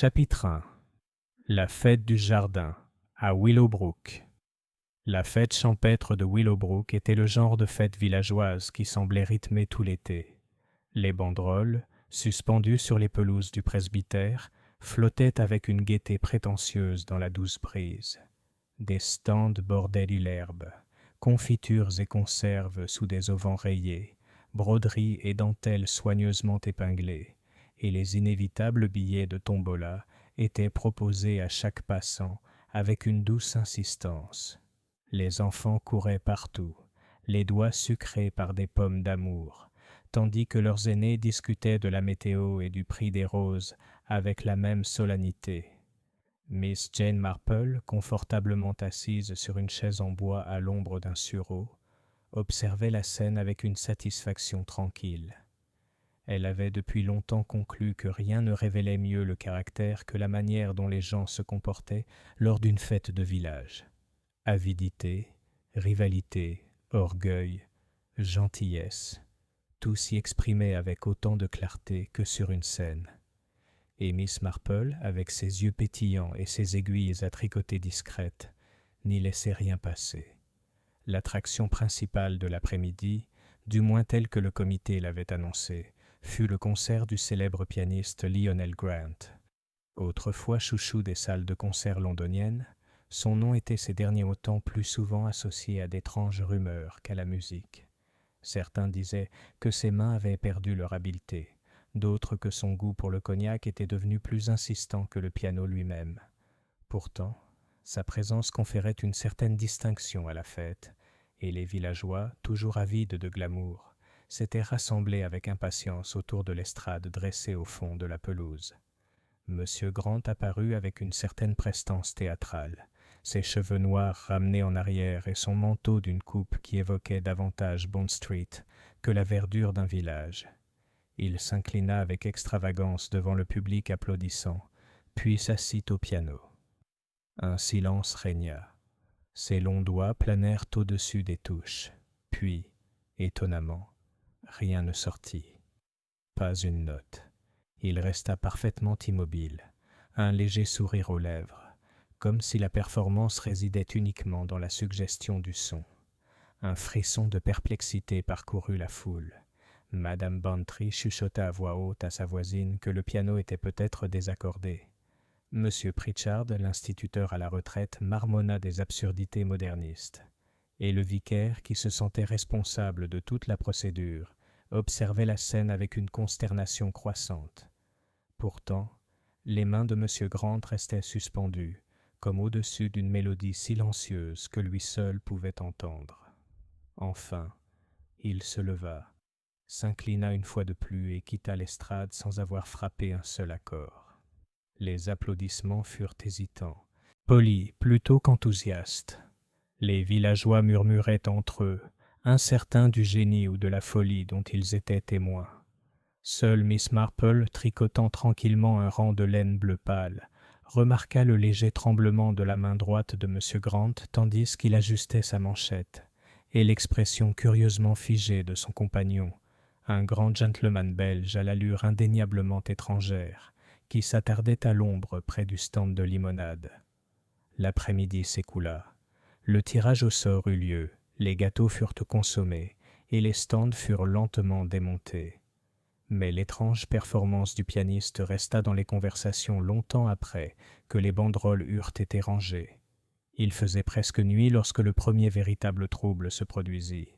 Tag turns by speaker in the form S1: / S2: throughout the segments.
S1: Chapitre 1. La fête du jardin, à Willowbrook. La fête champêtre de Willowbrook était le genre de fête villageoise qui semblait rythmer tout l'été. Les banderoles, suspendues sur les pelouses du presbytère, flottaient avec une gaieté prétentieuse dans la douce brise. Des stands bordaient l'herbe, confitures et conserves sous des auvents rayés, broderies et dentelles soigneusement épinglées, et les inévitables billets de tombola étaient proposés à chaque passant avec une douce insistance. Les enfants couraient partout, les doigts sucrés par des pommes d'amour, tandis que leurs aînés discutaient de la météo et du prix des roses avec la même solennité. Miss Jane Marple, confortablement assise sur une chaise en bois à l'ombre d'un sureau, observait la scène avec une satisfaction tranquille. Elle avait depuis longtemps conclu que rien ne révélait mieux le caractère que la manière dont les gens se comportaient lors d'une fête de village. Avidité, rivalité, orgueil, gentillesse, tout s'y exprimait avec autant de clarté que sur une scène. Et Miss Marple, avec ses yeux pétillants et ses aiguilles à tricoter discrètes, n'y laissait rien passer. L'attraction principale de l'après-midi, du moins telle que le comité l'avait annoncé, fut le concert du célèbre pianiste Lionel Grant. Autrefois chouchou des salles de concert londoniennes, son nom était ces derniers temps plus souvent associé à d'étranges rumeurs qu'à la musique. Certains disaient que ses mains avaient perdu leur habileté, d'autres que son goût pour le cognac était devenu plus insistant que le piano lui-même. Pourtant, sa présence conférait une certaine distinction à la fête, et les villageois, toujours avides de glamour, s'étaient rassemblés avec impatience autour de l'estrade dressée au fond de la pelouse. Monsieur Grant apparut avec une certaine prestance théâtrale, ses cheveux noirs ramenés en arrière et son manteau d'une coupe qui évoquait davantage Bond Street que la verdure d'un village. Il s'inclina avec extravagance devant le public applaudissant, puis s'assit au piano. Un silence régna. Ses longs doigts planèrent au-dessus des touches. Puis, étonnamment, rien ne sortit. Pas une note. Il resta parfaitement immobile, un léger sourire aux lèvres, comme si la performance résidait uniquement dans la suggestion du son. Un frisson de perplexité parcourut la foule. Madame Bantry chuchota à voix haute à sa voisine que le piano était peut-être désaccordé. Monsieur Pritchard, l'instituteur à la retraite, marmonna des absurdités modernistes. Et le vicaire, qui se sentait responsable de toute la procédure, observait la scène avec une consternation croissante. Pourtant, les mains de M. Grant restaient suspendues, comme au-dessus d'une mélodie silencieuse que lui seul pouvait entendre. Enfin, il se leva, s'inclina une fois de plus et quitta l'estrade sans avoir frappé un seul accord. Les applaudissements furent hésitants, polis plutôt qu'enthousiastes. Les villageois murmuraient entre eux, incertains du génie ou de la folie dont ils étaient témoins. Seule Miss Marple, tricotant tranquillement un rang de laine bleu pâle, remarqua le léger tremblement de la main droite de M. Grant tandis qu'il ajustait sa manchette, et l'expression curieusement figée de son compagnon, un grand gentleman belge à l'allure indéniablement étrangère, qui s'attardait à l'ombre près du stand de limonade. L'après-midi s'écoula. Le tirage au sort eut lieu, les gâteaux furent consommés, et les stands furent lentement démontés. Mais l'étrange performance du pianiste resta dans les conversations longtemps après que les banderoles eurent été rangées. Il faisait presque nuit lorsque le premier véritable trouble se produisit.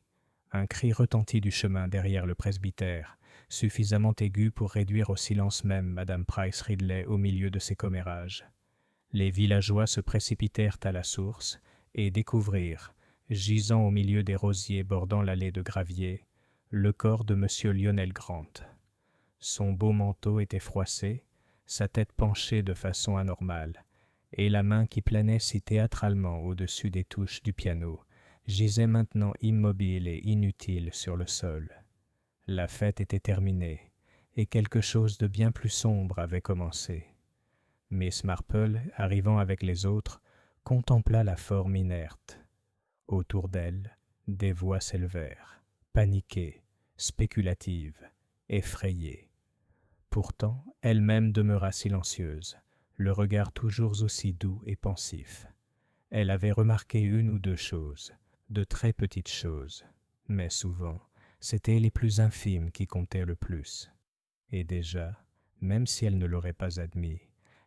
S1: Un cri retentit du chemin derrière le presbytère, suffisamment aigu pour réduire au silence même Madame Price Ridley au milieu de ses commérages. Les villageois se précipitèrent à la source et découvrirent, gisant au milieu des rosiers bordant l'allée de gravier, le corps de M. Lionel Grant. Son beau manteau était froissé, sa tête penchée de façon anormale, et la main qui planait si théâtralement au-dessus des touches du piano gisait maintenant immobile et inutile sur le sol. La fête était terminée, et quelque chose de bien plus sombre avait commencé. Miss Marple, arrivant avec les autres, contempla la forme inerte. Autour d'elle, des voix s'élevèrent, paniquées, spéculatives, effrayées. Pourtant, elle-même demeura silencieuse, le regard toujours aussi doux et pensif. Elle avait remarqué une ou deux choses, de très petites choses, mais souvent, c'étaient les plus infimes qui comptaient le plus. Et déjà, même si elle ne l'aurait pas admis,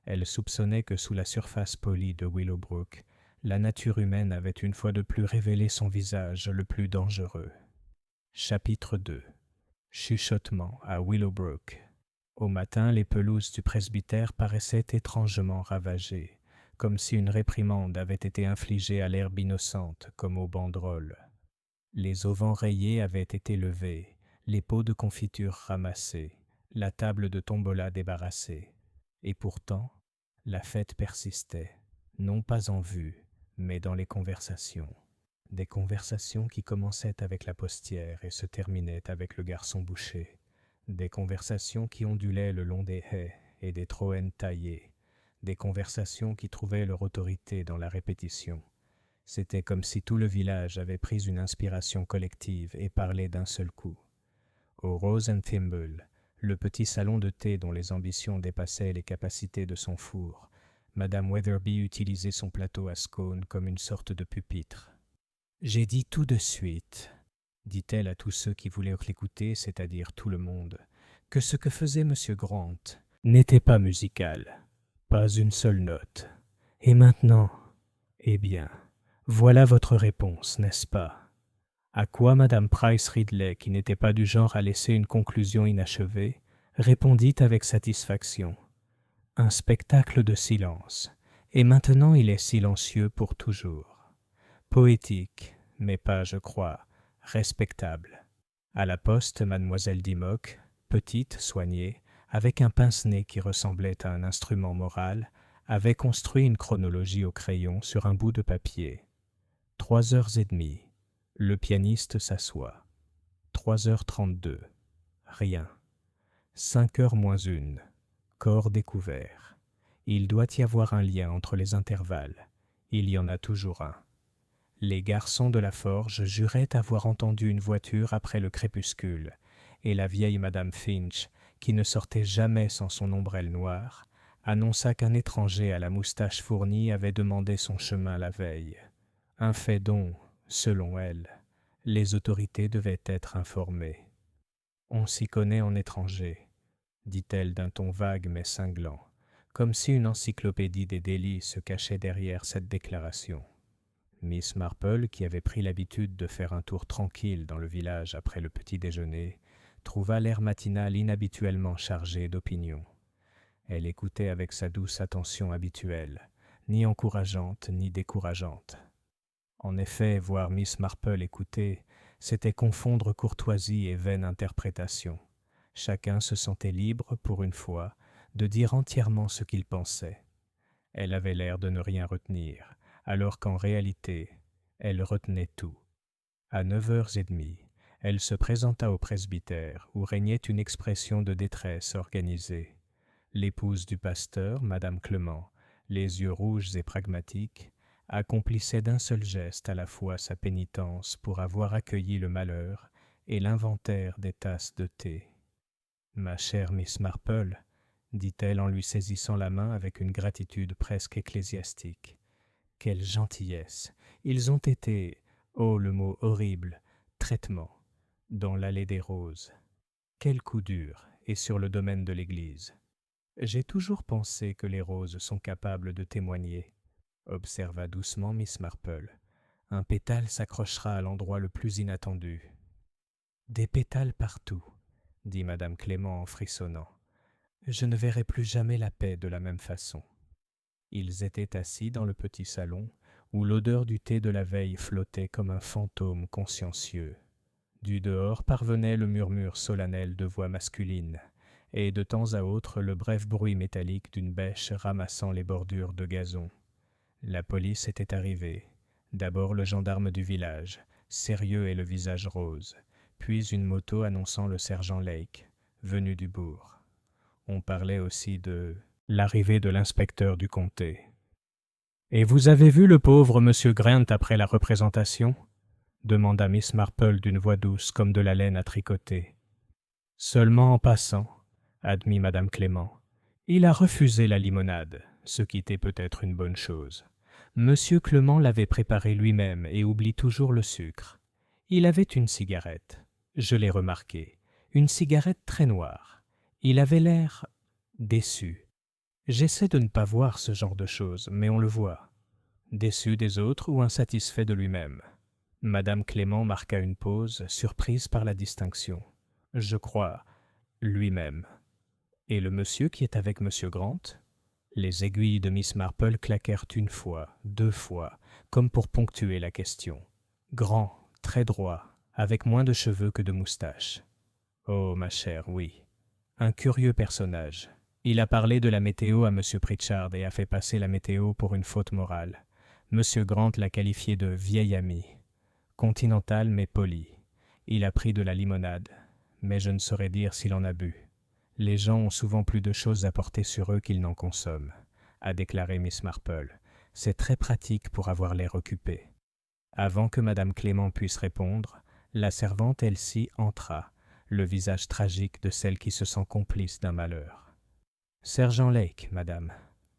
S1: elle soupçonnait que sous la surface polie de Willowbrook, la nature humaine avait une fois de plus révélé son visage le plus dangereux. Chapitre 2. Chuchotement à Willowbrook. Au matin, les pelouses du presbytère paraissaient étrangement ravagées, comme si une réprimande avait été infligée à l'herbe innocente comme aux banderoles. Les auvents rayés avaient été levés, les pots de confiture ramassés, la table de tombola débarrassée. Et pourtant, la fête persistait, non pas en vue, mais dans les conversations. Des conversations qui commençaient avec la postière et se terminaient avec le garçon boucher. Des conversations qui ondulaient le long des haies et des troènes taillées. Des conversations qui trouvaient leur autorité dans la répétition. C'était comme si tout le village avait pris une inspiration collective et parlait d'un seul coup. Au Rose and Thimble, le petit salon de thé dont les ambitions dépassaient les capacités de son four, Madame Weatherby utilisait son plateau à scones comme une sorte de pupitre. « J'ai dit tout de suite, » dit-elle à tous ceux qui voulaient l'écouter, c'est-à-dire tout le monde, que ce que faisait M. Grant n'était pas musical, pas une seule note. Et maintenant, eh bien, voilà votre réponse, n'est-ce pas? À quoi Madame Price Ridley, qui n'était pas du genre à laisser une conclusion inachevée, répondit avec satisfaction. Un spectacle de silence, et maintenant il est silencieux pour toujours. Poétique, mais pas, je crois, respectable. À la poste, mademoiselle Dimmock, petite, soignée, avec un pince-nez qui ressemblait à un instrument moral, avait construit une chronologie au crayon sur un bout de papier. 3h30. Le pianiste s'assoit. 3h32. Rien. 5h moins 1. Corps découvert. Il doit y avoir un lien entre les intervalles. Il y en a toujours un. Les garçons de la forge juraient avoir entendu une voiture après le crépuscule, et la vieille Madame Finch, qui ne sortait jamais sans son ombrelle noire, annonça qu'un étranger à la moustache fournie avait demandé son chemin la veille. Un fait dont, selon elle, les autorités devaient être informées. « On s'y connaît en étranger », dit-elle d'un ton vague mais cinglant, comme si une encyclopédie des délits se cachait derrière cette déclaration. Miss Marple, qui avait pris l'habitude de faire un tour tranquille dans le village après le petit déjeuner, trouva l'air matinal inhabituellement chargé d'opinion. Elle écoutait avec sa douce attention habituelle, ni encourageante ni décourageante. En effet, voir Miss Marple écouter, c'était confondre courtoisie et vaine interprétation. Chacun se sentait libre, pour une fois, de dire entièrement ce qu'il pensait. Elle avait l'air de ne rien retenir, alors qu'en réalité, elle retenait tout. À 9h30, elle se présenta au presbytère, où régnait une expression de détresse organisée. L'épouse du pasteur, Madame Clement, les yeux rouges et pragmatiques, accomplissait d'un seul geste à la fois sa pénitence pour avoir accueilli le malheur et l'inventaire des tasses de thé. « Ma chère Miss Marple, » dit-elle en lui saisissant la main avec une gratitude presque ecclésiastique. « Quelle gentillesse! Ils ont été, oh le mot horrible, traitement, dans l'allée des roses. Quel coup dur, et sur le domaine de l'église. J'ai toujours pensé que les roses sont capables de témoigner. » observa doucement Miss Marple. « Un pétale s'accrochera à l'endroit le plus inattendu. »« Des pétales partout, » dit Madame Clément en frissonnant. « Je ne verrai plus jamais la paix de la même façon. » Ils étaient assis dans le petit salon, où l'odeur du thé de la veille flottait comme un fantôme consciencieux. Du dehors parvenait le murmure solennel de voix masculines, et de temps à autre le bref bruit métallique d'une bêche ramassant les bordures de gazon. La police était arrivée. D'abord le gendarme du village, sérieux et le visage rose, puis une moto annonçant le sergent Lake, venu du bourg. On parlait aussi de l'arrivée de l'inspecteur du comté. « Et vous avez vu le pauvre monsieur Grant après la représentation ?» demanda Miss Marple d'une voix douce comme de la laine à tricoter. « Seulement en passant, » admit Madame Clément. Il a refusé la limonade, ce qui était peut-être une bonne chose. Monsieur Clement l'avait préparée lui-même et oublie toujours le sucre. Il avait une cigarette. Je l'ai remarqué. Une cigarette très noire. Il avait l'air déçu. J'essaie de ne pas voir ce genre de choses, mais on le voit. Déçu des autres ou insatisfait de lui-même. Madame Clément marqua une pause, surprise par la distinction. Je crois, lui-même. Et le monsieur qui est avec monsieur Grant? Les aiguilles de Miss Marple claquèrent une fois, deux fois, comme pour ponctuer la question. Grand, très droit, avec moins de cheveux que de moustaches. Oh, ma chère, oui. Un curieux personnage. Il a parlé de la météo à monsieur Pritchard et a fait passer la météo pour une faute morale. Monsieur Grant l'a qualifié de vieil ami. Continental mais poli. Il a pris de la limonade, mais je ne saurais dire s'il en a bu. Les gens ont souvent plus de choses à porter sur eux qu'ils n'en consomment, a déclaré Miss Marple. C'est très pratique pour avoir l'air occupé. Avant que madame Clément puisse répondre, la servante Elsie entra, le visage tragique de celle qui se sent complice d'un malheur. Sergent Lake, madame,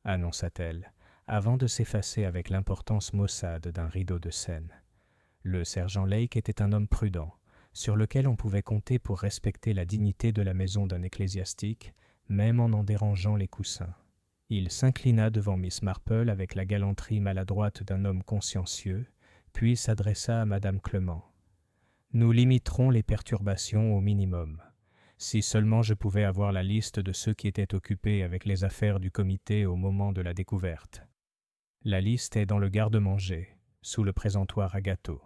S1: annonça-t-elle, avant de s'effacer avec l'importance maussade d'un rideau de scène. Le sergent Lake était un homme prudent, sur lequel on pouvait compter pour respecter la dignité de la maison d'un ecclésiastique, même en dérangeant les coussins. Il s'inclina devant Miss Marple avec la galanterie maladroite d'un homme consciencieux, puis s'adressa à madame Clement. « Nous limiterons les perturbations au minimum. Si seulement je pouvais avoir la liste de ceux qui étaient occupés avec les affaires du comité au moment de la découverte. »« La liste est dans le garde-manger, sous le présentoir à gâteaux, »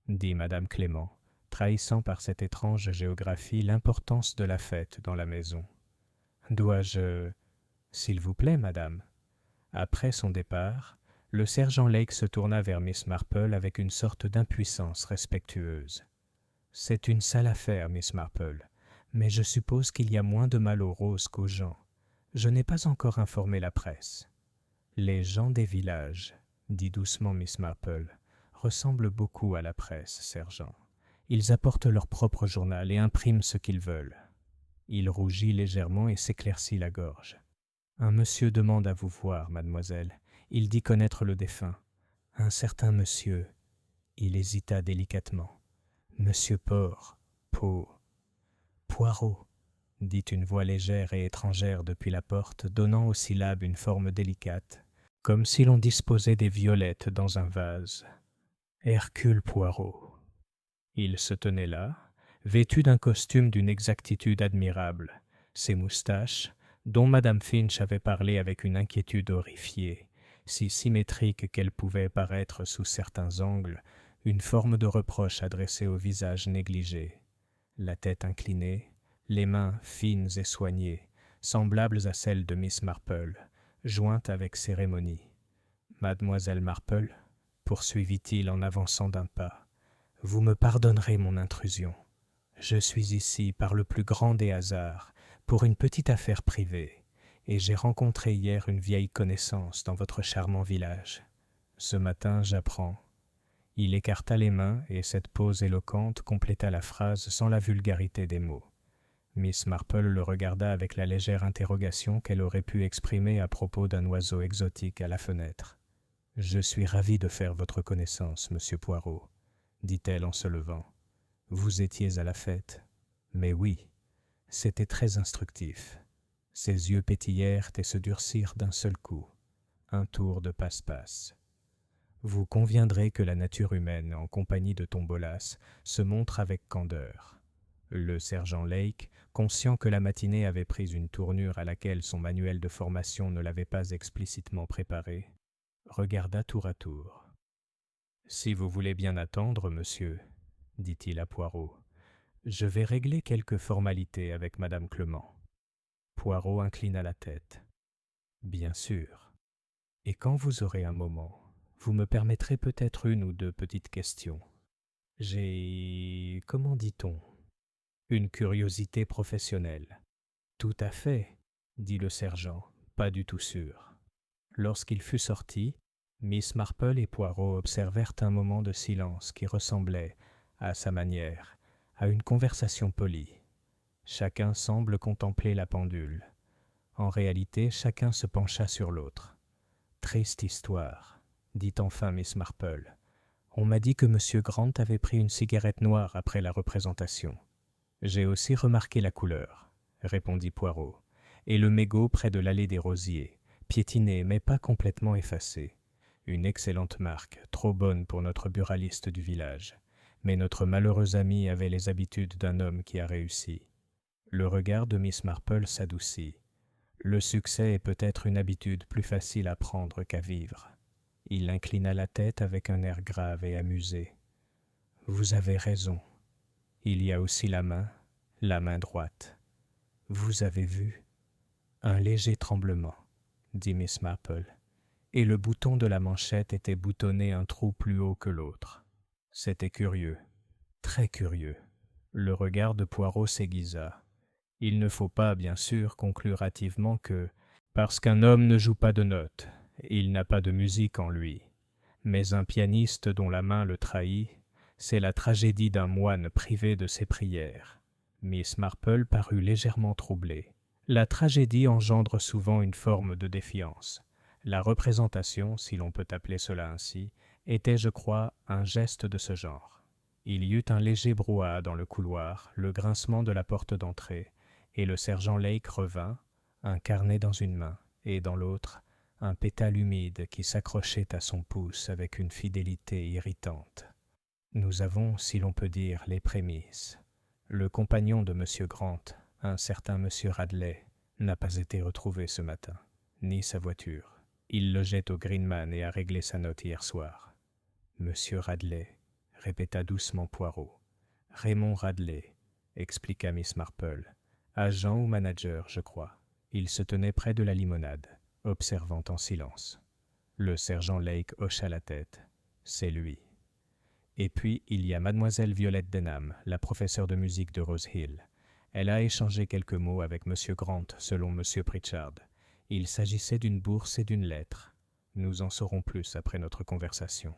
S1: dit madame Clément, trahissant par cette étrange géographie l'importance de la fête dans la maison. « Dois-je... S'il vous plaît, madame. » Après son départ, le sergent Lake se tourna vers Miss Marple avec une sorte d'impuissance respectueuse. « C'est une sale affaire, Miss Marple, mais je suppose qu'il y a moins de mal aux roses qu'aux gens. Je n'ai pas encore informé la presse. »« Les gens des villages, » dit doucement Miss Marple, « ressemblent beaucoup à la presse, sergent. Ils apportent leur propre journal et impriment ce qu'ils veulent. » Il rougit légèrement et s'éclaircit la gorge. « Un monsieur demande à vous voir, mademoiselle. Il dit connaître le défunt. Un certain monsieur. » Il hésita délicatement. « Monsieur Poirot, dit une voix légère et étrangère depuis la porte, donnant aux syllabes une forme délicate, comme si l'on disposait des violettes dans un vase. Hercule Poirot. Il se tenait là, vêtu d'un costume d'une exactitude admirable. Ses moustaches, dont madame Finch avait parlé avec une inquiétude horrifiée, si symétriques qu'elles pouvaient paraître sous certains angles, une forme de reproche adressée au visage négligé. La tête inclinée, les mains fines et soignées, semblables à celles de Miss Marple, jointes avec cérémonie. « Mademoiselle Marple, poursuivit-il en avançant d'un pas, vous me pardonnerez mon intrusion. Je suis ici par le plus grand des hasards, pour une petite affaire privée, et j'ai rencontré hier une vieille connaissance dans votre charmant village. Ce matin, j'apprends. » Il écarta les mains et cette pause éloquente compléta la phrase sans la vulgarité des mots. Miss Marple le regarda avec la légère interrogation qu'elle aurait pu exprimer à propos d'un oiseau exotique à la fenêtre. « Je suis ravie de faire votre connaissance, monsieur Poirot, » dit-elle en se levant. « Vous étiez à la fête. »« Mais oui, c'était très instructif. » Ses yeux pétillèrent et se durcirent d'un seul coup. Un tour de passe-passe. Vous conviendrez que la nature humaine, en compagnie de Tombolas, se montre avec candeur. Le sergent Lake, conscient que la matinée avait pris une tournure à laquelle son manuel de formation ne l'avait pas explicitement préparé, regarda tour à tour. « Si vous voulez bien attendre, monsieur, » dit-il à Poirot, « je vais régler quelques formalités avec madame Clement. » Poirot inclina la tête. « Bien sûr. Et quand vous aurez un moment, vous me permettrez peut-être une ou deux petites questions. J'ai... comment dit-on ? Une curiosité professionnelle. »« Tout à fait, » dit le sergent, pas du tout sûr. Lorsqu'il fut sorti, Miss Marple et Poirot observèrent un moment de silence qui ressemblait, à sa manière, à une conversation polie. Chacun semble contempler la pendule. En réalité, chacun se pencha sur l'autre. « Triste histoire, » dit enfin Miss Marple. « On m'a dit que M. Grant avait pris une cigarette noire après la représentation. »« J'ai aussi remarqué la couleur, » répondit Poirot, « et le mégot près de l'allée des rosiers, piétiné mais pas complètement effacé. Une excellente marque, trop bonne pour notre buraliste du village. Mais notre malheureux ami avait les habitudes d'un homme qui a réussi. » Le regard de Miss Marple s'adoucit. Le succès est peut-être une habitude plus facile à prendre qu'à vivre. Il inclina la tête avec un air grave et amusé. « Vous avez raison. Il y a aussi la main droite. Vous avez vu ?» Un léger tremblement, dit Miss Marple, et le bouton de la manchette était boutonné un trou plus haut que l'autre. C'était curieux, très curieux. Le regard de Poirot s'aiguisa. Il ne faut pas, bien sûr, conclure hâtivement que, parce qu'un homme ne joue pas de notes, il n'a pas de musique en lui. Mais un pianiste dont la main le trahit, c'est la tragédie d'un moine privé de ses prières. Miss Marple parut légèrement troublée. La tragédie engendre souvent une forme de défiance. La représentation, si l'on peut appeler cela ainsi, était, je crois, un geste de ce genre. Il y eut un léger brouhaha dans le couloir, le grincement de la porte d'entrée, et le sergent Lake revint, un carnet dans une main, et dans l'autre, un pétale humide qui s'accrochait à son pouce avec une fidélité irritante. Nous avons, si l'on peut dire, les prémices. Le compagnon de M. Grant, un certain M. Radley, n'a pas été retrouvé ce matin, ni sa voiture. Il logeait au Greenman et a réglé sa note hier soir. « Monsieur Radley », répéta doucement Poirot. « Raymond Radley », expliqua Miss Marple. « Agent ou manager, je crois. Il se tenait près de la limonade, observant en silence. » Le sergent Lake hocha la tête. « C'est lui. » Et puis, il y a mademoiselle Violette Denham, la professeure de musique de Rose Hill. Elle a échangé quelques mots avec M. Grant, selon M. Pritchard. Il s'agissait d'une bourse et d'une lettre. Nous en saurons plus après notre conversation.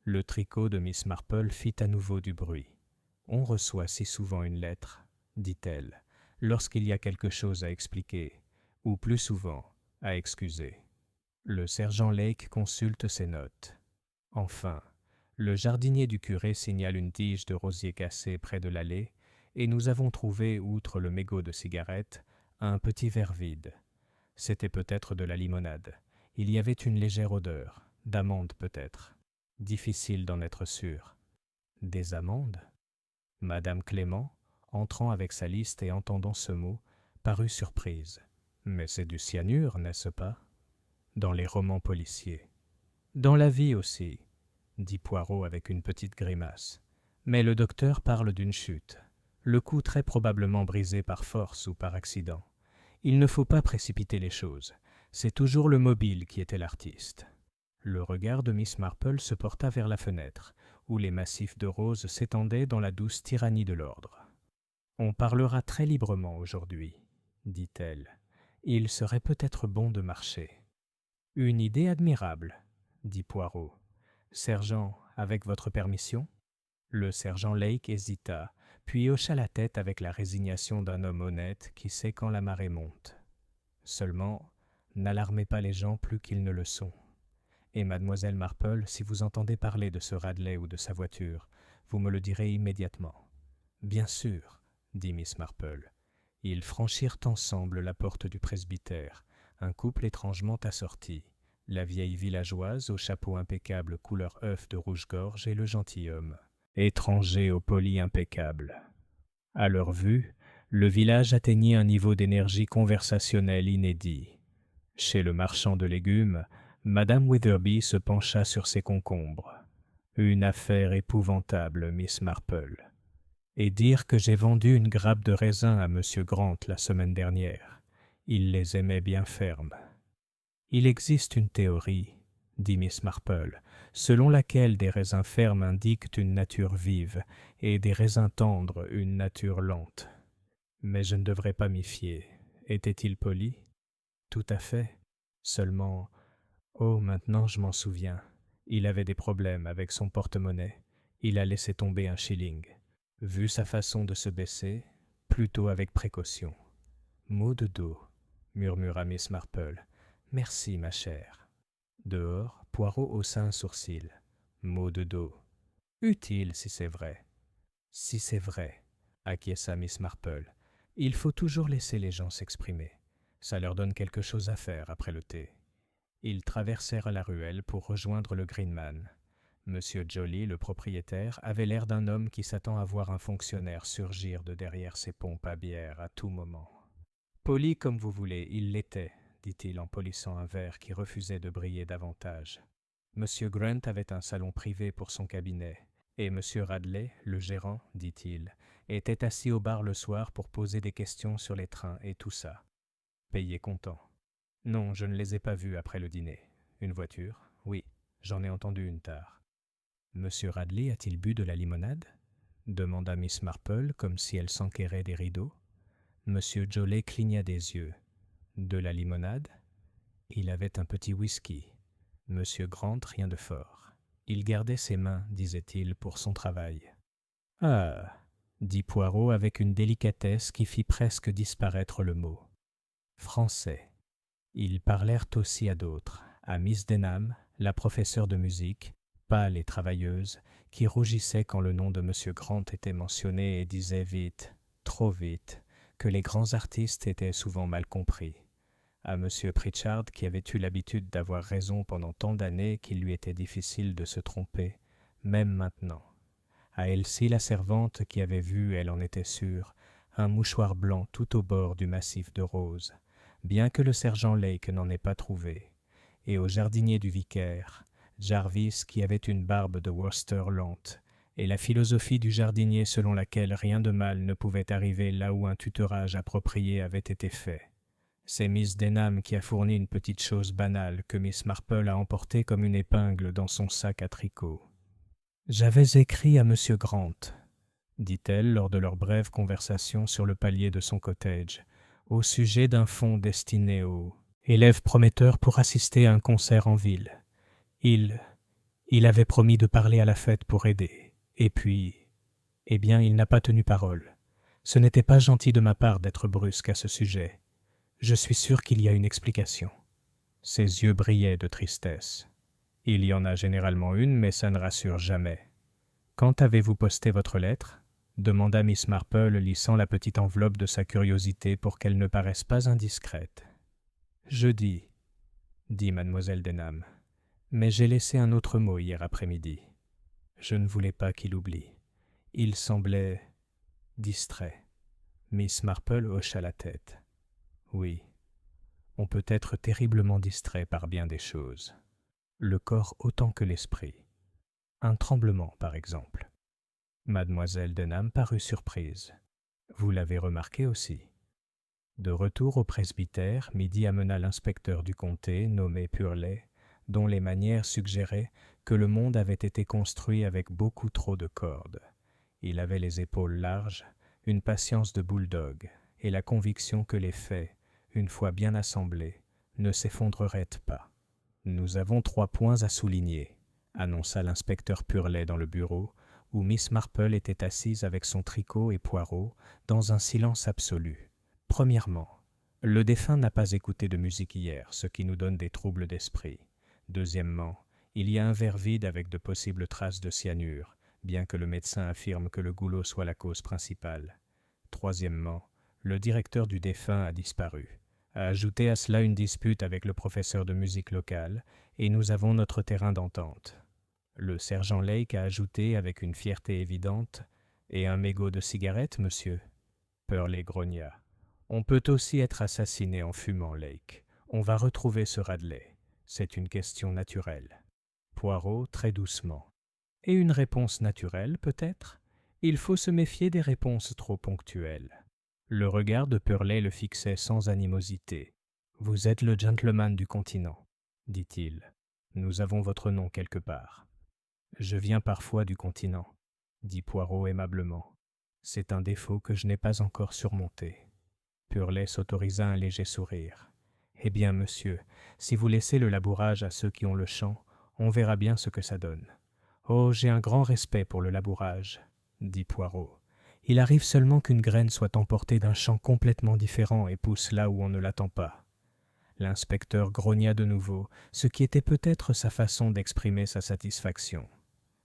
S1: Le tricot de Miss Marple fit à nouveau du bruit. « On reçoit si souvent une lettre, » dit-elle, « lorsqu'il y a quelque chose à expliquer, ou plus souvent, à excuser. » Le sergent Lake consulte ses notes. Enfin, le jardinier du curé signale une tige de rosier cassé près de l'allée, et nous avons trouvé, outre le mégot de cigarette, un petit verre vide. C'était peut-être de la limonade. Il y avait une légère odeur, d'amande peut-être. Difficile d'en être sûr. Des amandes ? Madame Clément, entrant avec sa liste et entendant ce mot, parut surprise. Mais c'est du cyanure, n'est-ce pas ? Dans les romans policiers. Dans la vie aussi, dit Poirot avec une petite grimace. Mais le docteur parle d'une chute. Le cou très probablement brisé par force ou par accident. Il ne faut pas précipiter les choses. C'est toujours le mobile qui était l'artiste. Le regard de Miss Marple se porta vers la fenêtre, où les massifs de roses s'étendaient dans la douce tyrannie de l'ordre. « On parlera très librement aujourd'hui, » dit-elle. « Il serait peut-être bon de marcher. »« Une idée admirable, » dit Poirot. « Sergent, avec votre permission ?» Le sergent Lake hésita, puis hocha la tête avec la résignation d'un homme honnête qui sait quand la marée monte. Seulement, n'alarmez pas les gens plus qu'ils ne le sont. Et mademoiselle Marple, si vous entendez parler de ce Radley ou de sa voiture, vous me le direz immédiatement. Bien sûr, dit Miss Marple. Ils franchirent ensemble la porte du presbytère, un couple étrangement assorti, la vieille villageoise au chapeau impeccable couleur œuf de rouge-gorge et le gentilhomme, étranger au poli impeccable. À leur vue, le village atteignit un niveau d'énergie conversationnelle inédit. Chez le marchand de légumes, Madame Witherby se pencha sur ses concombres. Une affaire épouvantable, Miss Marple. Et dire que j'ai vendu une grappe de raisins à M. Grant la semaine dernière. Il les aimait bien fermes. Il existe une théorie, dit Miss Marple, selon laquelle des raisins fermes indiquent une nature vive et des raisins tendres une nature lente. Mais je ne devrais pas m'y fier. Était-il poli ? Tout à fait. Seulement, oh, maintenant je m'en souviens. Il avait des problèmes avec son porte-monnaie. Il a laissé tomber un shilling. Vu sa façon de se baisser, plutôt avec précaution. Mot de dos. murmura Miss Marple. Merci, ma chère. Dehors, Poirot haussa un sourcil. Mot de dos. Utile, si c'est vrai. Si c'est vrai, acquiesça Miss Marple. Il faut toujours laisser les gens s'exprimer. Ça leur donne quelque chose à faire après le thé. Ils traversèrent la ruelle pour rejoindre le Greenman. Monsieur Joly, le propriétaire, avait l'air d'un homme qui s'attend à voir un fonctionnaire surgir de derrière ses pompes à bière à tout moment. Poli comme vous voulez, il l'était, dit-il en polissant un verre qui refusait de briller davantage. Monsieur Grant avait un salon privé pour son cabinet, et Monsieur Radley, le gérant, dit-il, était assis au bar le soir pour poser des questions sur les trains et tout ça. Payé comptant. Non, je ne les ai pas vus après le dîner. Une voiture? Oui, j'en ai entendu une tard. Monsieur Radley a-t-il bu de la limonade? Demanda Miss Marple comme si elle s'enquérait des rideaux. Monsieur Joly cligna des yeux. De la limonade? Il avait un petit whisky. Monsieur Grant, rien de fort. Il gardait ses mains, disait-il, pour son travail. Ah, dit Poirot avec une délicatesse qui fit presque disparaître le mot. Français. Ils parlèrent aussi à d'autres, à Miss Denham, la professeure de musique, pâle et travailleuse, qui rougissait quand le nom de Monsieur Grant était mentionné et disait vite, trop vite, que les grands artistes étaient souvent mal compris. À Monsieur Pritchard, qui avait eu l'habitude d'avoir raison pendant tant d'années qu'il lui était difficile de se tromper, même maintenant. À Elsie, la servante, qui avait vu, elle en était sûre, un mouchoir blanc tout au bord du massif de roses, bien que le sergent Lake n'en ait pas trouvé, et au jardinier du vicaire, Jarvis, qui avait une barbe de Worcester lente, et la philosophie du jardinier selon laquelle rien de mal ne pouvait arriver là où un tutorage approprié avait été fait. C'est Miss Denham qui a fourni une petite chose banale que Miss Marple a emportée comme une épingle dans son sac à tricot. « J'avais écrit à Monsieur Grant, » dit-elle lors de leur brève conversation sur le palier de son cottage, au sujet d'un fonds destiné aux élèves prometteurs pour assister à un concert en ville. Il avait promis de parler à la fête pour aider. Et puis, eh bien, il n'a pas tenu parole. Ce n'était pas gentil de ma part d'être brusque à ce sujet. Je suis sûr qu'il y a une explication. Ses yeux brillaient de tristesse. Il y en a généralement une, mais ça ne rassure jamais. Quand avez-vous posté votre lettre? Demanda Miss Marple, lissant la petite enveloppe de sa curiosité pour qu'elle ne paraisse pas indiscrète. Jeudi, dit mademoiselle Denham. Mais j'ai laissé un autre mot hier après-midi. Je ne voulais pas qu'il oublie. Il semblait distrait. Miss Marple hocha la tête. Oui, on peut être terriblement distrait par bien des choses. Le corps autant que l'esprit. Un tremblement, par exemple. Mademoiselle Denham parut surprise. Vous l'avez remarqué aussi. De retour au presbytère, midi amena l'inspecteur du comté, nommé Purley, dont les manières suggéraient que le monde avait été construit avec beaucoup trop de cordes. Il avait les épaules larges, une patience de bulldog, et la conviction que les faits, une fois bien assemblés, ne s'effondreraient pas. « Nous avons 3 points à souligner », annonça l'inspecteur Purley dans le bureau, où Miss Marple était assise avec son tricot et Poirot, dans un silence absolu. Premièrement, le défunt n'a pas écouté de musique hier, ce qui nous donne des troubles d'esprit. Deuxièmement, il y a un verre vide avec de possibles traces de cyanure, bien que le médecin affirme que le goulot soit la cause principale. Troisièmement, le directeur du défunt a disparu. A ajouté à cela une dispute avec le professeur de musique local, et nous avons notre terrain d'entente. Le sergent Lake a ajouté avec une fierté évidente « Et un mégot de cigarette, monsieur ?» Purley grogna. « On peut aussi être assassiné en fumant, Lake. On va retrouver ce Radley. C'est une question naturelle. » Poirot, très doucement. « Et une réponse naturelle, peut-être? Il faut se méfier des réponses trop ponctuelles. » Le regard de Purley le fixait sans animosité. « Vous êtes le gentleman du continent, » dit-il. « Nous avons votre nom quelque part. »« Je viens parfois du continent, » dit Poirot aimablement. « C'est un défaut que je n'ai pas encore surmonté. » Purley s'autorisa un léger sourire. « Eh bien, monsieur, si vous laissez le labourage à ceux qui ont le champ, on verra bien ce que ça donne. »« Oh, j'ai un grand respect pour le labourage, » dit Poirot. Il arrive seulement qu'une graine soit emportée d'un champ complètement différent et pousse là où on ne l'attend pas. L'inspecteur grogna de nouveau, ce qui était peut-être sa façon d'exprimer sa satisfaction.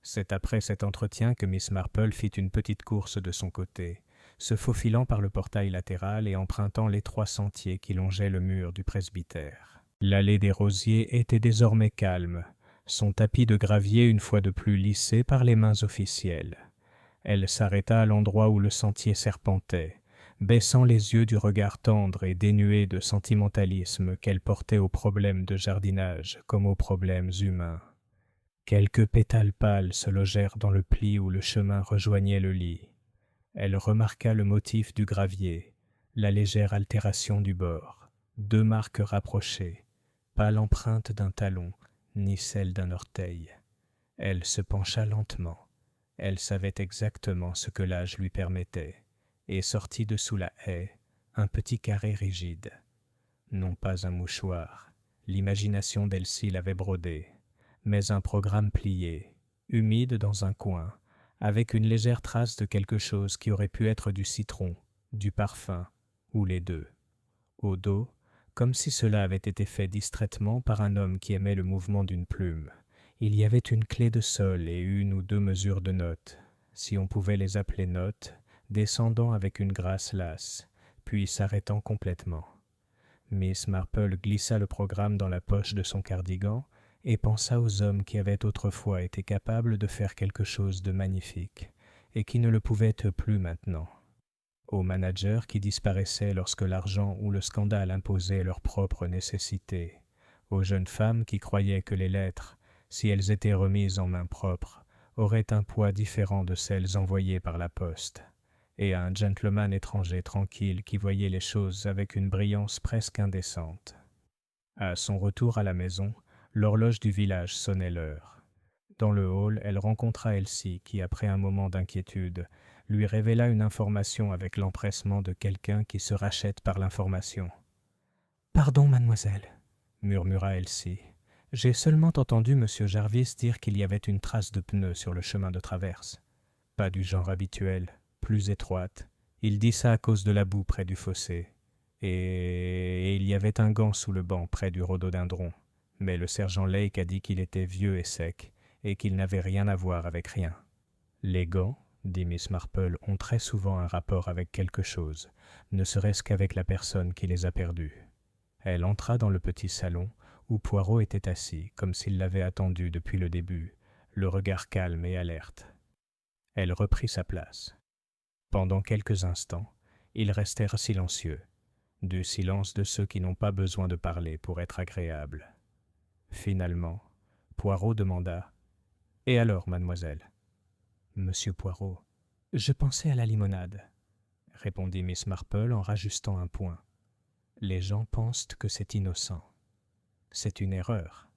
S1: C'est après cet entretien que Miss Marple fit une petite course de son côté, se faufilant par le portail latéral et empruntant l'étroit sentier qui longeait le mur du presbytère. L'allée des rosiers était désormais calme, son tapis de gravier une fois de plus lissé par les mains officielles. Elle s'arrêta à l'endroit où le sentier serpentait, baissant les yeux du regard tendre et dénué de sentimentalisme qu'elle portait aux problèmes de jardinage comme aux problèmes humains. Quelques pétales pâles se logèrent dans le pli où le chemin rejoignait le lit. Elle remarqua le motif du gravier, la légère altération du bord, 2 marques rapprochées, pas l'empreinte d'un talon, ni celle d'un orteil. Elle se pencha lentement. Elle savait exactement ce que l'âge lui permettait, et sortit de sous la haie un petit carré rigide. Non pas un mouchoir, l'imagination d'Elsie l'avait brodé, mais un programme plié, humide dans un coin, avec une légère trace de quelque chose qui aurait pu être du citron, du parfum, ou les deux. Au dos, comme si cela avait été fait distraitement par un homme qui aimait le mouvement d'une plume, il y avait une clé de sol et 1 ou 2 mesures de notes, si on pouvait les appeler notes, descendant avec une grâce lasse, puis s'arrêtant complètement. Miss Marple glissa le programme dans la poche de son cardigan et pensa aux hommes qui avaient autrefois été capables de faire quelque chose de magnifique et qui ne le pouvaient plus maintenant. Aux managers qui disparaissaient lorsque l'argent ou le scandale imposaient leurs propres nécessités, aux jeunes femmes qui croyaient que les lettres, si elles étaient remises en main propre, auraient un poids différent de celles envoyées par la poste, et à un gentleman étranger tranquille qui voyait les choses avec une brillance presque indécente. À son retour à la maison, l'horloge du village sonnait l'heure. Dans le hall, elle rencontra Elsie qui, après un moment d'inquiétude, lui révéla une information avec l'empressement de quelqu'un qui se rachète par l'information. « Pardon, mademoiselle, » murmura Elsie. « J'ai seulement entendu M. Jarvis dire qu'il y avait une trace de pneu sur le chemin de traverse. Pas du genre habituel, plus étroite. Il dit ça à cause de la boue près du fossé. Et il y avait un gant sous le banc près du rhododendron. Mais le sergent Lake a dit qu'il était vieux et sec, et qu'il n'avait rien à voir avec rien. » Les gants, dit Miss Marple, ont très souvent un rapport avec quelque chose, ne serait-ce qu'avec la personne qui les a perdus. Elle entra dans le petit salon, où Poirot était assis, comme s'il l'avait attendu depuis le début, le regard calme et alerte. Elle reprit sa place. Pendant quelques instants, ils restèrent silencieux, du silence de ceux qui n'ont pas besoin de parler pour être agréables. Finalement, Poirot demanda « Et alors, mademoiselle ?» « Monsieur Poirot, je pensais à la limonade, » répondit Miss Marple en rajustant un point. « Les gens pensent que c'est innocent. C'est une erreur. »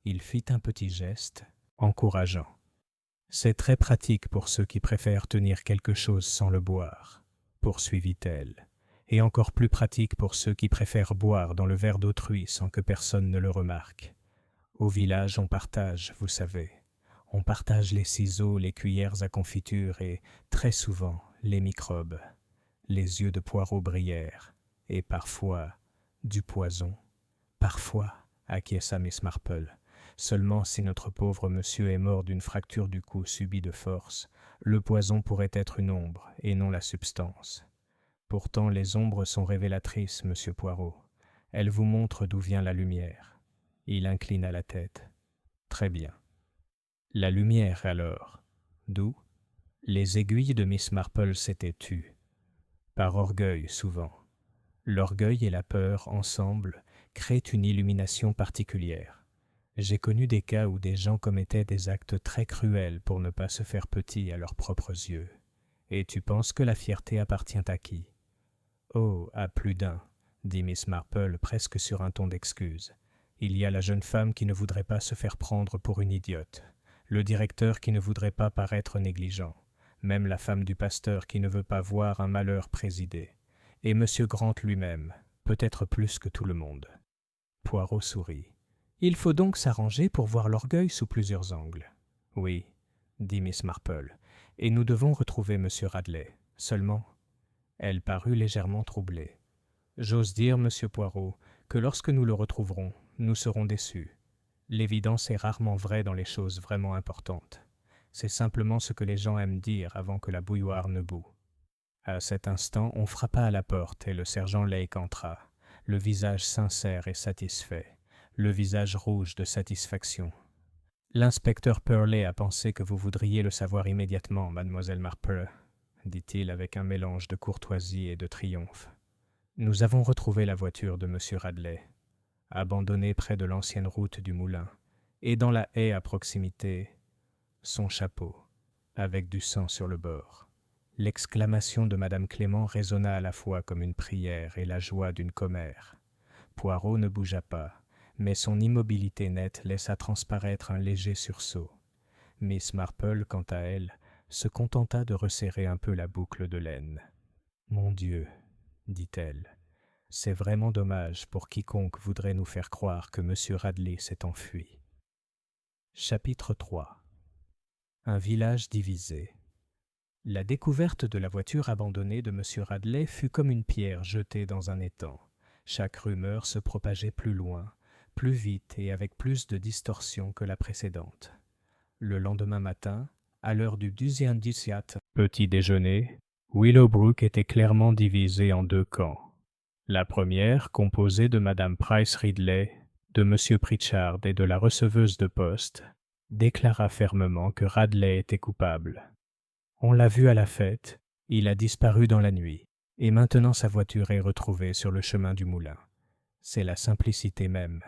S1: Il fit un petit geste, encourageant. « C'est très pratique pour ceux qui préfèrent tenir quelque chose sans le boire, » poursuivit-elle, « et encore plus pratique pour ceux qui préfèrent boire dans le verre d'autrui sans que personne ne le remarque. Au village, on partage, vous savez. On partage les ciseaux, les cuillères à confiture et, très souvent, les microbes. » Les yeux de Poirot brillèrent. « Et parfois, du poison. »« Parfois, » acquiesça Miss Marple. « Seulement si notre pauvre monsieur est mort d'une fracture du cou subie de force, le poison pourrait être une ombre et non la substance. Pourtant, les ombres sont révélatrices, monsieur Poirot. Elles vous montrent d'où vient la lumière. » Il inclina la tête. « Très bien. » La lumière, alors. D'où? Les aiguilles de Miss Marple s'étaient tues. Par orgueil, souvent. L'orgueil et la peur, ensemble, créent une illumination particulière. J'ai connu des cas où des gens commettaient des actes très cruels pour ne pas se faire petits à leurs propres yeux. Et tu penses que la fierté appartient à qui? Oh, à plus d'un, dit Miss Marple presque sur un ton d'excuse. Il y a la jeune femme qui ne voudrait pas se faire prendre pour une idiote. Le directeur qui ne voudrait pas paraître négligent, même la femme du pasteur qui ne veut pas voir un malheur présider, et M. Grant lui-même, peut-être plus que tout le monde. Poirot sourit. « Il faut donc s'arranger pour voir l'orgueil sous plusieurs angles. »« Oui, » dit Miss Marple, « et nous devons retrouver M. Radley. Seulement... » Elle parut légèrement troublée. « J'ose dire, M. Poirot, que lorsque nous le retrouverons, nous serons déçus. L'évidence est rarement vraie dans les choses vraiment importantes. C'est simplement ce que les gens aiment dire avant que la bouilloire ne bout. À cet instant, on frappa à la porte et le sergent Lake entra, le visage sincère et satisfait, le visage rouge de satisfaction. L'inspecteur Purley a pensé que vous voudriez le savoir immédiatement, mademoiselle Marple, dit-il avec un mélange de courtoisie et de triomphe. Nous avons retrouvé la voiture de M. Radley, abandonnée près de l'ancienne route du moulin, et dans la haie à proximité, son chapeau, avec du sang sur le bord. L'exclamation de madame Clément résonna à la fois comme une prière et la joie d'une commère. Poirot ne bougea pas, mais son immobilité nette laissa transparaître un léger sursaut. Miss Marple, quant à elle, se contenta de resserrer un peu la boucle de laine. « Mon Dieu, dit-elle, c'est vraiment dommage pour quiconque voudrait nous faire croire que M. Radley s'est enfui. » Chapitre 3. Un village divisé. La découverte de la voiture abandonnée de M. Radley fut comme une pierre jetée dans un étang. Chaque rumeur se propageait plus loin, plus vite et avec plus de distorsion que la précédente. Le lendemain matin, à l'heure du petit déjeuner, Willowbrook était clairement divisé en deux camps. La première, composée de Madame Price Ridley, de M. Pritchard et de la receveuse de poste, déclara fermement que Radley était coupable. On l'a vu à la fête, il a disparu dans la nuit, et maintenant sa voiture est retrouvée sur le chemin du moulin. C'est la simplicité même,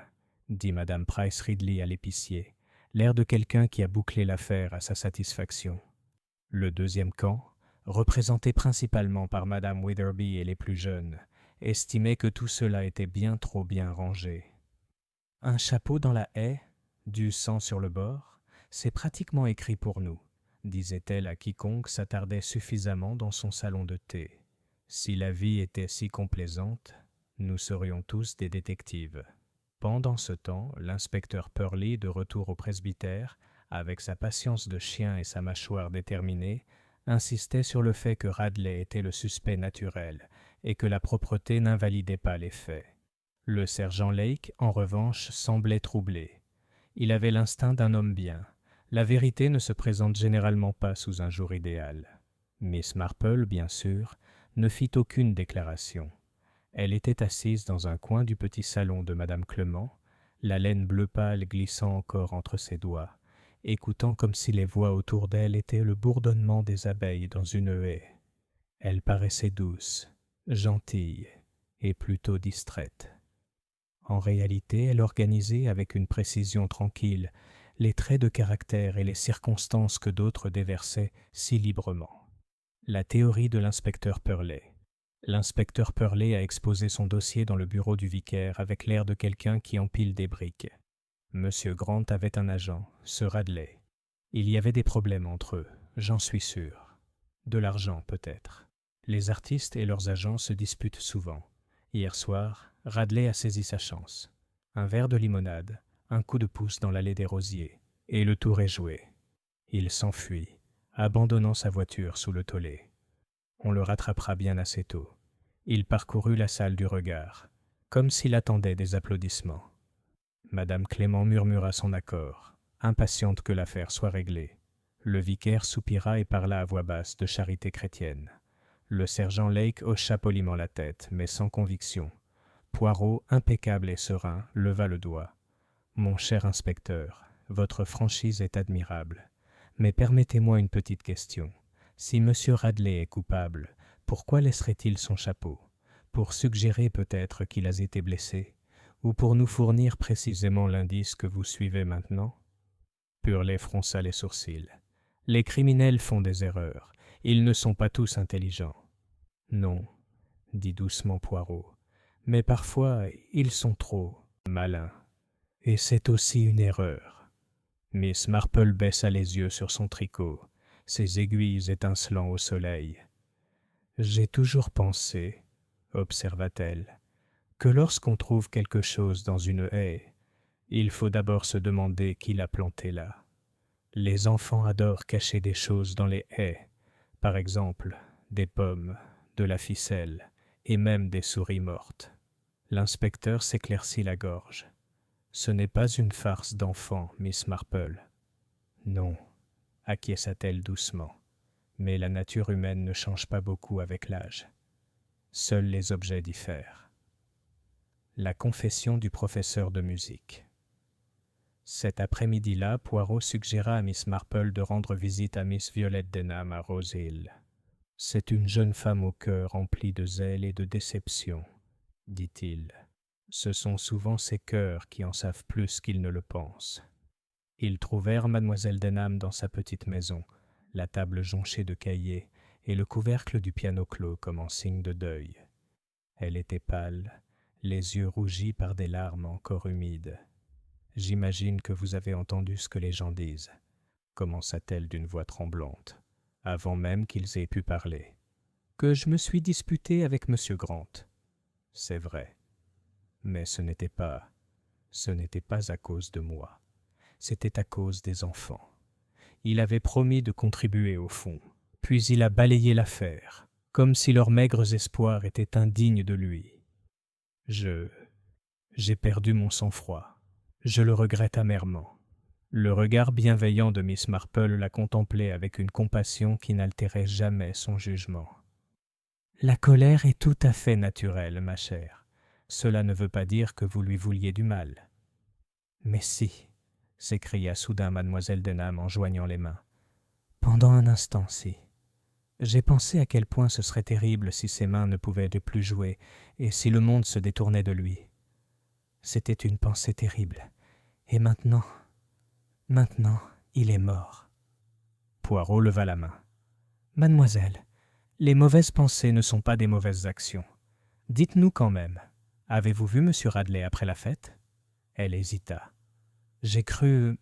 S1: dit Madame Price Ridley à l'épicier, l'air de quelqu'un qui a bouclé l'affaire à sa satisfaction. Le deuxième camp, représenté principalement par Madame Witherby et les plus jeunes, estimait que tout cela était bien trop bien rangé. Un chapeau dans la haie, du sang sur le bord, c'est pratiquement écrit pour nous, disait-elle à quiconque s'attardait suffisamment dans son salon de thé. Si la vie était si complaisante, nous serions tous des détectives. Pendant ce temps, l'inspecteur Purley, de retour au presbytère, avec sa patience de chien et sa mâchoire déterminée, insistait sur le fait que Radley était le suspect naturel et que la propreté n'invalidait pas les faits. Le sergent Lake, en revanche, semblait troublé. Il avait l'instinct d'un homme bien. La vérité ne se présente généralement pas sous un jour idéal. Miss Marple, bien sûr, ne fit aucune déclaration. Elle était assise dans un coin du petit salon de Madame Clément, la laine bleu pâle glissant encore entre ses doigts, écoutant comme si les voix autour d'elle étaient le bourdonnement des abeilles dans une haie. Elle paraissait douce, gentille et plutôt distraite. En réalité, elle organisait avec une précision tranquille les traits de caractère et les circonstances que d'autres déversaient si librement. La théorie de l'inspecteur Purley. L'inspecteur Purley a exposé son dossier dans le bureau du vicaire avec l'air de quelqu'un qui empile des briques. Monsieur Grant avait un agent, Sir Radley. Il y avait des problèmes entre eux, j'en suis sûr. De l'argent, peut-être. Les artistes et leurs agents se disputent souvent. Hier soir, Radley a saisi sa chance. Un verre de limonade, un coup de pouce dans l'allée des rosiers, et le tour est joué. Il s'enfuit, abandonnant sa voiture sous le tollé. On le rattrapera bien assez tôt. Il parcourut la salle du regard, comme s'il attendait des applaudissements. Madame Clément murmura son accord, impatiente que l'affaire soit réglée. Le vicaire soupira et parla à voix basse de charité chrétienne. Le sergent Lake hocha poliment la tête, mais sans conviction. Poirot, impeccable et serein, leva le doigt. « Mon cher inspecteur, votre franchise est admirable. Mais permettez-moi une petite question. Si M. Radley est coupable, pourquoi laisserait-il son chapeau? Pour suggérer peut-être qu'il a été blessé? Ou pour nous fournir précisément l'indice que vous suivez maintenant ?» Purley fronça les sourcils. « Les criminels font des erreurs. Ils ne sont pas tous intelligents. »« Non, » dit doucement Poirot, « mais parfois ils sont trop malins. Et c'est aussi une erreur. » Miss Marple baissa les yeux sur son tricot, ses aiguilles étincelant au soleil. « J'ai toujours pensé, observa-t-elle, que lorsqu'on trouve quelque chose dans une haie, il faut d'abord se demander qui l'a planté là. Les enfants adorent cacher des choses dans les haies, par exemple des pommes, de la ficelle et même des souris mortes. L'inspecteur s'éclaircit la gorge. Ce n'est pas une farce d'enfant, Miss Marple. Non, acquiesça-t-elle doucement. Mais la nature humaine ne change pas beaucoup avec l'âge. Seuls les objets diffèrent. La confession du professeur de musique. Cet après-midi-là, Poirot suggéra à Miss Marple de rendre visite à Miss Violette Denham à Rose Hill. « C'est une jeune femme au cœur rempli de zèle et de déception, dit-il. Ce sont souvent ces cœurs qui en savent plus qu'ils ne le pensent. » Ils trouvèrent mademoiselle Denham dans sa petite maison, la table jonchée de cahiers et le couvercle du piano clos comme en signe de deuil. Elle était pâle, les yeux rougis par des larmes encore humides. « J'imagine que vous avez entendu ce que les gens disent, » commença-t-elle d'une voix tremblante, avant même qu'ils aient pu parler. « Que je me suis disputée avec M. Grant. C'est vrai. Mais ce n'était pas à cause de moi. C'était à cause des enfants. Il avait promis de contribuer au fond, puis il a balayé l'affaire, comme si leurs maigres espoirs étaient indignes de lui. J'ai perdu mon sang-froid. Je le regrette amèrement. » Le regard bienveillant de Miss Marple la contemplait avec une compassion qui n'altérait jamais son jugement. « La colère est tout à fait naturelle, ma chère. Cela ne veut pas dire que vous lui vouliez du mal. »« Mais si, » s'écria soudain mademoiselle Denham en joignant les mains. « Pendant un instant, si. J'ai pensé à quel point ce serait terrible si ses mains ne pouvaient plus jouer et si le monde se détournait de lui. C'était une pensée terrible. Et maintenant, il est mort. » Poirot leva la main. « Mademoiselle, les mauvaises pensées ne sont pas des mauvaises actions. Dites-nous quand même, avez-vous vu M. Radley après la fête ?» Elle hésita. « J'ai cru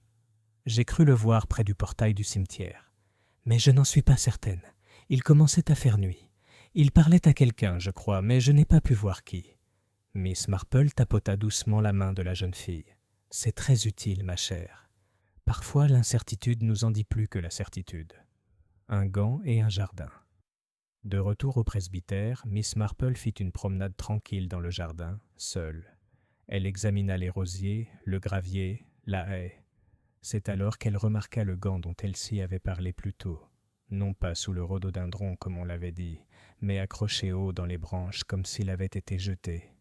S1: le voir près du portail du cimetière. Mais je n'en suis pas certaine. Il commençait à faire nuit. Il parlait à quelqu'un, je crois, mais je n'ai pas pu voir qui. » Miss Marple tapota doucement la main de la jeune fille. « C'est très utile, ma chère. Parfois, l'incertitude nous en dit plus que la certitude. » Un gant et un jardin. De retour au presbytère, Miss Marple fit une promenade tranquille dans le jardin, seule. Elle examina les rosiers, le gravier, la haie. C'est alors qu'elle remarqua le gant dont Elsie avait parlé plus tôt, non pas sous le rhododendron comme on l'avait dit, mais accroché haut dans les branches comme s'il avait été jeté.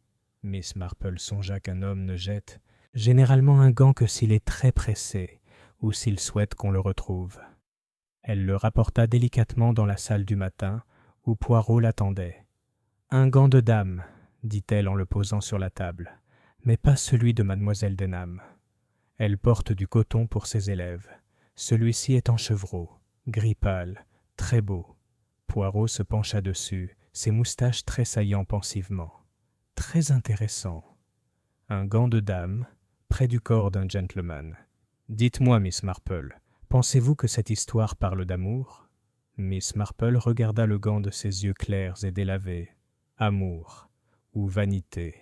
S1: Miss Marple songea qu'un homme ne jette généralement un gant que s'il est très pressé ou s'il souhaite qu'on le retrouve. Elle le rapporta délicatement dans la salle du matin, où Poirot l'attendait. « Un gant de dame, » dit-elle en le posant sur la table, « mais pas celui de mademoiselle Denham. Elle porte du coton pour ses élèves. Celui-ci est en chevreau, gris pâle, très beau. » Poirot se pencha dessus, ses moustaches tressaillant pensivement. « Très intéressant. Un gant de dame, près du corps d'un gentleman. Dites-moi, Miss Marple, pensez-vous que cette histoire parle d'amour ?» Miss Marple regarda le gant de ses yeux clairs et délavés. Amour ou vanité.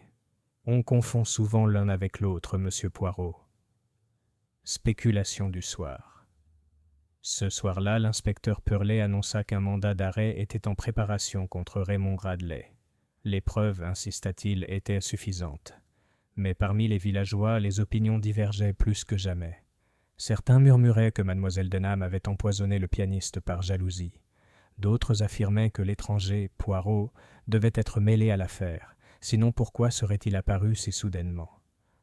S1: On confond souvent l'un avec l'autre, monsieur Poirot. Spéculation du soir. Ce soir-là, l'inspecteur Purley annonça qu'un mandat d'arrêt était en préparation contre Raymond Radley. Les preuves, insista-t-il, étaient suffisantes. Mais parmi les villageois, les opinions divergeaient plus que jamais. Certains murmuraient que mademoiselle Denham avait empoisonné le pianiste par jalousie. D'autres affirmaient que l'étranger, Poirot, devait être mêlé à l'affaire, sinon pourquoi serait-il apparu si soudainement?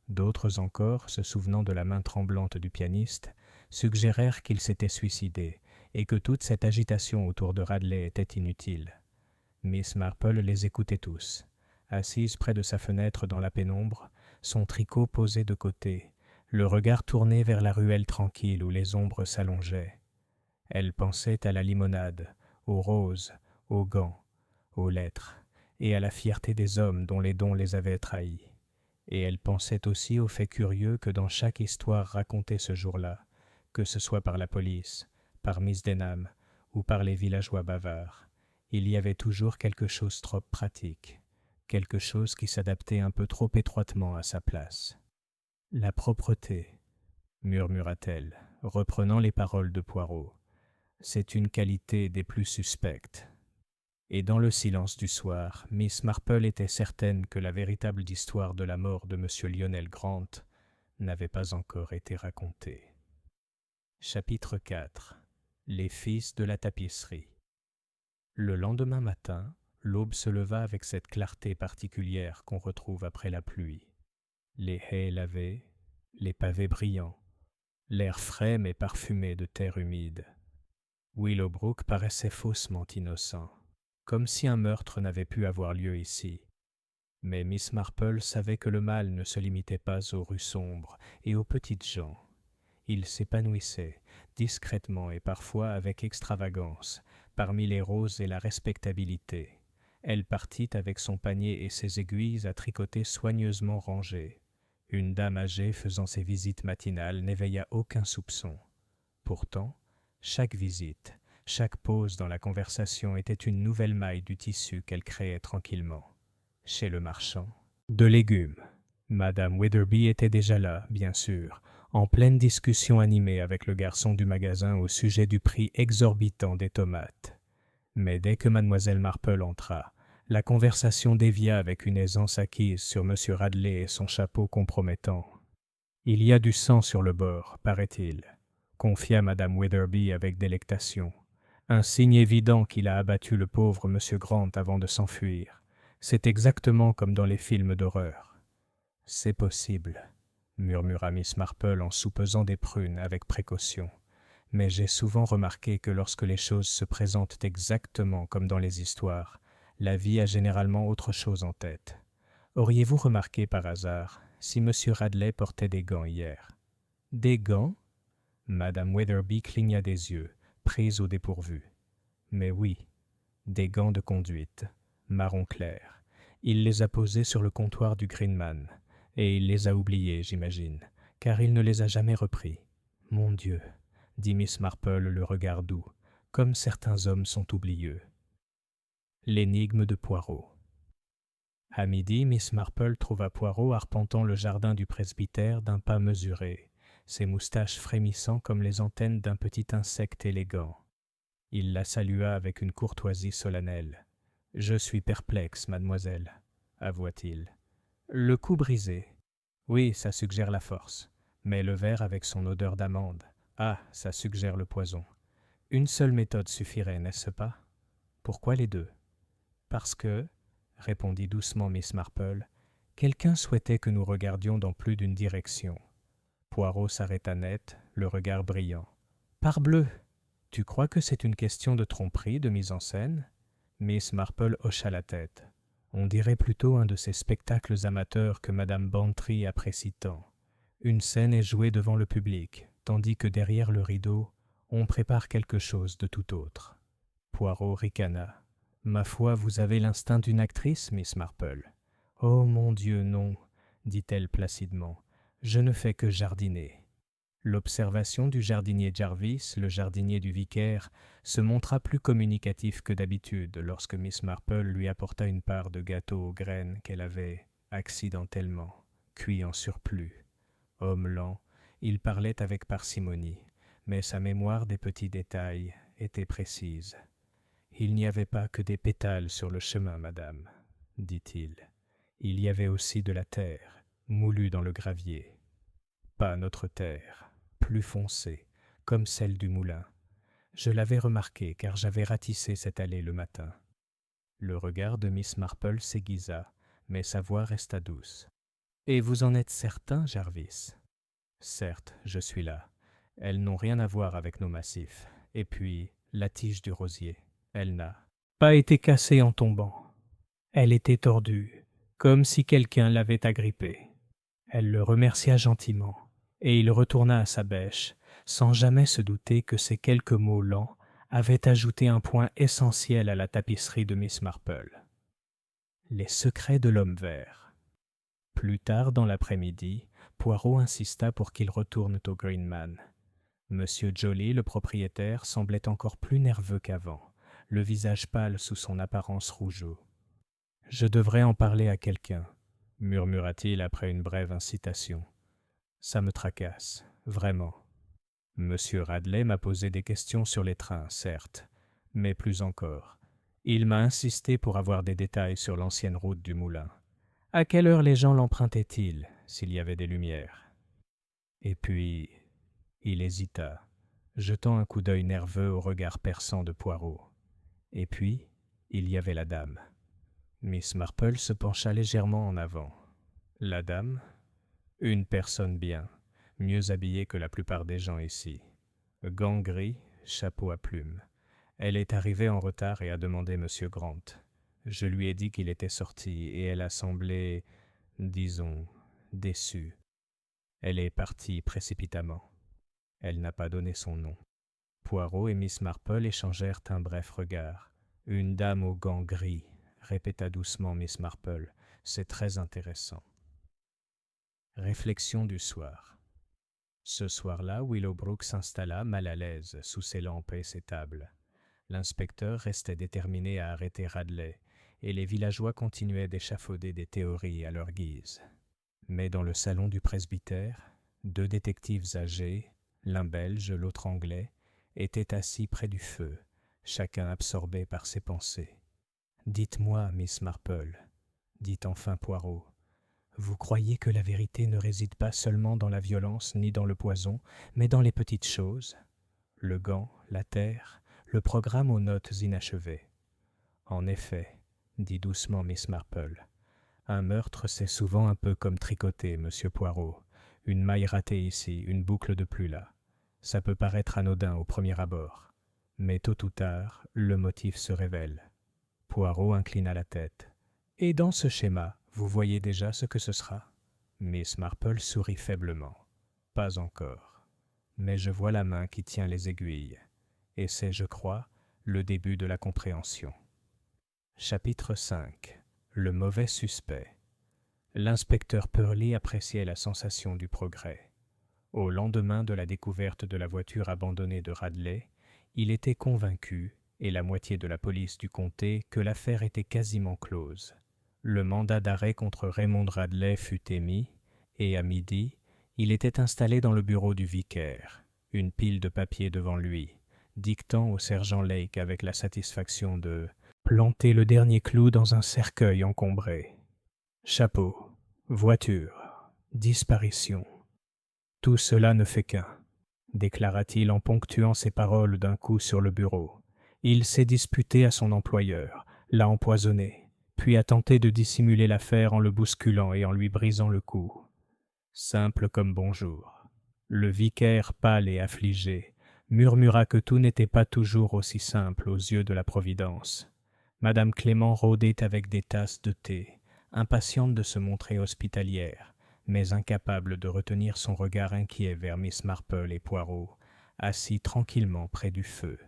S1: D'autres encore, se souvenant de la main tremblante du pianiste, suggérèrent qu'il s'était suicidé et que toute cette agitation autour de Radley était inutile. Miss Marple les écoutait tous. Assise près de sa fenêtre dans la pénombre, son tricot posé de côté, le regard tourné vers la ruelle tranquille où les ombres s'allongeaient. Elle pensait à la limonade, aux roses, aux gants, aux lettres, et à la fierté des hommes dont les dons les avaient trahis. Et elle pensait aussi au fait curieux que dans chaque histoire racontée ce jour-là, que ce soit par la police, par Miss Denham ou par les villageois bavards, il y avait toujours quelque chose trop pratique, quelque chose qui s'adaptait un peu trop étroitement à sa place. « La propreté, » murmura-t-elle, reprenant les paroles de Poirot. « C'est une qualité des plus suspectes. » Et dans le silence du soir, Miss Marple était certaine que la véritable histoire de la mort de M. Lionel Grant n'avait pas encore été racontée. Chapitre 4. Les fils de la tapisserie. Le lendemain matin, l'aube se leva avec cette clarté particulière qu'on retrouve après la pluie. Les haies lavées, les pavés brillants, l'air frais mais parfumé de terre humide. Willowbrook paraissait faussement innocent, comme si un meurtre n'avait pu avoir lieu ici. Mais Miss Marple savait que le mal ne se limitait pas aux rues sombres et aux petites gens. Il s'épanouissait, discrètement et parfois avec extravagance, parmi les roses et la respectabilité. Elle partit avec son panier et ses aiguilles à tricoter soigneusement rangées. Une dame âgée faisant ses visites matinales n'éveilla aucun soupçon. Pourtant, chaque visite, chaque pause dans la conversation était une nouvelle maille du tissu qu'elle créait tranquillement. Chez le marchand, de légumes. Madame Witherby était déjà là, bien sûr, en pleine discussion animée avec le garçon du magasin au sujet du prix exorbitant des tomates. Mais dès que mademoiselle Marple entra, la conversation dévia avec une aisance acquise sur M. Radley et son chapeau compromettant. « Il y a du sang sur le bord, paraît-il », confia madame Witherby avec délectation. « Un signe évident qu'il a abattu le pauvre M. Grant avant de s'enfuir. C'est exactement comme dans les films d'horreur. »« C'est possible, » murmura Miss Marple en soupesant des prunes avec précaution. « Mais j'ai souvent remarqué que lorsque les choses se présentent exactement comme dans les histoires, la vie a généralement autre chose en tête. Auriez-vous remarqué par hasard si M. Radley portait des gants hier ?»« Des gants ?» Madame Witherby cligna des yeux, prise au dépourvu. « Mais oui, des gants de conduite, marron clair. Il les a posés sur le comptoir du Greenman, et il les a oubliés, j'imagine, car il ne les a jamais repris. Mon Dieu, dit Miss Marple le regard doux, comme certains hommes sont oublieux. L'énigme de Poirot. À midi, Miss Marple trouva Poirot arpentant le jardin du presbytère d'un pas mesuré, ses moustaches frémissant comme les antennes d'un petit insecte élégant. Il la salua avec une courtoisie solennelle. « Je suis perplexe, mademoiselle, » avoua-t-il. « Le cou brisé. Oui, ça suggère la force. Mais le verre avec son odeur d'amande. Ah, ça suggère le poison. Une seule méthode suffirait, n'est-ce pas? Pourquoi les deux? Parce que, répondit doucement Miss Marple, quelqu'un souhaitait que nous regardions dans plus d'une direction. Poirot s'arrêta net, le regard brillant. Parbleu! Tu crois que c'est une question de tromperie, de mise en scène? Miss Marple hocha la tête. On dirait plutôt un de ces spectacles amateurs que Madame Bantry apprécie tant. Une scène est jouée devant le public, tandis que derrière le rideau, on prépare quelque chose de tout autre. Poirot ricana. « Ma foi, vous avez l'instinct d'une actrice, Miss Marple. »« Oh mon Dieu, non, dit-elle placidement. Je ne fais que jardiner. » L'observation du jardinier Jarvis, le jardinier du vicaire, se montra plus communicatif que d'habitude lorsque Miss Marple lui apporta une part de gâteau aux graines qu'elle avait, accidentellement, cuit en surplus. Homme lent, il parlait avec parcimonie, mais sa mémoire des petits détails était précise. « Il n'y avait pas que des pétales sur le chemin, madame, » dit-il. « Il y avait aussi de la terre, moulue dans le gravier. Pas notre terre, plus foncée, comme celle du moulin. Je l'avais remarqué car j'avais ratissé cette allée le matin. » Le regard de Miss Marple s'aiguisa, mais sa voix resta douce. « Et vous en êtes certain, Jarvis? »« Certes, je suis là. Elles n'ont rien à voir avec nos massifs. Et puis, la tige du rosier, elle n'a pas été cassée en tombant. Elle était tordue, comme si quelqu'un l'avait agrippée. » Elle le remercia gentiment, et il retourna à sa bêche, sans jamais se douter que ces quelques mots lents avaient ajouté un point essentiel à la tapisserie de Miss Marple. Les secrets de l'homme vert. Plus tard dans l'après-midi, Poirot insista pour qu'ils retournent au Greenman. Monsieur Joly, le propriétaire, semblait encore plus nerveux qu'avant, le visage pâle sous son apparence rougeaud. « Je devrais en parler à quelqu'un, » murmura-t-il après une brève incitation. « Ça me tracasse, vraiment. Monsieur Radley m'a posé des questions sur les trains, certes, mais plus encore. Il m'a insisté pour avoir des détails sur l'ancienne route du moulin. À quelle heure les gens l'empruntaient-ils, s'il y avait des lumières? Et puis, il hésita, jetant un coup d'œil nerveux au regard perçant de Poirot. Et puis, il y avait la dame. Miss Marple se pencha légèrement en avant. La dame? Une personne bien, mieux habillée que la plupart des gens ici. Gants gris, chapeau à plumes. Elle est arrivée en retard et a demandé M. Grant. Je lui ai dit qu'il était sorti et elle a semblé, disons, déçue. Elle est partie précipitamment. Elle n'a pas donné son nom. Poirot et Miss Marple échangèrent un bref regard. Une dame aux gants gris, répéta doucement Miss Marple. C'est très intéressant. Réflexion du soir. Ce soir-là, Willowbrook s'installa mal à l'aise sous ses lampes et ses tables. L'inspecteur restait déterminé à arrêter Radley, et les villageois continuaient d'échafauder des théories à leur guise. Mais dans le salon du presbytère, deux détectives âgés, l'un belge, l'autre anglais, étaient assis près du feu, chacun absorbé par ses pensées. « Dites-moi, Miss Marple, dit enfin Poirot, vous croyez que la vérité ne réside pas seulement dans la violence ni dans le poison, mais dans les petites choses? Le gant, la terre, le programme aux notes inachevées. En effet, dit doucement Miss Marple, un meurtre c'est souvent un peu comme tricoter, monsieur Poirot. Une maille ratée ici, une boucle de plus là. Ça peut paraître anodin au premier abord, mais tôt ou tard, le motif se révèle. Poirot inclina la tête. Et dans ce schéma, vous voyez déjà ce que ce sera? Miss Marple sourit faiblement. Pas encore. Mais je vois la main qui tient les aiguilles. Et c'est, je crois, le début de la compréhension. Chapitre 5. Le mauvais suspect. L'inspecteur Purley appréciait la sensation du progrès. Au lendemain de la découverte de la voiture abandonnée de Radley, il était convaincu, et la moitié de la police du comté, que l'affaire était quasiment close. Le mandat d'arrêt contre Raymond Radley fut émis, et à midi, il était installé dans le bureau du vicaire, une pile de papiers devant lui, dictant au sergent Lake avec la satisfaction de planter le dernier clou dans un cercueil encombré. Chapeau, voiture, disparition. Tout cela ne fait qu'un, déclara-t-il en ponctuant ses paroles d'un coup sur le bureau. Il s'est disputé à son employeur, l'a empoisonné, puis a tenté de dissimuler l'affaire en le bousculant et en lui brisant le cou. Simple comme bonjour. Le vicaire, pâle et affligé, murmura que tout n'était pas toujours aussi simple aux yeux de la Providence. Madame Clément rôdait avec des tasses de thé, impatiente de se montrer hospitalière, mais incapable de retenir son regard inquiet vers Miss Marple et Poirot, assis tranquillement près du feu.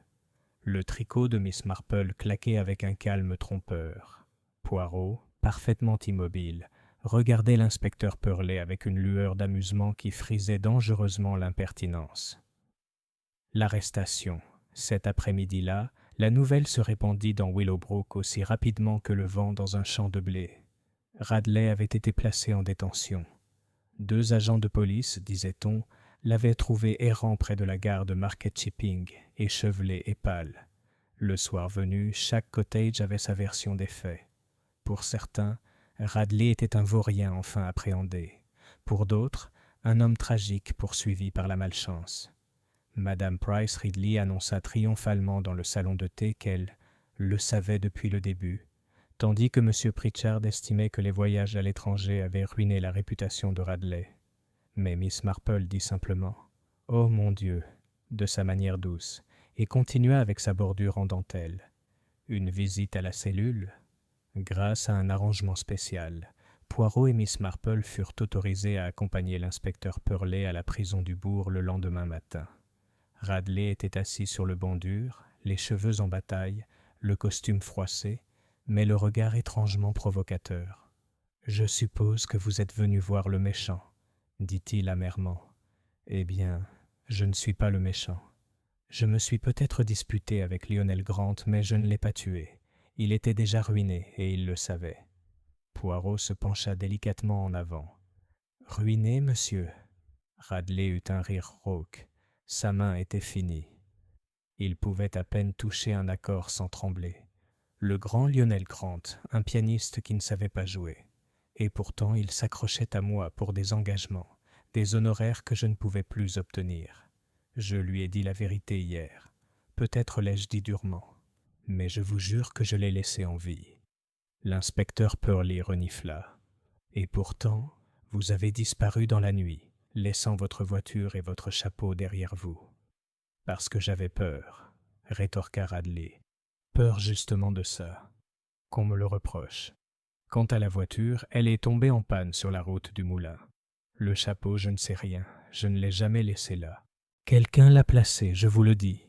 S1: Le tricot de Miss Marple claquait avec un calme trompeur. Poirot, parfaitement immobile, regardait l'inspecteur Purley avec une lueur d'amusement qui frisait dangereusement l'impertinence. L'arrestation. Cet après-midi-là, la nouvelle se répandit dans Willowbrook aussi rapidement que le vent dans un champ de blé. Radley avait été placé en détention. 2 agents de police, disait-on, l'avaient trouvé errant près de la gare de Market Shipping, échevelé et pâle. Le soir venu, chaque cottage avait sa version des faits. Pour certains, Radley était un vaurien enfin appréhendé. Pour d'autres, un homme tragique poursuivi par la malchance. Madame Price Ridley annonça triomphalement dans le salon de thé qu'elle le savait depuis le début, tandis que M. Pritchard estimait que les voyages à l'étranger avaient ruiné la réputation de Radley. Mais Miss Marple dit simplement « Oh mon Dieu !» de sa manière douce, et continua avec sa bordure en dentelle. Une visite à la cellule? Grâce à un arrangement spécial, Poirot et Miss Marple furent autorisés à accompagner l'inspecteur Purley à la prison du bourg le lendemain matin. Radley était assis sur le banc dur, les cheveux en bataille, le costume froissé, mais le regard étrangement provocateur. « Je suppose que vous êtes venu voir le méchant, » dit-il amèrement. « Eh bien, je ne suis pas le méchant. Je me suis peut-être disputé avec Lionel Grant, mais je ne l'ai pas tué. Il était déjà ruiné, et il le savait. » Poirot se pencha délicatement en avant. « Ruiné, monsieur ?» Radley eut un rire rauque. Sa main était finie. Il pouvait à peine toucher un accord sans trembler. Le grand Lionel Grant, un pianiste qui ne savait pas jouer. Et pourtant il s'accrochait à moi pour des engagements, des honoraires que je ne pouvais plus obtenir. Je lui ai dit la vérité hier. Peut-être l'ai-je dit durement, mais je vous jure que je l'ai laissé en vie. L'inspecteur Purley renifla. Et pourtant, vous avez disparu dans la nuit, laissant votre voiture et votre chapeau derrière vous. Parce que j'avais peur, rétorqua Radley. Peur justement de ça, qu'on me le reproche. Quant à la voiture, elle est tombée en panne sur la route du moulin. Le chapeau, je ne sais rien, je ne l'ai jamais laissé là. Quelqu'un l'a placé, je vous le dis.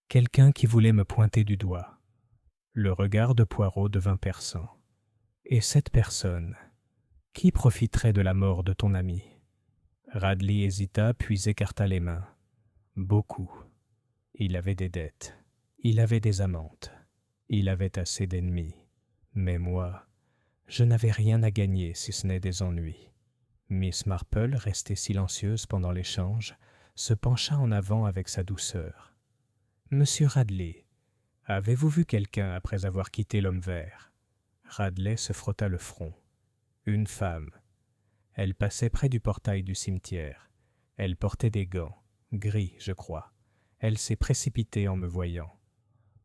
S1: Quelqu'un qui voulait me pointer du doigt. Le regard de Poirot devint perçant. Et cette personne, qui profiterait de la mort de ton ami? Radley hésita, puis écarta les mains. Beaucoup. Il avait des dettes. Il avait des amantes. Il avait assez d'ennemis. Mais moi, je n'avais rien à gagner si ce n'est des ennuis. Miss Marple, restée silencieuse pendant l'échange, se pencha en avant avec sa douceur. « Monsieur Radley, avez-vous vu quelqu'un après avoir quitté l'homme vert ?» Radley se frotta le front. « Une femme. Elle passait près du portail du cimetière. Elle portait des gants, gris, je crois. Elle s'est précipitée en me voyant. »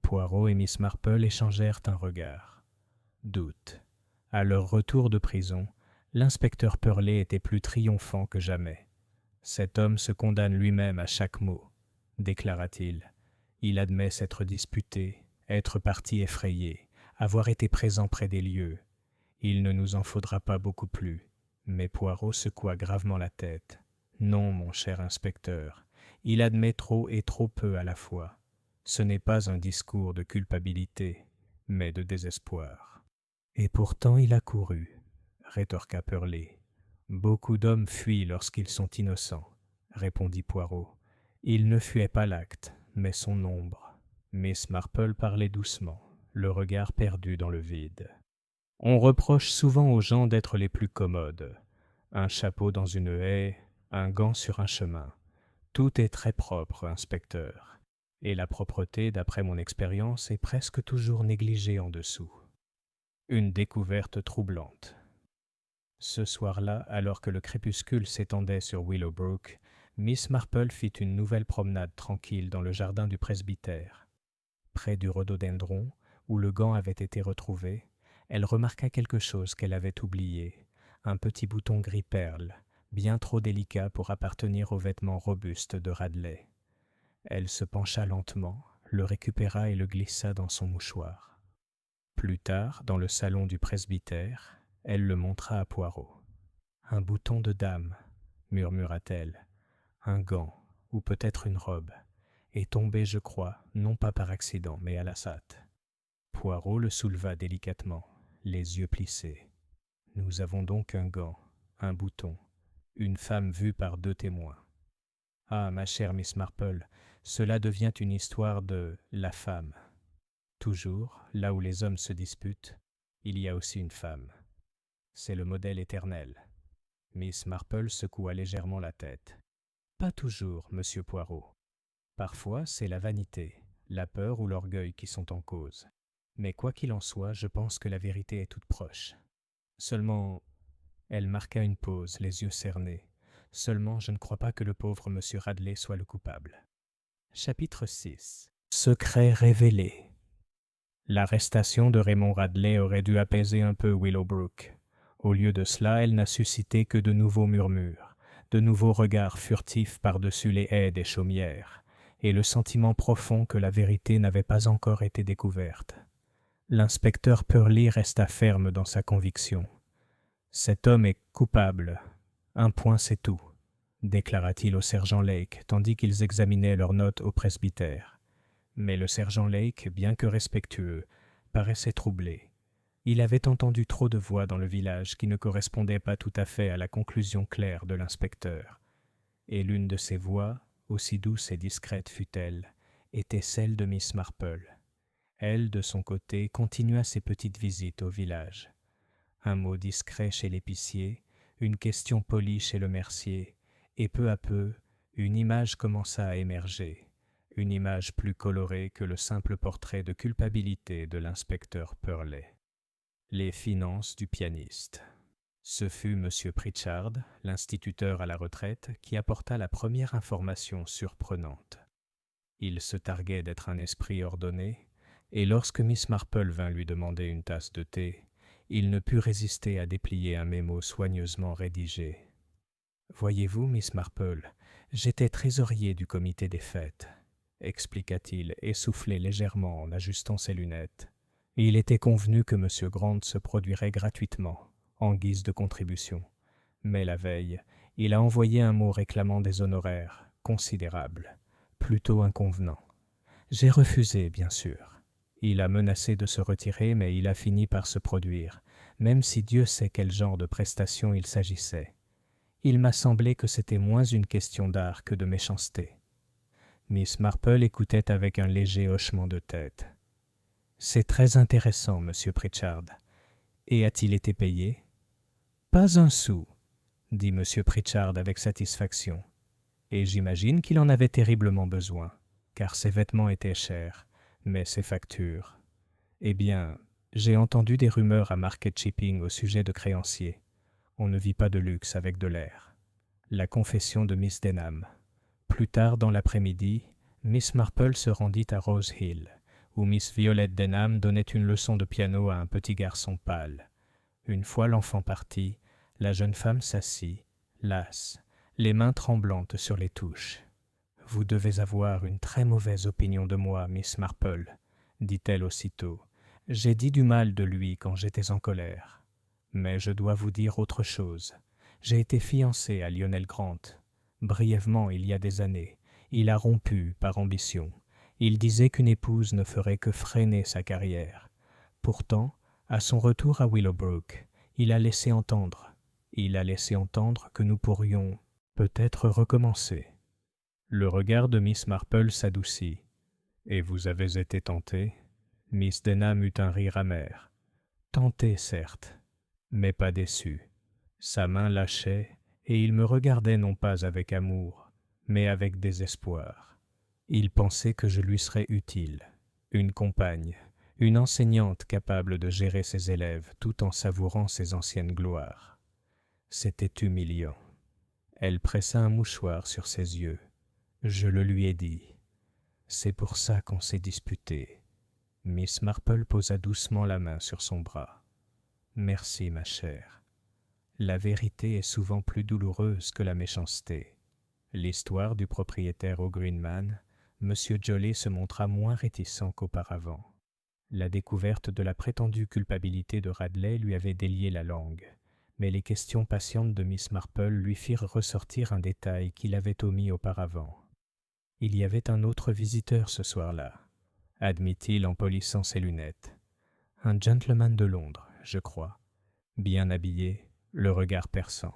S1: Poirot et Miss Marple échangèrent un regard. Doute. À leur retour de prison, l'inspecteur Purley était plus triomphant que jamais. « Cet homme se condamne lui-même à chaque mot, » déclara-t-il. « Il admet s'être disputé, être parti effrayé, avoir été présent près des lieux. Il ne nous en faudra pas beaucoup plus. » Mais Poirot secoua gravement la tête. « Non, mon cher inspecteur, il admet trop et trop peu à la fois. Ce n'est pas un discours de culpabilité, mais de désespoir. » « Et pourtant il a couru, » rétorqua Purley. « Beaucoup d'hommes fuient lorsqu'ils sont innocents, » répondit Poirot. « Il ne fuait pas l'acte, mais son ombre. » Miss Marple parlait doucement, le regard perdu dans le vide. « On reproche souvent aux gens d'être les plus commodes. Un chapeau dans une haie, un gant sur un chemin. Tout est très propre, inspecteur. Et la propreté, d'après mon expérience, est presque toujours négligée en dessous. » Une découverte troublante. Ce soir-là, alors que le crépuscule s'étendait sur Willowbrook, Miss Marple fit une nouvelle promenade tranquille dans le jardin du presbytère. Près du rhododendron, où le gant avait été retrouvé, elle remarqua quelque chose qu'elle avait oublié, un petit bouton gris perle, bien trop délicat pour appartenir aux vêtements robustes de Radley. Elle se pencha lentement, le récupéra et le glissa dans son mouchoir. Plus tard, dans le salon du presbytère, elle le montra à Poirot. « Un bouton de dame, » murmura-t-elle. « Un gant, ou peut-être une robe, est tombé, je crois, non pas par accident, mais à la hâte. » Poirot le souleva délicatement, les yeux plissés. « Nous avons donc un gant, un bouton, une femme vue par 2 témoins. Ah, ma chère Miss Marple, cela devient une histoire de la femme. Toujours, là où les hommes se disputent, il y a aussi une femme. C'est le modèle éternel. » Miss Marple secoua légèrement la tête. « Pas toujours, monsieur Poirot. Parfois, c'est la vanité, la peur ou l'orgueil qui sont en cause. Mais quoi qu'il en soit, je pense que la vérité est toute proche. Seulement, elle marqua une pause, les yeux cernés. Seulement, je ne crois pas que le pauvre monsieur Radley soit le coupable. » Chapitre 6. Secret révélé. L'arrestation de Raymond Radley aurait dû apaiser un peu Willowbrook. Au lieu de cela, elle n'a suscité que de nouveaux murmures, de nouveaux regards furtifs par-dessus les haies des chaumières, et le sentiment profond que la vérité n'avait pas encore été découverte. L'inspecteur Purley resta ferme dans sa conviction. « Cet homme est coupable. Un point, c'est tout, » déclara-t-il au sergent Lake, tandis qu'ils examinaient leurs notes au presbytère. Mais le sergent Lake, bien que respectueux, paraissait troublé. Il avait entendu trop de voix dans le village qui ne correspondaient pas tout à fait à la conclusion claire de l'inspecteur. Et l'une de ces voix, aussi douce et discrète fut-elle, était celle de Miss Marple. Elle, de son côté, continua ses petites visites au village. Un mot discret chez l'épicier, une question polie chez le mercier, et peu à peu, une image commença à émerger. une image plus colorée que le simple portrait de culpabilité de l'inspecteur Purley. Les finances du pianiste. Ce fut M. Pritchard, l'instituteur à la retraite, qui apporta la première information surprenante. Il se targuait d'être un esprit ordonné, et lorsque Miss Marple vint lui demander une tasse de thé, il ne put résister à déplier un mémo soigneusement rédigé. « Voyez-vous, Miss Marple, j'étais trésorier du comité des fêtes, » expliqua-t-il, essoufflé légèrement en ajustant ses lunettes. Il était convenu que M. Grant se produirait gratuitement, en guise de contribution. Mais la veille, il a envoyé un mot réclamant des honoraires considérables, plutôt inconvenants. J'ai refusé, bien sûr. Il a menacé de se retirer, mais il a fini par se produire, même si Dieu sait quel genre de prestation il s'agissait. Il m'a semblé que c'était moins une question d'art que de méchanceté. Miss Marple écoutait avec un léger hochement de tête. « C'est très intéressant, Monsieur Pritchard. Et a-t-il été payé ?»« Pas un sou, » dit Monsieur Pritchard avec satisfaction. « Et j'imagine qu'il en avait terriblement besoin, car ses vêtements étaient chers, mais ses factures. Eh bien, j'ai entendu des rumeurs à Market Shipping au sujet de créanciers. On ne vit pas de luxe avec de l'air. » La confession de Miss Denham. Plus tard dans l'après-midi, Miss Marple se rendit à Rose Hill, où Miss Violet Denham donnait une leçon de piano à un petit garçon pâle. Une fois l'enfant parti, la jeune femme s'assit, lasse, les mains tremblantes sur les touches. « Vous devez avoir une très mauvaise opinion de moi, Miss Marple, » dit-elle aussitôt. « J'ai dit du mal de lui quand j'étais en colère. Mais je dois vous dire autre chose. J'ai été fiancée à Lionel Grant. Brièvement, il y a des années. Il a rompu par ambition. Il disait qu'une épouse ne ferait que freiner sa carrière. Pourtant, à son retour à Willowbrook, il a laissé entendre que nous pourrions peut-être recommencer. » Le regard de Miss Marple s'adoucit. « Et vous avez été tentée ?» Miss Denham eut un rire amer. « Tentée, certes, mais pas déçue. Sa main lâchait, et il me regardait non pas avec amour, mais avec désespoir. Il pensait que je lui serais utile, une compagne, une enseignante capable de gérer ses élèves tout en savourant ses anciennes gloires. C'était humiliant. » Elle pressa un mouchoir sur ses yeux. Je le lui ai dit. C'est pour ça qu'on s'est disputé. Miss Marple posa doucement la main sur son bras. Merci, ma chère. La vérité est souvent plus douloureuse que la méchanceté. L'histoire du propriétaire au Greenman, M. Jolley se montra moins réticent qu'auparavant. La découverte de la prétendue culpabilité de Radley lui avait délié la langue, mais les questions patientes de Miss Marple lui firent ressortir un détail qu'il avait omis auparavant. Il y avait un autre visiteur ce soir-là, admit-il en polissant ses lunettes. Un gentleman de Londres, je crois, bien habillé, le regard perçant.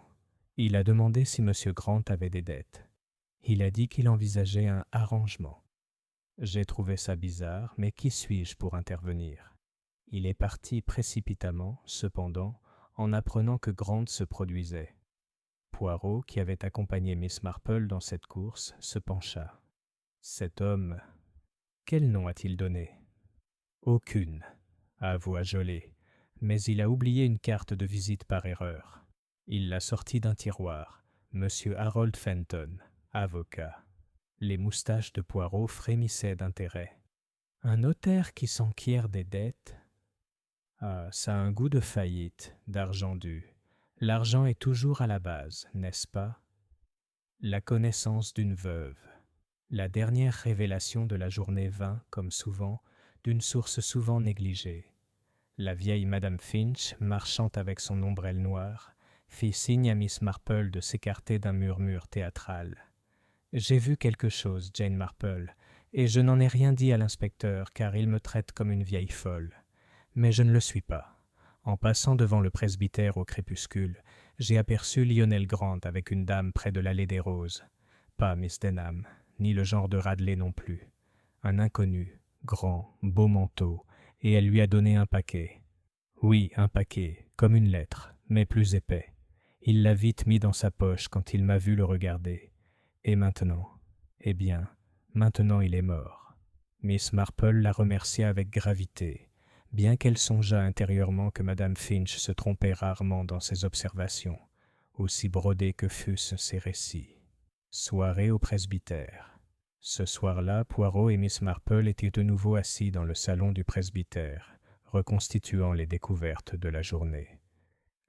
S1: Il a demandé si M. Grant avait des dettes. Il a dit qu'il envisageait un arrangement. J'ai trouvé ça bizarre, mais qui suis-je pour intervenir? Il est parti précipitamment, cependant, en apprenant que Grant se produisait. Poirot, qui avait accompagné Miss Marple dans cette course, se pencha. Cet homme, quel nom a-t-il donné? Aucune, avoua Jolley, mais il a oublié une carte de visite par erreur. Il l'a sortie d'un tiroir. Monsieur Harold Fenton, avocat. Les moustaches de Poirot frémissaient d'intérêt. Un notaire qui s'enquiert des dettes? Ah, ça a un goût de faillite, d'argent dû. L'argent est toujours à la base, n'est-ce pas? La connaissance d'une veuve. La dernière révélation de la journée vint, comme souvent, d'une source souvent négligée. La vieille Madame Finch, marchant avec son ombrelle noire, fit signe à Miss Marple de s'écarter d'un murmure théâtral. « J'ai vu quelque chose, Jane Marple, et je n'en ai rien dit à l'inspecteur car il me traite comme une vieille folle. Mais je ne le suis pas. En passant devant le presbytère au crépuscule, j'ai aperçu Lionel Grant avec une dame près de l'allée des Roses. Pas Miss Denham, ni le genre de Radley non plus. Un inconnu, grand, beau manteau, et elle lui a donné un paquet. Oui, un paquet, comme une lettre, mais plus épais. Il l'a vite mis dans sa poche quand il m'a vu le regarder. Et maintenant, eh bien, Maintenant il est mort. Miss Marple la remercia avec gravité, bien qu'elle songeât intérieurement que Madame Finch se trompait rarement dans ses observations, aussi brodés que fussent ses récits. Soirée au presbytère. Ce soir-là, Poirot et Miss Marple étaient de nouveau assis dans le salon du presbytère, reconstituant les découvertes de la journée.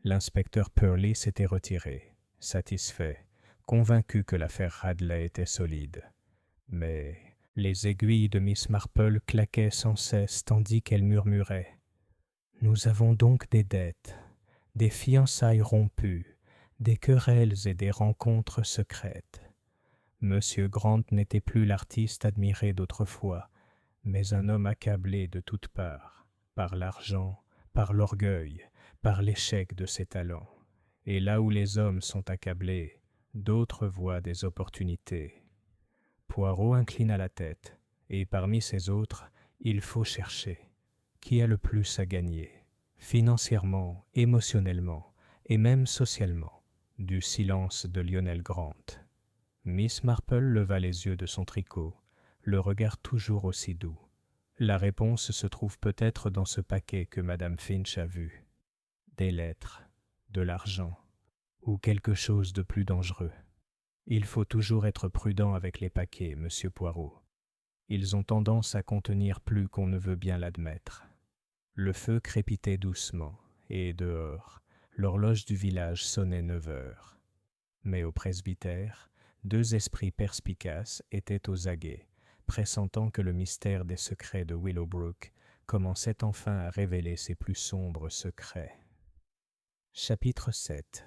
S1: L'inspecteur Purley s'était retiré, satisfait, convaincu que l'affaire Radley était solide. Mais les aiguilles de Miss Marple claquaient sans cesse tandis qu'elle murmurait « Nous avons donc des dettes, des fiançailles rompues, des querelles et des rencontres secrètes. Monsieur Grant n'était plus l'artiste admiré d'autrefois, mais un homme accablé de toutes parts, par l'argent, par l'orgueil, par l'échec de ses talents. Et là où les hommes sont accablés, d'autres voient des opportunités. » Poirot inclina la tête, et parmi ces autres, il faut chercher. Qui a le plus à gagner, financièrement, émotionnellement, et même socialement, du silence de Lionel Grant? Miss Marple leva les yeux de son tricot, le regard toujours aussi doux. La réponse se trouve peut-être dans ce paquet que Madame Finch a vu. Des lettres, de l'argent, ou quelque chose de plus dangereux. Il faut toujours être prudent avec les paquets, monsieur Poirot. Ils ont tendance à contenir plus qu'on ne veut bien l'admettre. Le feu crépitait doucement, et dehors, l'horloge du village sonnait 9 heures. Mais au presbytère, 2 esprits perspicaces étaient aux aguets, pressentant que le mystère des secrets de Willowbrook commençait enfin à révéler ses plus sombres secrets. Chapitre 7.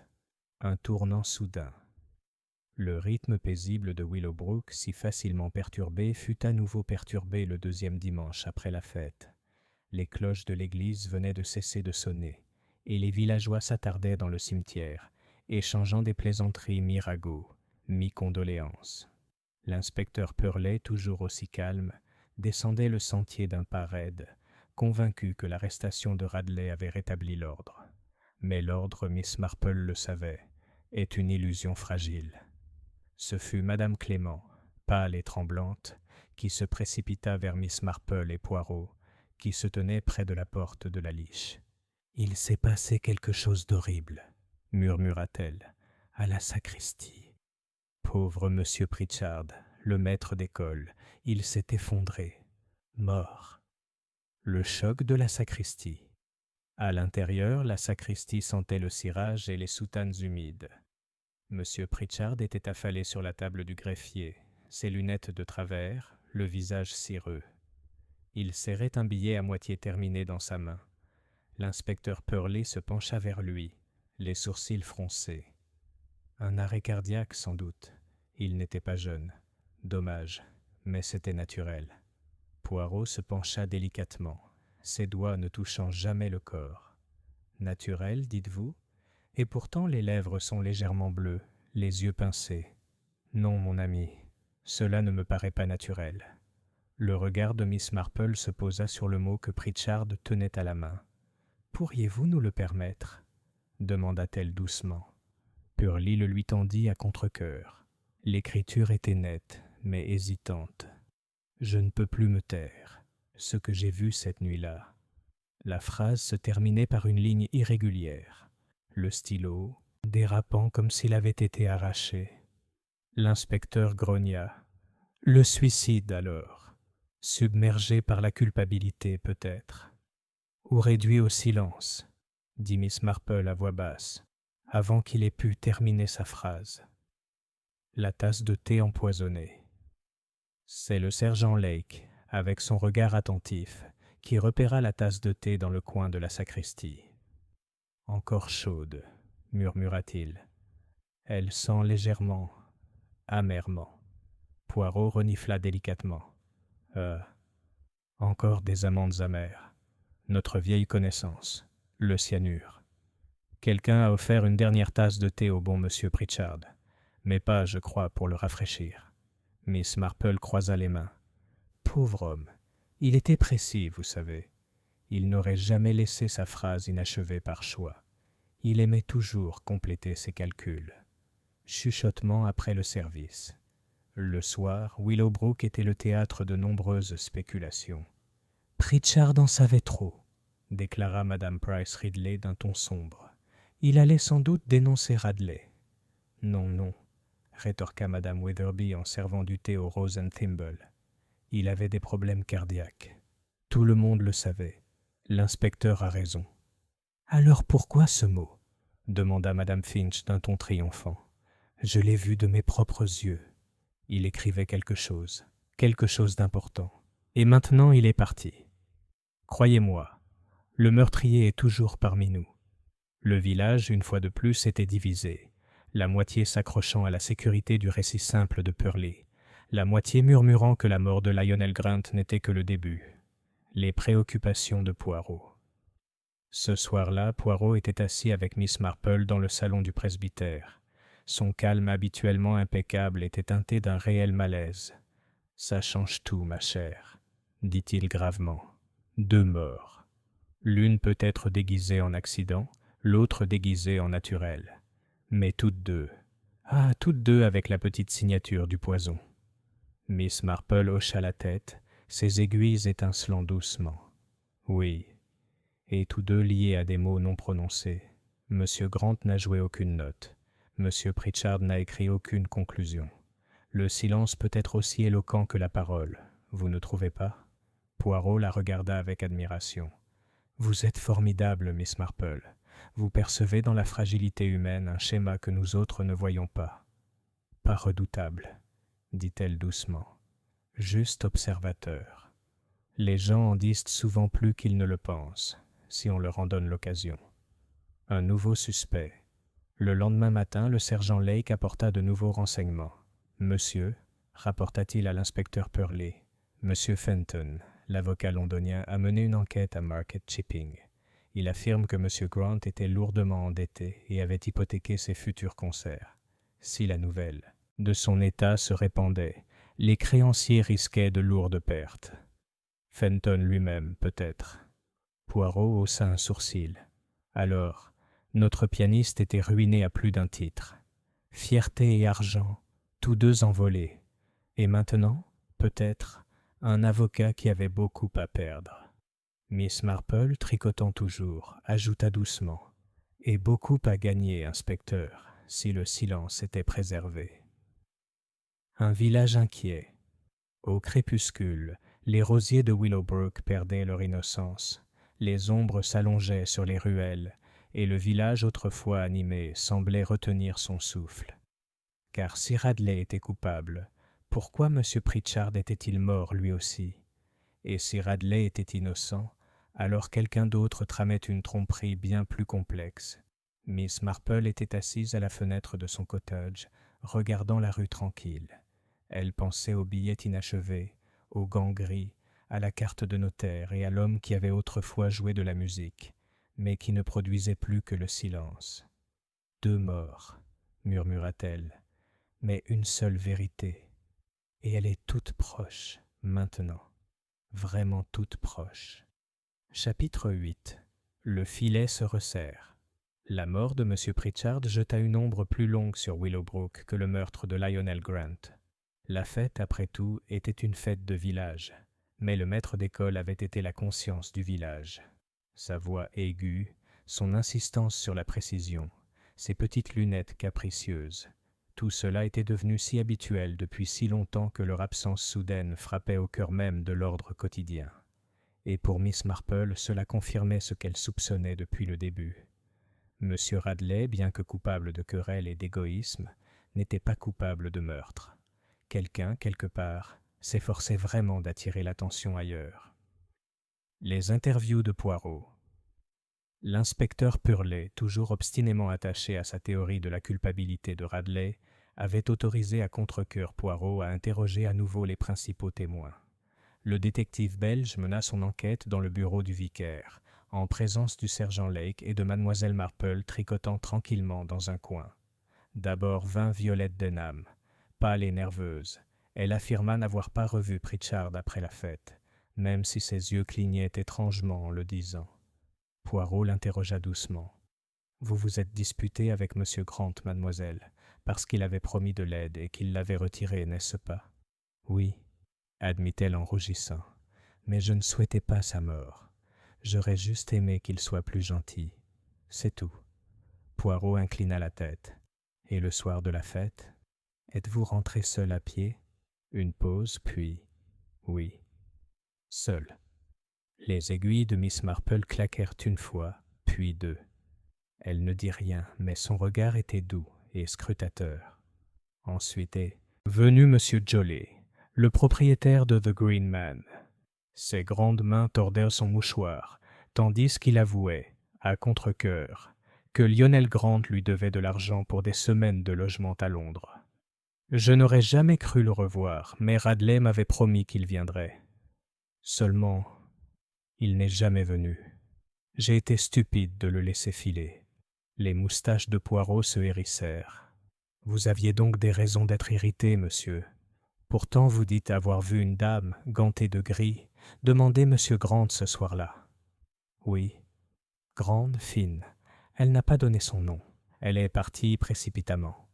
S1: Un tournant soudain. Le rythme paisible de Willowbrook, si facilement perturbé, fut à nouveau perturbé le 2e dimanche après la fête. Les cloches de l'église venaient de cesser de sonner, et les villageois s'attardaient dans le cimetière, échangeant des plaisanteries mi-ragots, mi-condoléances. L'inspecteur Purley, toujours aussi calme, descendait le sentier d'un pas raide, convaincu que l'arrestation de Radley avait rétabli l'ordre. Mais l'ordre, Miss Marple le savait, est une illusion fragile. Ce fut Madame Clément, pâle et tremblante, qui se précipita vers Miss Marple et Poirot, qui se tenaient près de la porte de la Liche. « Il s'est passé quelque chose d'horrible, » murmura-t-elle, « à la sacristie. Pauvre monsieur Pritchard, le maître d'école, il s'est effondré, mort. » Le choc de la sacristie. À l'intérieur, la sacristie sentait le cirage et les soutanes humides. Monsieur Pritchard était affalé sur la table du greffier, ses lunettes de travers, le visage cireux. Il serrait un billet à moitié terminé dans sa main. L'inspecteur Purley se pencha vers lui, les sourcils froncés. Un arrêt cardiaque sans doute. Il n'était pas jeune. Dommage, mais c'était naturel. Poirot se pencha délicatement, ses doigts ne touchant jamais le corps. Naturel, dites-vous ? Et pourtant les lèvres sont légèrement bleues, les yeux pincés. Non, mon ami, cela ne me paraît pas naturel. Le regard de Miss Marple se posa sur le mot que Pritchard tenait à la main. « Pourriez-vous nous le permettre ?» demanda-t-elle doucement. Purley le lui tendit à contre-cœur. L'écriture était nette, mais hésitante. « Je ne peux plus me taire. Ce que j'ai vu cette nuit-là. » La phrase se terminait par une ligne irrégulière. Le stylo, dérapant comme s'il avait été arraché. L'inspecteur grogna. « Le suicide, alors. Submergé par la culpabilité, peut-être. » « Ou réduit au silence, » dit Miss Marple à voix basse, avant qu'il ait pu terminer sa phrase. La tasse de thé empoisonnée. C'est le sergent Lake, avec son regard attentif, qui repéra la tasse de thé dans le coin de la sacristie. « Encore chaude, » murmura-t-il. « Elle sent légèrement, amèrement. » Poirot renifla délicatement. « Encore des amandes amères. Notre vieille connaissance, le cyanure. Quelqu'un a offert une dernière tasse de thé au bon monsieur Pritchard, mais pas, je crois, pour le rafraîchir. » Miss Marple croisa les mains. « Pauvre homme, il était précis, vous savez. Il n'aurait jamais laissé sa phrase inachevée par choix. Il aimait toujours compléter ses calculs. » Chuchotement après le service. Le soir, Willowbrook était le théâtre de nombreuses spéculations. « Pritchard en savait trop », déclara Madame Price Ridley d'un ton sombre. « Il allait sans doute dénoncer Radley. »« Non, non, » rétorqua Madame Witherby en servant du thé aux Rose and Thimble. « Il avait des problèmes cardiaques. Tout le monde le savait. L'inspecteur a raison. »« Alors pourquoi ce mot ?» demanda Madame Finch d'un ton triomphant. « Je l'ai vu de mes propres yeux. Il écrivait quelque chose d'important. Et maintenant il est parti. Croyez-moi, le meurtrier est toujours parmi nous. » Le village, une fois de plus, était divisé, la moitié s'accrochant à la sécurité du récit simple de Purley, la moitié murmurant que la mort de Lionel Grant n'était que le début. Les préoccupations de Poirot. Ce soir-là, Poirot était assis avec Miss Marple dans le salon du presbytère. Son calme habituellement impeccable était teinté d'un réel malaise. « Ça change tout, ma chère, » dit-il gravement. « 2 morts. L'une peut être déguisée en accident, l'autre déguisée en naturel. Mais toutes deux. Ah, toutes deux avec la petite signature du poison. » Miss Marple hocha la tête, ses aiguilles étincelant doucement. « Oui. Et tous deux liés à des mots non prononcés. Monsieur Grant n'a joué aucune note. Monsieur Pritchard n'a écrit aucune conclusion. Le silence peut être aussi éloquent que la parole, vous ne trouvez pas ?» Poirot la regarda avec admiration. « Vous êtes formidable, Miss Marple. Vous percevez dans la fragilité humaine un schéma que nous autres ne voyons pas. »« Pas redoutable, » dit-elle doucement. « Juste observateur. Les gens en disent souvent plus qu'ils ne le pensent, si on leur en donne l'occasion. » Un nouveau suspect. Le lendemain matin, le sergent Lake apporta de nouveaux renseignements. « Monsieur, » rapporta-t-il à l'inspecteur Purley, « Monsieur Fenton, l'avocat londonien, a mené une enquête à Market Chipping. Il affirme que Monsieur Grant était lourdement endetté et avait hypothéqué ses futurs concerts. Si la nouvelle de son état se répandait, les créanciers risquaient de lourdes pertes. Fenton lui-même, peut-être. » Poirot haussa un sourcil. « Alors, notre pianiste était ruiné à plus d'un titre. Fierté et argent, tous deux envolés. Et maintenant, peut-être, un avocat qui avait beaucoup à perdre. » Miss Marple, tricotant toujours, ajouta doucement. « Et beaucoup à gagner, inspecteur, si le silence était préservé. » Un village inquiet. Au crépuscule, les rosiers de Willowbrook perdaient leur innocence. Les ombres s'allongeaient sur les ruelles, et le village autrefois animé semblait retenir son souffle. Car si Radley était coupable, pourquoi M. Pritchard était-il mort lui aussi? Et si Radley était innocent, alors quelqu'un d'autre tramait une tromperie bien plus complexe. Miss Marple était assise à la fenêtre de son cottage, regardant la rue tranquille. Elle pensait aux billets inachevés, aux gants gris, à la carte de notaire et à l'homme qui avait autrefois joué de la musique, mais qui ne produisait plus que le silence. « 2 morts, » murmura-t-elle, « mais une seule vérité. Et elle est toute proche, maintenant, vraiment toute proche. » Chapitre 8. Le filet se resserre. La mort de M. Pritchard jeta une ombre plus longue sur Willowbrook que le meurtre de Lionel Grant. La fête, après tout, était une fête de village, mais le maître d'école avait été la conscience du village. Sa voix aiguë, son insistance sur la précision, ses petites lunettes capricieuses, tout cela était devenu si habituel depuis si longtemps que leur absence soudaine frappait au cœur même de l'ordre quotidien. Et pour Miss Marple, cela confirmait ce qu'elle soupçonnait depuis le début. M. Radley, bien que coupable de querelle et d'égoïsme, n'était pas coupable de meurtre. Quelqu'un, quelque part, s'efforçait vraiment d'attirer l'attention ailleurs. Les interviews de Poirot. L'inspecteur Purley, toujours obstinément attaché à sa théorie de la culpabilité de Radley, avait autorisé à contre-cœur Poirot à interroger à nouveau les principaux témoins. Le détective belge mena son enquête dans le bureau du vicaire, en présence du sergent Lake et de mademoiselle Marple tricotant tranquillement dans un coin. D'abord vint Violette Denham, pâle et nerveuse. Elle affirma n'avoir pas revu Pritchard après la fête, même si ses yeux clignaient étrangement en le disant. Poirot l'interrogea doucement. « Vous vous êtes disputée avec M. Grant, mademoiselle. parce qu'il avait promis de l'aide et qu'il l'avait retirée, n'est-ce pas? Oui, admit-elle en rougissant, mais je ne souhaitais pas sa mort. J'aurais juste aimé qu'il soit plus gentil. C'est tout. Poirot inclina la tête. Et le soir de la fête, êtes-vous rentré seul à pied? Une pause, puis oui, seul. Les aiguilles de Miss Marple claquèrent une fois, puis deux. Elle ne dit rien, mais son regard était doux et scrutateur. Ensuite est venu Monsieur Joly, le propriétaire de The Green Man. Ses grandes mains tordèrent son mouchoir, tandis qu'il avouait, à contre-cœur, que Lionel Grant lui devait de l'argent pour des semaines de logement à Londres. Je n'aurais jamais cru le revoir, mais Radley m'avait promis qu'il viendrait. Seulement, il n'est jamais venu. J'ai été stupide de le laisser filer. Les moustaches de Poirot se hérissèrent. Vous aviez donc des raisons d'être irrité, monsieur. Pourtant, vous dites avoir vu une dame, gantée de gris, demander monsieur Grant ce soir-là. Oui, grande, fine. Elle n'a pas donné son nom. Elle est partie précipitamment.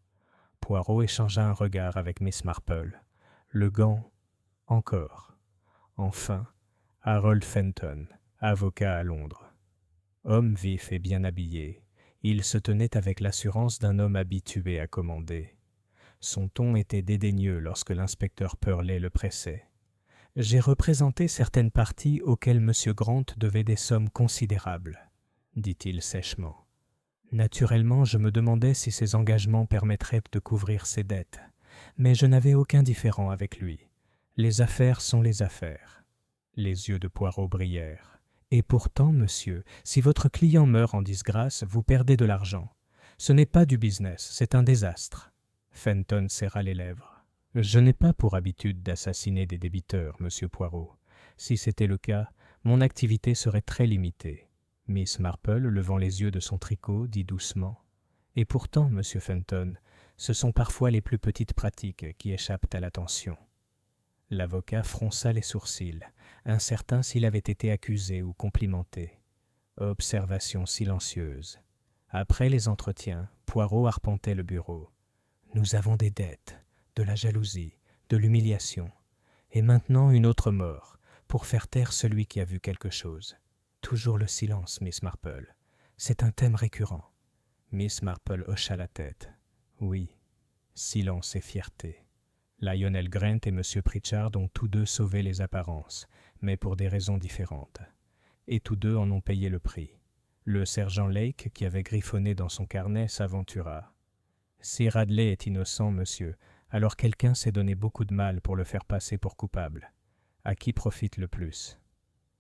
S1: Poirot échangea un regard avec Miss Marple. Le gant, encore. Enfin, Harold Fenton, avocat à Londres. Homme vif et bien habillé, il se tenait avec l'assurance d'un homme habitué à commander. Son ton était dédaigneux lorsque l'inspecteur Purley le pressait. « J'ai représenté certaines parties auxquelles M. Grant devait des sommes considérables, » dit-il sèchement. Naturellement, je me demandais si ses engagements permettraient de couvrir ses dettes, mais je n'avais aucun différend avec lui. Les affaires sont les affaires. Les yeux de Poirot brillèrent. Et pourtant, monsieur, si votre client meurt en disgrâce, vous perdez de l'argent. Ce n'est pas du business, c'est un désastre. Fenton serra les lèvres. Je n'ai pas pour habitude d'assassiner des débiteurs, monsieur Poirot. Si c'était le cas, mon activité serait très limitée. Miss Marple, levant les yeux de son tricot, dit doucement. Et pourtant, monsieur Fenton, ce sont parfois les plus petites pratiques qui échappent à l'attention. L'avocat fronça les sourcils, incertain s'il avait été accusé ou complimenté. Observation silencieuse. Après les entretiens, Poirot arpentait le bureau. Nous avons des dettes, de la jalousie, de l'humiliation, et maintenant une autre mort, pour faire taire celui qui a vu quelque chose. Toujours le silence, Miss Marple. C'est un thème récurrent. Miss Marple hocha la tête. Oui, silence et fierté. Lionel Grant et M. Pritchard ont tous deux sauvé les apparences, mais pour des raisons différentes. Et tous deux en ont payé le prix. Le sergent Lake, qui avait griffonné dans son carnet, s'aventura. « Si Radley est innocent, monsieur, alors quelqu'un s'est donné beaucoup de mal pour le faire passer pour coupable. À qui profite le plus ?»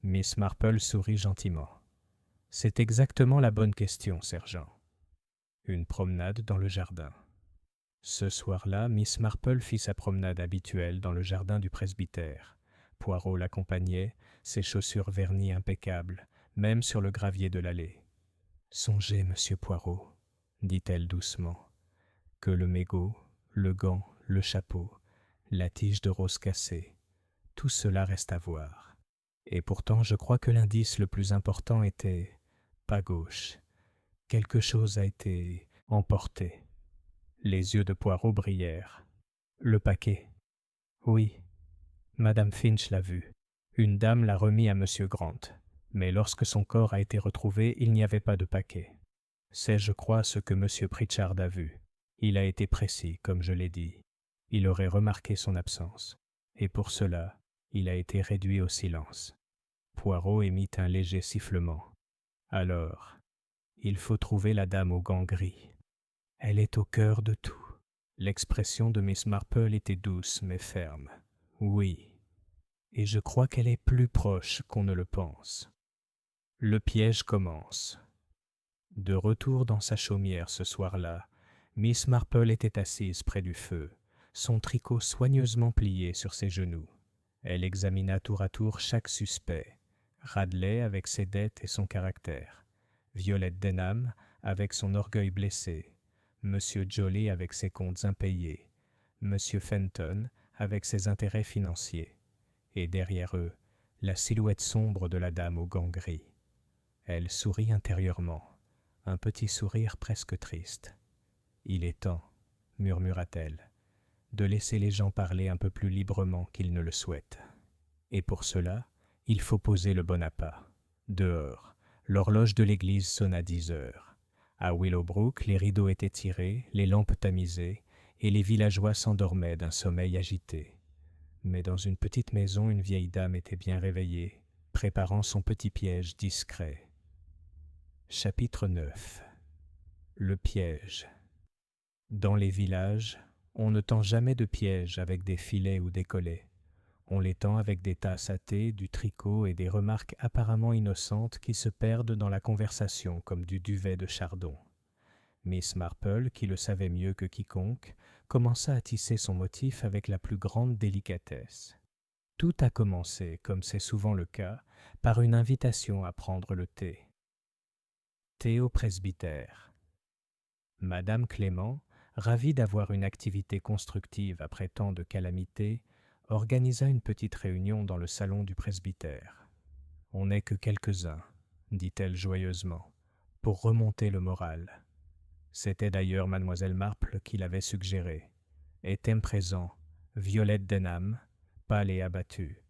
S1: Miss Marple sourit gentiment. « C'est exactement la bonne question, sergent. » Une promenade dans le jardin. Ce soir-là, Miss Marple fit sa promenade habituelle dans le jardin du presbytère. Poirot l'accompagnait, ses chaussures vernies impeccables, même sur le gravier de l'allée. « Songez, monsieur Poirot, » dit-elle doucement, « que le mégot, le gant, le chapeau, la tige de rose cassée, tout cela reste à voir. Et pourtant, je crois que l'indice le plus important était pas gauche. Quelque chose a été emporté. » Les yeux de Poirot brillèrent. « Le paquet. »« Oui. Madame Finch l'a vu. Une dame l'a remis à Monsieur Grant. Mais lorsque son corps a été retrouvé, il n'y avait pas de paquet. C'est, je crois, ce que Monsieur Pritchard a vu. Il a été précis, comme je l'ai dit. Il aurait remarqué son absence. Et pour cela, il a été réduit au silence. » Poirot émit un léger sifflement. « Alors, il faut trouver la dame aux gants gris. Elle est au cœur de tout. » L'expression de Miss Marple était douce mais ferme. « Oui, et je crois qu'elle est plus proche qu'on ne le pense. » Le piège commence. De retour dans sa chaumière ce soir-là, Miss Marple était assise près du feu, son tricot soigneusement plié sur ses genoux. Elle examina tour à tour chaque suspect. Radley avec ses dettes et son caractère, Violette Denham avec son orgueil blessé, Monsieur Joly avec ses comptes impayés, Monsieur Fenton avec ses intérêts financiers, et derrière eux, la silhouette sombre de la dame aux gants gris. Elle sourit intérieurement, un petit sourire presque triste. « Il est temps. murmura-t-elle, de laisser les gens parler un peu plus librement qu'ils ne le souhaitent. Et pour cela, il faut poser le bon appât. Dehors, l'horloge de l'église sonna 10 heures. À Willowbrook, les rideaux étaient tirés, les lampes tamisées, et les villageois s'endormaient d'un sommeil agité. Mais dans une petite maison, une vieille dame était bien réveillée, préparant son petit piège discret. Chapitre 9. Le piège. Dans les villages, on ne tend jamais de piège avec des filets ou des collets. On les tend avec des tasses à thé, du tricot et des remarques apparemment innocentes qui se perdent dans la conversation comme du duvet de chardon. Miss Marple, qui le savait mieux que quiconque, commença à tisser son motif avec la plus grande délicatesse. Tout a commencé, comme c'est souvent le cas, par une invitation à prendre le thé. Thé au presbytère. Madame Clément, ravie d'avoir une activité constructive après tant de calamités, organisa une petite réunion dans le salon du presbytère. « On n'est que quelques-uns, dit-elle joyeusement, pour remonter le moral. » C'était d'ailleurs mademoiselle Marple qui l'avait suggéré. Étaient présents Violette Denham, pâle et abattue,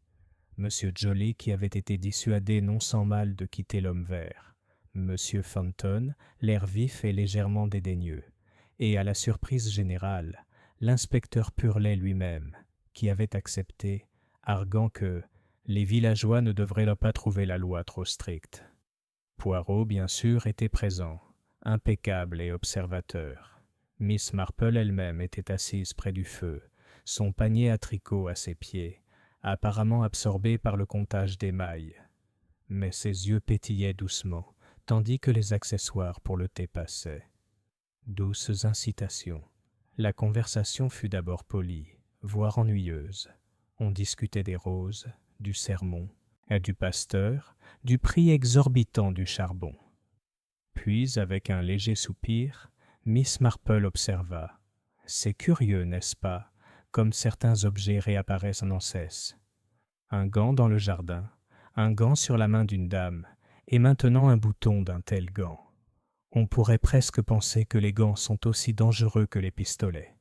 S1: Monsieur Joly qui avait été dissuadé non sans mal de quitter l'homme vert, Monsieur Fenton, l'air vif et légèrement dédaigneux, et à la surprise générale, l'inspecteur Purley lui-même, qui avait accepté, arguant que les villageois ne devraient pas trouver la loi trop stricte. Poirot, bien sûr, était présent, impeccable et observateur. Miss Marple elle-même était assise près du feu, son panier à tricot à ses pieds, apparemment absorbée par le comptage des mailles. Mais ses yeux pétillaient doucement, tandis que les accessoires pour le thé passaient. Douces incitations. La conversation fut d'abord polie, voire ennuyeuse. On discutait des roses, du sermon, et du pasteur, du prix exorbitant du charbon. Puis, avec un léger soupir, Miss Marple observa. « C'est curieux, n'est-ce pas, comme certains objets réapparaissent sans cesse. Un gant dans le jardin, un gant sur la main d'une dame, et maintenant un bouton d'un tel gant. On pourrait presque penser que les gants sont aussi dangereux que les pistolets. »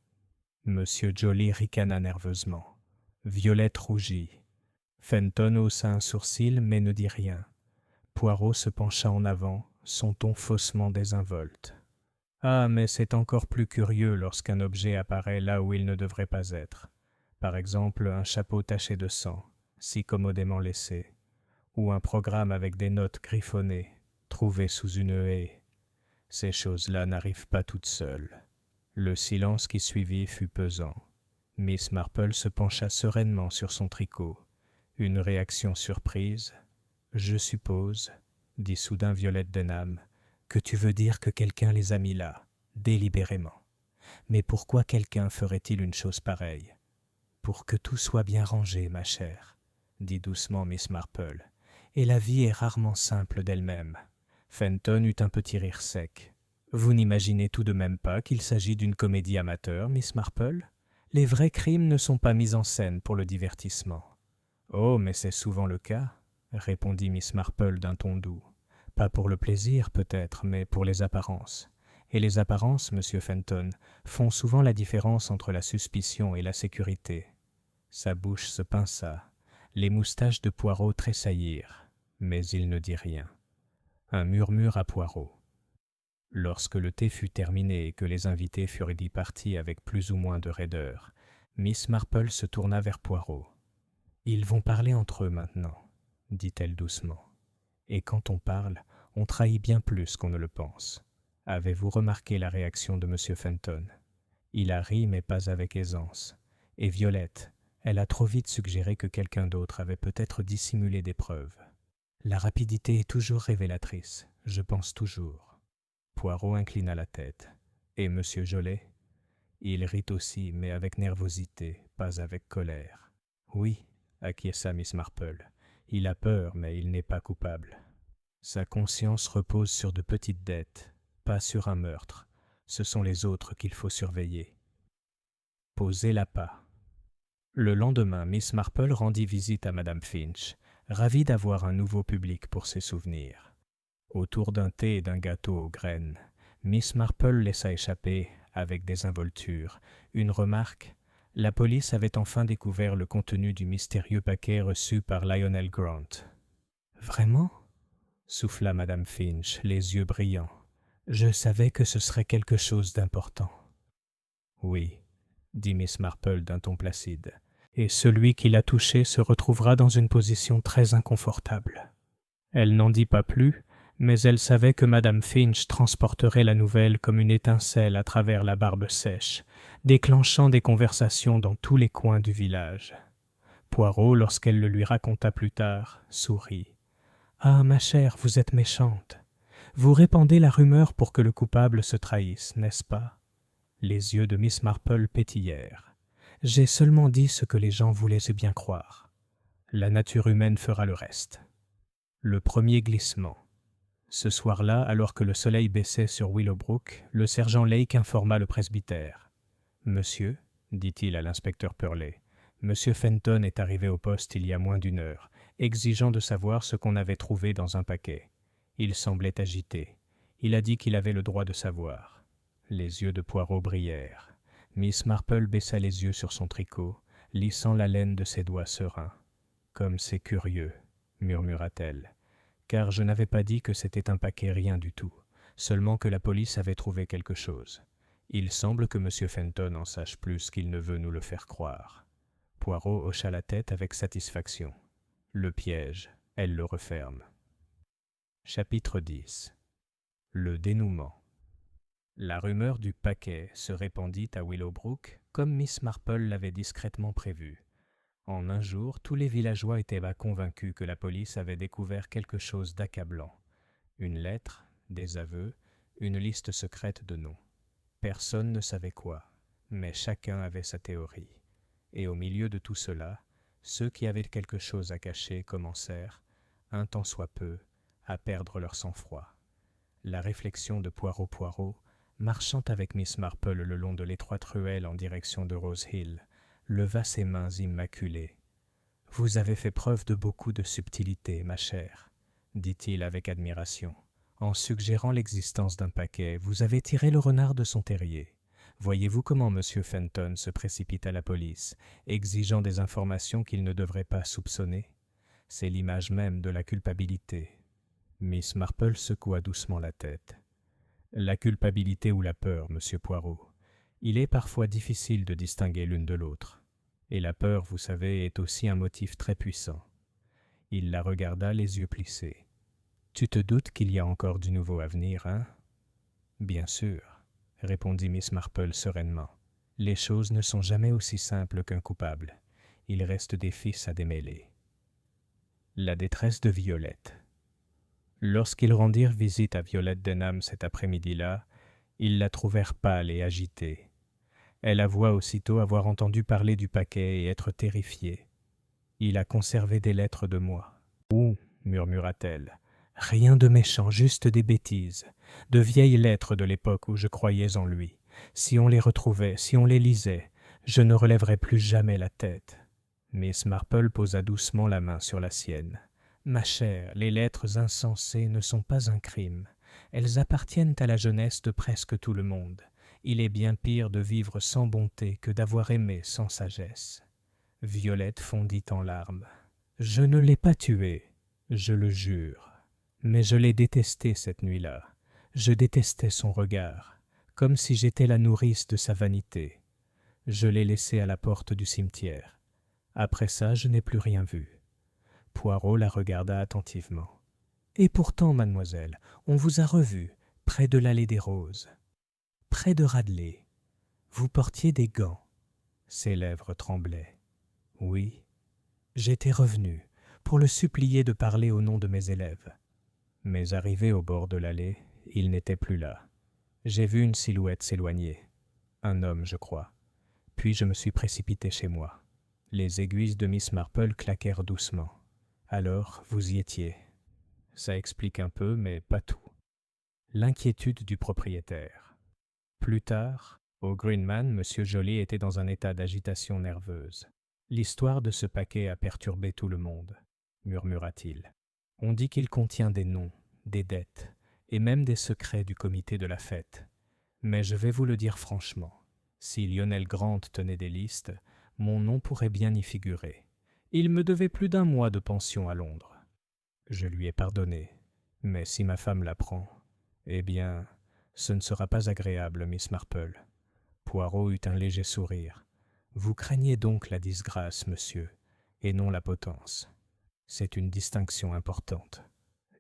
S1: Monsieur Joly ricana nerveusement. Violette rougit. Fenton haussa un sourcil mais ne dit rien. Poirot se pencha en avant, son ton faussement désinvolte. « Ah, mais c'est encore plus curieux lorsqu'un objet apparaît là où il ne devrait pas être. Par exemple, un chapeau taché de sang, si commodément laissé, ou un programme avec des notes griffonnées, trouvé sous une haie. Ces choses-là n'arrivent pas toutes seules. » Le silence qui suivit fut pesant. Miss Marple se pencha sereinement sur son tricot. Une réaction surprise. « Je suppose, » dit soudain Violette Denham, « que tu veux dire que quelqu'un les a mis là, délibérément. Mais pourquoi quelqu'un ferait-il une chose pareille ? » « Pour que tout soit bien rangé, ma chère, » dit doucement Miss Marple. « Et la vie est rarement simple d'elle-même. » Fenton eut un petit rire sec. « Vous n'imaginez tout de même pas qu'il s'agit d'une comédie amateur, Miss Marple ? Les vrais crimes ne sont pas mis en scène pour le divertissement. »« Oh, mais c'est souvent le cas, » répondit Miss Marple d'un ton doux. « Pas pour le plaisir, peut-être, mais pour les apparences. Et les apparences, monsieur Fenton, font souvent la différence entre la suspicion et la sécurité. » Sa bouche se pinça. Les moustaches de Poirot tressaillirent, mais il ne dit rien. Un murmure à Poirot. Lorsque le thé fut terminé et que les invités furent départis avec plus ou moins de raideur, Miss Marple se tourna vers Poirot. « Ils vont parler entre eux maintenant, » dit-elle doucement. « Et quand on parle, on trahit bien plus qu'on ne le pense. Avez-vous remarqué la réaction de M. Fenton ? Il a ri, mais pas avec aisance. Et Violette, elle a trop vite suggéré que quelqu'un d'autre avait peut-être dissimulé des preuves. La rapidité est toujours révélatrice, je pense toujours. » Poirot inclina la tête. « Et M. Joly ?» Il rit aussi, mais avec nervosité, pas avec colère. « Oui, » acquiesça Miss Marple. « Il a peur, mais il n'est pas coupable. Sa conscience repose sur de petites dettes, pas sur un meurtre. Ce sont les autres qu'il faut surveiller. » Posez l'appât. Le lendemain, Miss Marple rendit visite à Madame Finch, ravie d'avoir un nouveau public pour ses souvenirs. Autour d'un thé et d'un gâteau aux graines, Miss Marple laissa échapper avec des involtures. Une remarque, la police avait enfin découvert le contenu du mystérieux paquet reçu par Lionel Grant. « Vraiment ?» souffla Madame Finch, les yeux brillants. « Je savais que ce serait quelque chose d'important. »« Oui, » dit Miss Marple d'un ton placide, « et celui qui l'a touché se retrouvera dans une position très inconfortable. » Elle n'en dit pas plus, mais elle savait que Madame Finch transporterait la nouvelle comme une étincelle à travers la barbe sèche, déclenchant des conversations dans tous les coins du village. Poirot, lorsqu'elle le lui raconta plus tard, sourit. « Ah, ma chère, vous êtes méchante. Vous répandez la rumeur pour que le coupable se trahisse, n'est-ce pas ?» Les yeux de Miss Marple pétillèrent. « J'ai seulement dit ce que les gens voulaient bien croire. La nature humaine fera le reste. » Le premier glissement. Ce soir-là, alors que le soleil baissait sur Willowbrook, le sergent Lake informa le presbytère. « Monsieur, dit-il à l'inspecteur Purley, Monsieur Fenton est arrivé au poste il y a moins d'1 heure, exigeant de savoir ce qu'on avait trouvé dans un paquet. Il semblait agité. Il a dit qu'il avait le droit de savoir. » Les yeux de Poirot brillèrent. Miss Marple baissa les yeux sur son tricot, lissant la laine de ses doigts sereins. « Comme c'est curieux, » murmura-t-elle, « car je n'avais pas dit que c'était un paquet rien du tout, seulement que la police avait trouvé quelque chose. Il semble que M. Fenton en sache plus qu'il ne veut nous le faire croire. » Poirot hocha la tête avec satisfaction. Le piège, elle le referme. Chapitre 10. Le dénouement. La rumeur du paquet se répandit à Willowbrook comme Miss Marple l'avait discrètement prévu. En un jour, tous les villageois étaient convaincus que la police avait découvert quelque chose d'accablant. Une lettre, des aveux, une liste secrète de noms. Personne ne savait quoi, mais chacun avait sa théorie. Et au milieu de tout cela, ceux qui avaient quelque chose à cacher commencèrent, un tant soit peu, à perdre leur sang-froid. La réflexion de Poirot, marchant avec Miss Marple le long de l'étroite ruelle en direction de Rose Hill, leva ses mains immaculées. « Vous avez fait preuve de beaucoup de subtilité, ma chère, » dit-il avec admiration. « En suggérant l'existence d'un paquet, vous avez tiré le renard de son terrier. Voyez-vous comment M. Fenton se précipite à la police, exigeant des informations qu'il ne devrait pas soupçonner? C'est l'image même de la culpabilité. » Miss Marple secoua doucement la tête. « La culpabilité ou la peur, monsieur Poirot. Il est parfois difficile de distinguer l'une de l'autre. Et la peur, vous savez, est aussi un motif très puissant. » Il la regarda les yeux plissés. « Tu te doutes qu'il y a encore du nouveau à venir, hein? »« Bien sûr, » répondit Miss Marple sereinement. « Les choses ne sont jamais aussi simples qu'un coupable. Il reste des fils à démêler. » La détresse de Violette. Lorsqu'ils rendirent visite à Violette Denham cet après-midi-là, ils la trouvèrent pâle et agitée. Elle avoua aussitôt avoir entendu parler du paquet et être terrifiée. « Il a conservé des lettres de moi. »« Oh » murmura-t-elle. « Rien de méchant, juste des bêtises. De vieilles lettres de l'époque où je croyais en lui. Si on les retrouvait, si on les lisait, je ne relèverais plus jamais la tête. » Miss Marple posa doucement la main sur la sienne. « Ma chère, les lettres insensées ne sont pas un crime. Elles appartiennent à la jeunesse de presque tout le monde. Il est bien pire de vivre sans bonté que d'avoir aimé sans sagesse. » Violette fondit en larmes. « Je ne l'ai pas tué, je le jure. Mais je l'ai détesté cette nuit-là. Je détestais son regard, comme si j'étais la nourrice de sa vanité. Je l'ai laissé à la porte du cimetière. Après ça, je n'ai plus rien vu. » Poirot la regarda attentivement. « Et pourtant, mademoiselle, on vous a revue, près de l'allée des Roses, près de Radley. Vous portiez des gants. » Ses lèvres tremblaient. « Oui, j'étais revenu pour le supplier de parler au nom de mes élèves. Mais arrivé au bord de l'allée, il n'était plus là. J'ai vu une silhouette s'éloigner. Un homme, je crois. Puis je me suis précipité chez moi. » Les aiguilles de Miss Marple claquèrent doucement. « Alors, vous y étiez. Ça explique un peu, mais pas tout. » L'inquiétude du propriétaire. Plus tard, au Greenman, M. Joly était dans un état d'agitation nerveuse. « L'histoire de ce paquet a perturbé tout le monde, » murmura-t-il. « On dit qu'il contient des noms, des dettes, et même des secrets du comité de la fête. Mais je vais vous le dire franchement, si Lionel Grant tenait des listes, mon nom pourrait bien y figurer. Il me devait plus d'1 mois de pension à Londres. Je lui ai pardonné, mais si ma femme l'apprend, eh bien, ce ne sera pas agréable, Miss Marple. Poirot eut un léger sourire. Vous craignez donc la disgrâce, monsieur, et non la potence. C'est une distinction importante.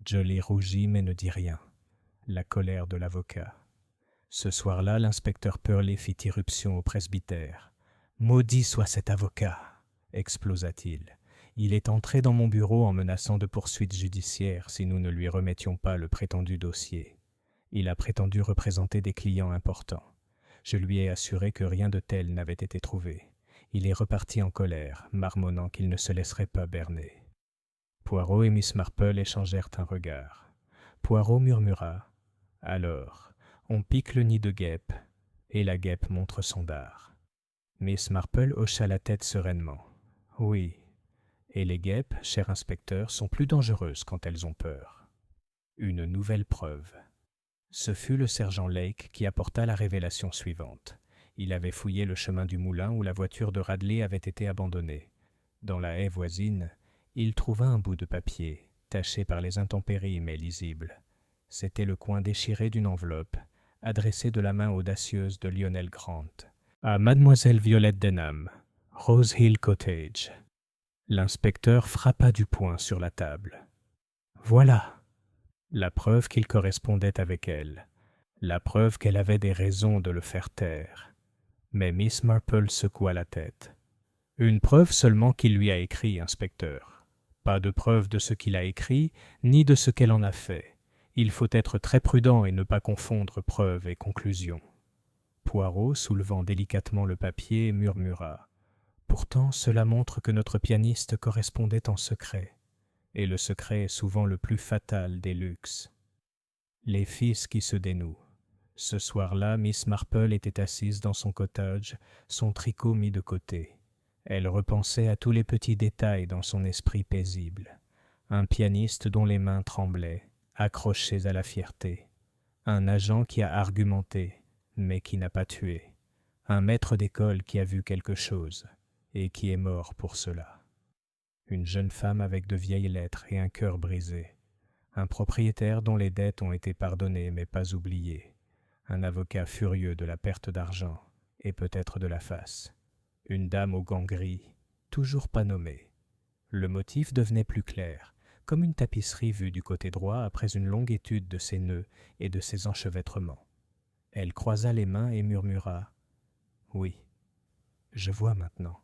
S1: Joly rougit mais ne dit rien. La colère de l'avocat. Ce soir-là, l'inspecteur Purley fit irruption au presbytère. « Maudit soit cet avocat !» explosa-t-il. « Il est entré dans mon bureau en menaçant de poursuites judiciaires si nous ne lui remettions pas le prétendu dossier. Il a prétendu représenter des clients importants. Je lui ai assuré que rien de tel n'avait été trouvé. Il est reparti en colère, marmonnant qu'il ne se laisserait pas berner. » Poirot et Miss Marple échangèrent un regard. Poirot murmura « Alors, on pique le nid de guêpe, et la guêpe montre son dard. » Miss Marple hocha la tête sereinement. « Oui, et les guêpes, cher inspecteur, sont plus dangereuses quand elles ont peur. » Une nouvelle preuve. Ce fut le sergent Lake qui apporta la révélation suivante. Il avait fouillé le chemin du moulin où la voiture de Radley avait été abandonnée. Dans la haie voisine, il trouva un bout de papier, taché par les intempéries mais lisible. C'était le coin déchiré d'une enveloppe, adressée de la main audacieuse de Lionel Grant. À Mademoiselle Violette Denham, Rose Hill Cottage. L'inspecteur frappa du poing sur la table. Voilà la preuve qu'il correspondait avec elle, la preuve qu'elle avait des raisons de le faire taire. Mais Miss Marple secoua la tête. Une preuve seulement qu'il lui a écrit, inspecteur. Pas de preuve de ce qu'il a écrit, ni de ce qu'elle en a fait. Il faut être très prudent et ne pas confondre preuve et conclusion. Poirot, soulevant délicatement le papier, murmura. Pourtant, cela montre que notre pianiste correspondait en secret. Et le secret est souvent le plus fatal des luxes. Les fils qui se dénouent. Ce soir-là, Miss Marple était assise dans son cottage, son tricot mis de côté. Elle repensait à tous les petits détails dans son esprit paisible. Un pianiste dont les mains tremblaient, accrochées à la fierté. Un agent qui a argumenté, mais qui n'a pas tué. Un maître d'école qui a vu quelque chose, et qui est mort pour cela. Une jeune femme avec de vieilles lettres et un cœur brisé. Un propriétaire dont les dettes ont été pardonnées mais pas oubliées. Un avocat furieux de la perte d'argent et peut-être de la face. Une dame aux gants gris, toujours pas nommée. Le motif devenait plus clair, comme une tapisserie vue du côté droit après une longue étude de ses nœuds et de ses enchevêtrements. Elle croisa les mains et murmura « Oui, je vois maintenant.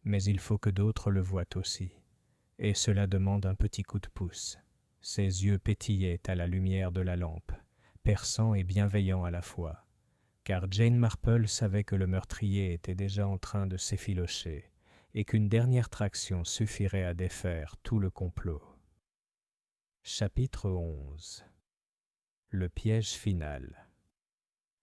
S1: Mais il faut que d'autres le voient aussi. Et cela demande un petit coup de pouce. » Ses yeux pétillaient à la lumière de la lampe, perçants et bienveillants à la fois, car Jane Marple savait que le meurtrier était déjà en train de s'effilocher et qu'une dernière traction suffirait à défaire tout le complot. Chapitre 11. Le piège final.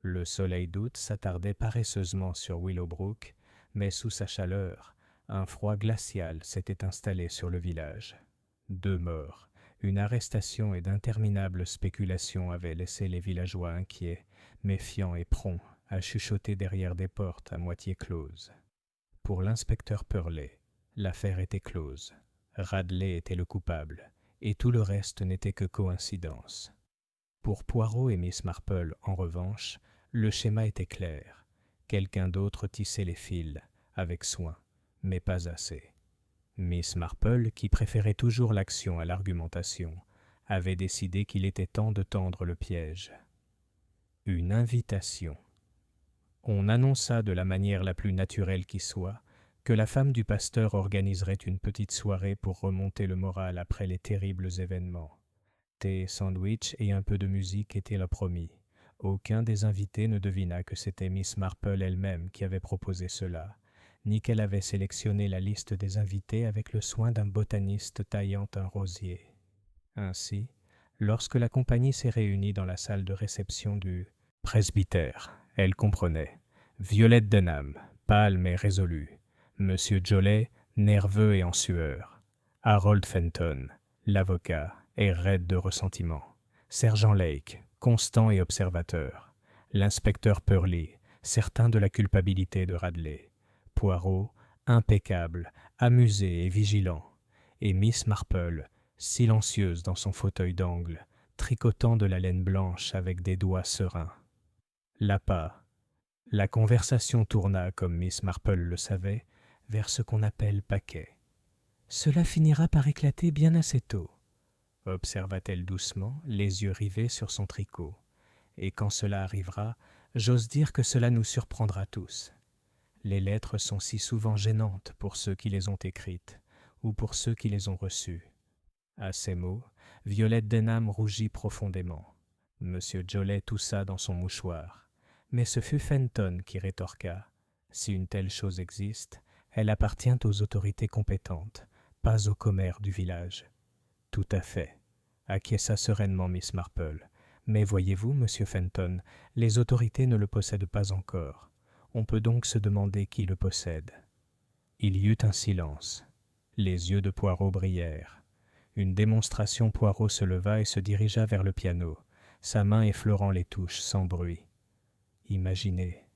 S1: Le soleil d'août s'attardait paresseusement sur Willowbrook, mais sous sa chaleur, un froid glacial s'était installé sur le village. 2 morts, une arrestation et d'interminables spéculations avaient laissé les villageois inquiets, méfiants et prompts à chuchoter derrière des portes à moitié closes. Pour l'inspecteur Purley, l'affaire était close. Radley était le coupable, et tout le reste n'était que coïncidence. Pour Poirot et Miss Marple, en revanche, le schéma était clair. Quelqu'un d'autre tissait les fils, avec soin, mais pas assez. Miss Marple, qui préférait toujours l'action à l'argumentation, avait décidé qu'il était temps de tendre le piège. Une invitation. On annonça de la manière la plus naturelle qui soit que la femme du pasteur organiserait une petite soirée pour remonter le moral après les terribles événements. Thé, sandwich et un peu de musique étaient le promis. Aucun des invités ne devina que c'était Miss Marple elle-même qui avait proposé cela, ni qu'elle avait sélectionné la liste des invités avec le soin d'un botaniste taillant un rosier. Ainsi, lorsque la compagnie s'est réunie dans la salle de réception du presbytère, elle comprenait Violette Denham, pâle mais résolue, Monsieur Jolet, nerveux et en sueur, Harold Fenton, l'avocat, et raide de ressentiment, Sergent Lake, constant et observateur, L'inspecteur Purley, certain de la culpabilité de Radley. Poirot, impeccable, amusé et vigilant. Et Miss Marple, silencieuse dans son fauteuil d'angle, tricotant de la laine blanche avec des doigts sereins. L'appât. La conversation tourna, comme Miss Marple le savait, vers ce qu'on appelle paquet. « Cela finira par éclater bien assez tôt, » observa-t-elle doucement, les yeux rivés sur son tricot. « Et quand cela arrivera, j'ose dire que cela nous surprendra tous. Les lettres sont si souvent gênantes pour ceux qui les ont écrites, ou pour ceux qui les ont reçues. » À ces mots, Violette Denham rougit profondément. Monsieur Jolet toussa dans son mouchoir. Mais ce fut Fenton qui rétorqua. Si une telle chose existe, elle appartient aux autorités compétentes, pas aux commères du village. Tout à fait, acquiesça sereinement Miss Marple. Mais voyez-vous, monsieur Fenton, les autorités ne le possèdent pas encore. On peut donc se demander qui le possède. Il y eut un silence. Les yeux de Poirot brillèrent. Une démonstration, Poirot se leva et se dirigea vers le piano, sa main effleurant les touches sans bruit. « Imaginez,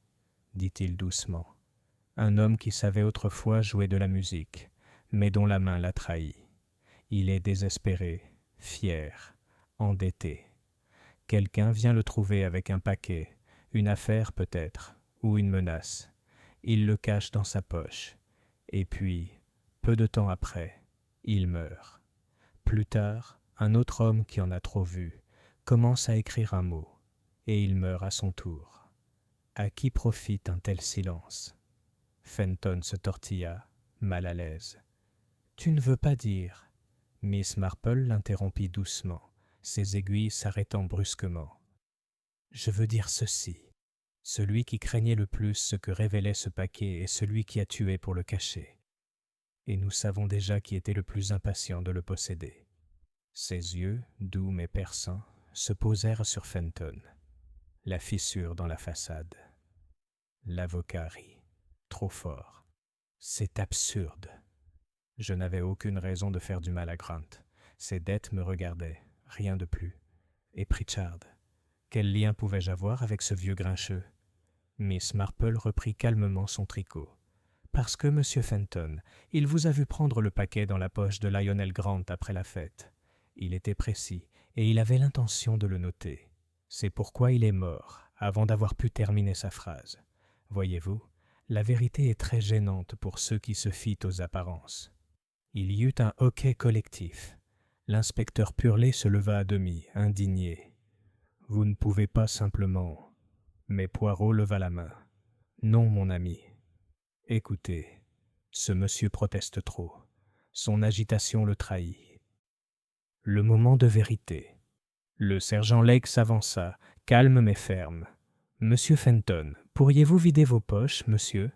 S1: dit-il doucement, un homme qui savait autrefois jouer de la musique, mais dont la main l'a trahi. Il est désespéré, fier, endetté. Quelqu'un vient le trouver avec un paquet, une affaire peut-être, ou une menace. Il le cache dans sa poche. Et puis, peu de temps après, il meurt. Plus tard, un autre homme qui en a trop vu commence à écrire un mot, et il meurt à son tour. À qui profite un tel silence ? Fenton se tortilla, mal à l'aise. « Tu ne veux pas dire ?» Miss Marple l'interrompit doucement, ses aiguilles s'arrêtant brusquement. « Je veux dire ceci. Celui qui craignait le plus ce que révélait ce paquet est celui qui a tué pour le cacher. Et nous savons déjà qui était le plus impatient de le posséder. » Ses yeux, doux mais perçants, se posèrent sur Fenton. La fissure dans la façade. L'avocat rit. Trop fort. C'est absurde. Je n'avais aucune raison de faire du mal à Grant. Ses dettes me regardaient, rien de plus. Et Pritchard, quel lien pouvais-je avoir avec ce vieux grincheux ? Miss Marple reprit calmement son tricot. Parce que, monsieur Fenton, il vous a vu prendre le paquet dans la poche de Lionel Grant après la fête. Il était précis, et il avait l'intention de le noter. C'est pourquoi il est mort, avant d'avoir pu terminer sa phrase. Voyez-vous, la vérité est très gênante pour ceux qui se fient aux apparences. Il y eut un hoquet collectif. L'inspecteur Purley se leva à demi, indigné. « Vous ne pouvez pas simplement... » Mais Poirot leva la main. « Non, mon ami. Écoutez, ce monsieur proteste trop. Son agitation le trahit. » Le moment de vérité. Le sergent Lake s'avança, calme mais ferme. « Monsieur Fenton, pourriez-vous vider vos poches, monsieur ?»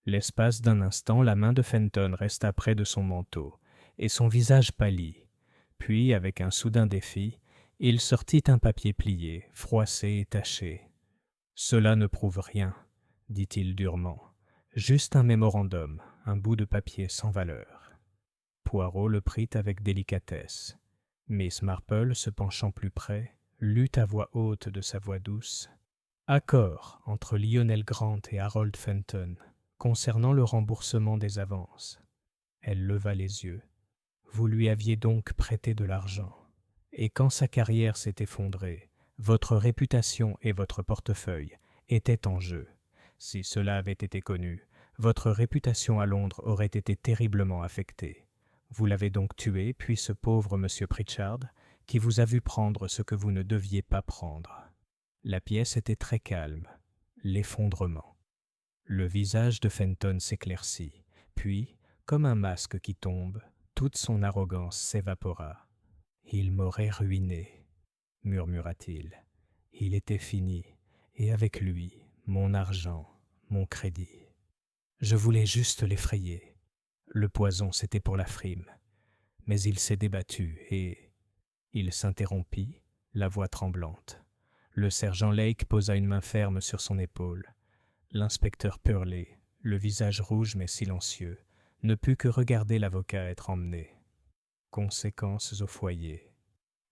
S1: L'espace d'un instant, la main de Fenton resta près de son manteau, et son visage pâlit. Puis, avec un soudain défi, il sortit un papier plié, froissé et taché. « Cela ne prouve rien, » dit-il durement. « Juste un mémorandum, un bout de papier sans valeur. » Poirot le prit avec délicatesse. Miss Marple, se penchant plus près, lut à voix haute de sa voix douce « Accord entre Lionel Grant et Harold Fenton concernant le remboursement des avances. » Elle leva les yeux. « Vous lui aviez donc prêté de l'argent. Et quand sa carrière s'est effondrée, votre réputation et votre portefeuille étaient en jeu. Si cela avait été connu, votre réputation à Londres aurait été terriblement affectée. Vous l'avez donc tué, puis ce pauvre monsieur Pritchard, qui vous a vu prendre ce que vous ne deviez pas prendre. » La pièce était très calme. L'effondrement. Le visage de Fenton s'éclaircit, puis, comme un masque qui tombe, toute son arrogance s'évapora. « Il m'aurait ruiné, » murmura-t-il. « Il était fini, et avec lui, mon argent, mon crédit. Je voulais juste l'effrayer. Le poison, c'était pour la frime. Mais il s'est débattu, et... » Il s'interrompit, la voix tremblante. Le sergent Lake posa une main ferme sur son épaule. L'inspecteur Purley, le visage rouge mais silencieux, ne put que regarder l'avocat être emmené. Conséquences au foyer.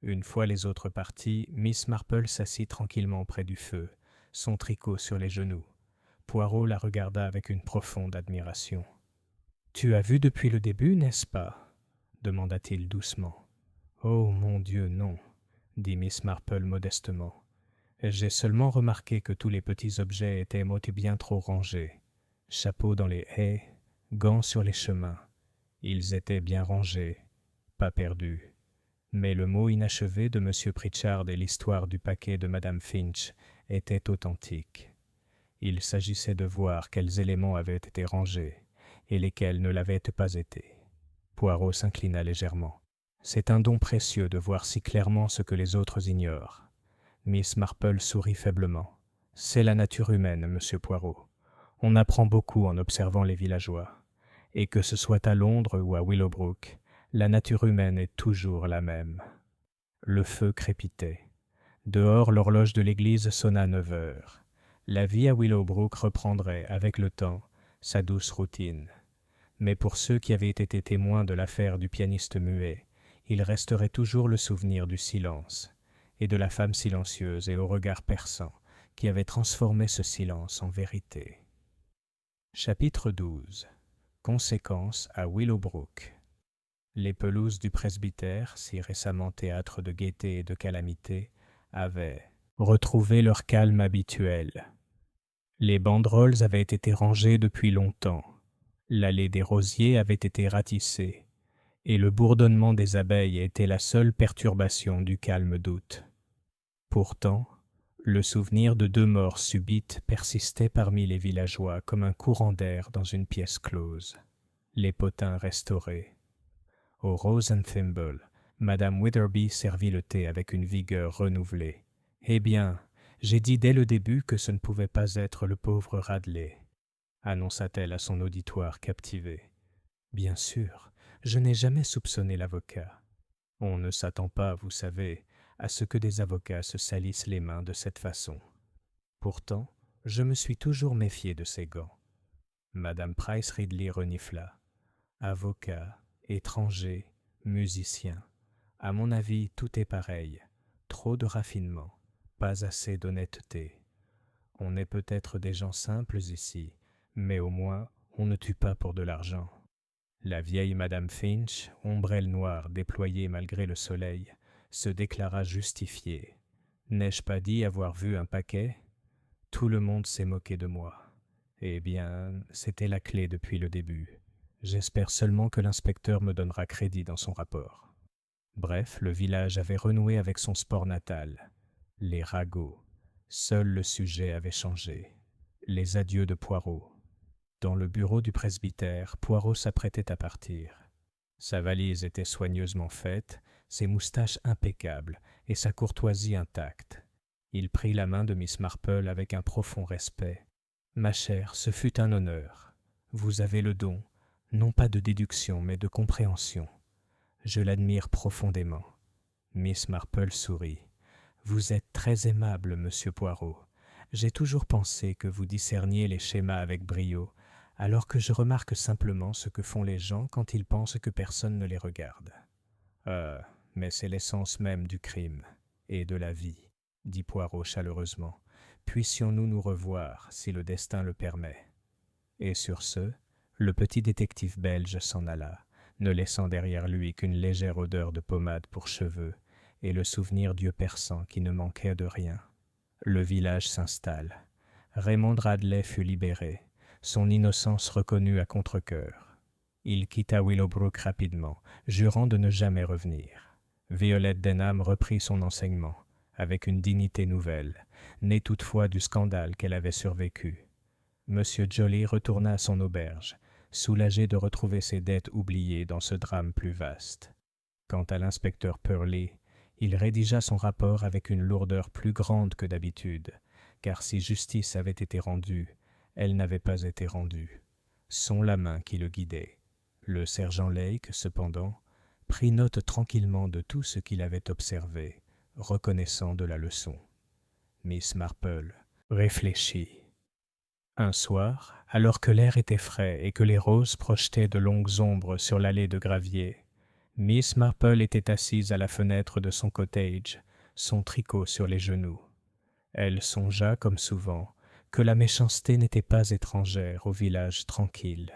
S1: Une fois les autres partis, Miss Marple s'assit tranquillement près du feu, son tricot sur les genoux. Poirot la regarda avec une profonde admiration. « Tu as vu depuis le début, n'est-ce pas » demanda-t-il doucement. « Oh, mon Dieu, non » dit Miss Marple modestement. « J'ai seulement remarqué que tous les petits objets étaient bien trop rangés. Chapeaux dans les haies, gants sur les chemins. Ils étaient bien rangés, pas perdus. Mais le mot inachevé de M. Pritchard et l'histoire du paquet de Mme Finch étaient authentiques. Il s'agissait de voir quels éléments avaient été rangés et lesquels ne l'avaient pas été. » Poirot s'inclina légèrement. « C'est un don précieux de voir si clairement ce que les autres ignorent. » Miss Marple sourit faiblement. « C'est la nature humaine, monsieur Poirot. On apprend beaucoup en observant les villageois. Et que ce soit à Londres ou à Willowbrook, la nature humaine est toujours la même. » Le feu crépitait. Dehors, l'horloge de l'église sonna 9 heures. La vie à Willowbrook reprendrait, avec le temps, sa douce routine. Mais pour ceux qui avaient été témoins de l'affaire du pianiste muet, il resterait toujours le souvenir du silence, et de la femme silencieuse et au regard perçant, qui avait transformé ce silence en vérité. Chapitre 12. Conséquences à Willowbrook. Les pelouses du presbytère, si récemment théâtre de gaieté et de calamité, avaient retrouvé leur calme habituel. Les banderoles avaient été rangées depuis longtemps. L'allée des rosiers avait été ratissée, et le bourdonnement des abeilles était la seule perturbation du calme d'août. Pourtant, le souvenir de 2 morts subites persistait parmi les villageois comme un courant d'air dans une pièce close. Les potins restaurés. Au Rose and Thimble, Madame Witherby servit le thé avec une vigueur renouvelée. « Eh bien, j'ai dit dès le début que ce ne pouvait pas être le pauvre Radley, » annonça-t-elle à son auditoire captivé. « Bien sûr, je n'ai jamais soupçonné l'avocat. On ne s'attend pas, vous savez, à ce que des avocats se salissent les mains de cette façon. Pourtant, je me suis toujours méfié de ces gants. » Madame Price Ridley renifla. « Avocat, étranger, musicien. À mon avis, tout est pareil. Trop de raffinement, pas assez d'honnêteté. On est peut-être des gens simples ici, mais au moins, on ne tue pas pour de l'argent. » La vieille Madame Finch, ombrelle noire déployée malgré le soleil, se déclara justifiée. « N'ai-je pas dit avoir vu un paquet ? Tout le monde s'est moqué de moi. Eh bien, c'était la clé depuis le début. J'espère seulement que l'inspecteur me donnera crédit dans son rapport. » Bref, le village avait renoué avec son sport natal. Les ragots. Seul le sujet avait changé. Les adieux de Poirot. Dans le bureau du presbytère, Poirot s'apprêtait à partir. Sa valise était soigneusement faite, ses moustaches impeccables et sa courtoisie intacte. Il prit la main de Miss Marple avec un profond respect. « Ma chère, ce fut un honneur. Vous avez le don, non pas de déduction, mais de compréhension. Je l'admire profondément. » Miss Marple sourit. « Vous êtes très aimable, monsieur Poirot. J'ai toujours pensé que vous discerniez les schémas avec brio, alors que je remarque simplement ce que font les gens quand ils pensent que personne ne les regarde. »« Ah, mais c'est l'essence même du crime et de la vie, » dit Poirot chaleureusement. « Puissions-nous nous revoir, si le destin le permet. » Et sur ce, le petit détective belge s'en alla, ne laissant derrière lui qu'une légère odeur de pommade pour cheveux et le souvenir d'yeux perçants qui ne manquait de rien. Le village s'installe. Raymond Radley fut libéré, son innocence reconnue à contre-cœur. Il quitta Willowbrook rapidement, jurant de ne jamais revenir. Violette Denham reprit son enseignement, avec une dignité nouvelle, née toutefois du scandale qu'elle avait survécu. Monsieur Joly retourna à son auberge, soulagé de retrouver ses dettes oubliées dans ce drame plus vaste. Quant à l'inspecteur Purley, il rédigea son rapport avec une lourdeur plus grande que d'habitude, car si justice avait été rendue, elle n'avait pas été rendue. Son la main qui le guidait. Le sergent Lake, cependant, prit note tranquillement de tout ce qu'il avait observé, reconnaissant de la leçon. Miss Marple réfléchit. Un soir, alors que l'air était frais et que les roses projetaient de longues ombres sur l'allée de gravier, Miss Marple était assise à la fenêtre de son cottage, son tricot sur les genoux. Elle songea, comme souvent, que la méchanceté n'était pas étrangère au village tranquille.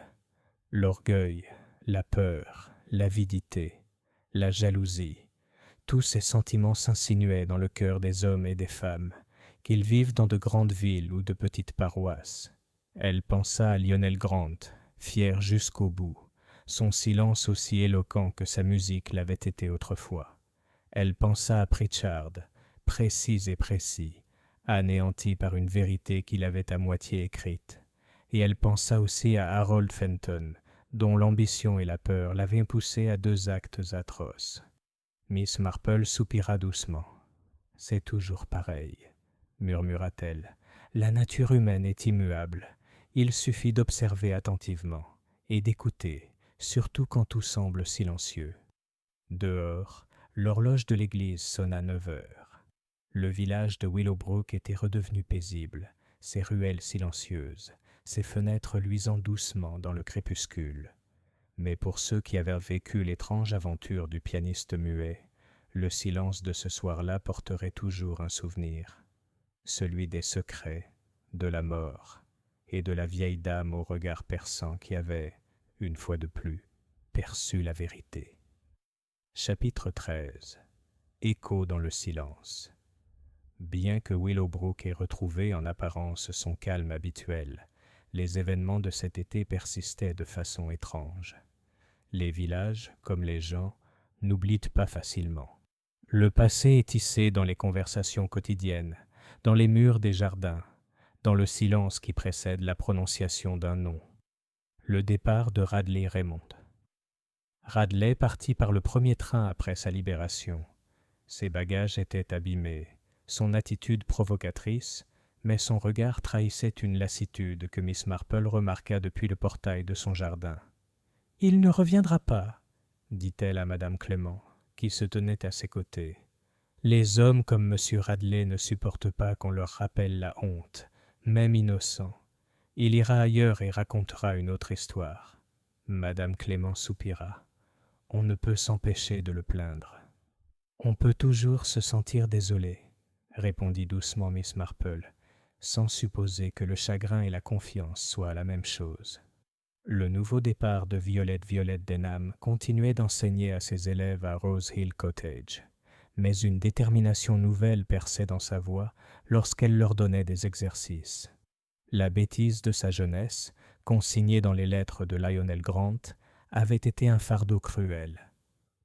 S1: L'orgueil, la peur, l'avidité, la jalousie, tous ces sentiments s'insinuaient dans le cœur des hommes et des femmes, qu'ils vivent dans de grandes villes ou de petites paroisses. Elle pensa à Lionel Grant, fier jusqu'au bout, son silence aussi éloquent que sa musique l'avait été autrefois. Elle pensa à Pritchard, précis et précis, anéanti par une vérité qu'il avait à moitié écrite. Et elle pensa aussi à Harold Fenton, dont l'ambition et la peur l'avaient poussé à 2 actes atroces. Miss Marple soupira doucement. « C'est toujours pareil, » murmura-t-elle. « La nature humaine est immuable. Il suffit d'observer attentivement et d'écouter, surtout quand tout semble silencieux. » Dehors, l'horloge de l'église sonna 9 heures. Le village de Willowbrook était redevenu paisible, ses ruelles silencieuses, ses fenêtres luisant doucement dans le crépuscule. Mais pour ceux qui avaient vécu l'étrange aventure du pianiste muet, le silence de ce soir-là porterait toujours un souvenir, celui des secrets, de la mort et de la vieille dame au regard perçant qui avait, une fois de plus, perçu la vérité. Chapitre 13. Écho dans le silence. Bien que Willowbrook ait retrouvé en apparence son calme habituel, les événements de cet été persistaient de façon étrange. Les villages, comme les gens, n'oublient pas facilement. Le passé est tissé dans les conversations quotidiennes, dans les murs des jardins, dans le silence qui précède la prononciation d'un nom. Le départ de Radley Raymond. Radley partit par le premier train après sa libération. Ses bagages étaient abîmés, son attitude provocatrice, mais son regard trahissait une lassitude que Miss Marple remarqua depuis le portail de son jardin. « Il ne reviendra pas, » dit-elle à Madame Clément, qui se tenait à ses côtés. « Les hommes comme M. Radley ne supportent pas qu'on leur rappelle la honte, même innocent. Il ira ailleurs et racontera une autre histoire. » Madame Clément soupira. « On ne peut s'empêcher de le plaindre. »« On peut toujours se sentir désolé, » répondit doucement Miss Marple, sans supposer que le chagrin et la confiance soient la même chose. Le nouveau départ de Violette Denham continuait d'enseigner à ses élèves à Rose Hill Cottage, mais une détermination nouvelle perçait dans sa voix lorsqu'elle leur donnait des exercices. La bêtise de sa jeunesse, consignée dans les lettres de Lionel Grant, avait été un fardeau cruel.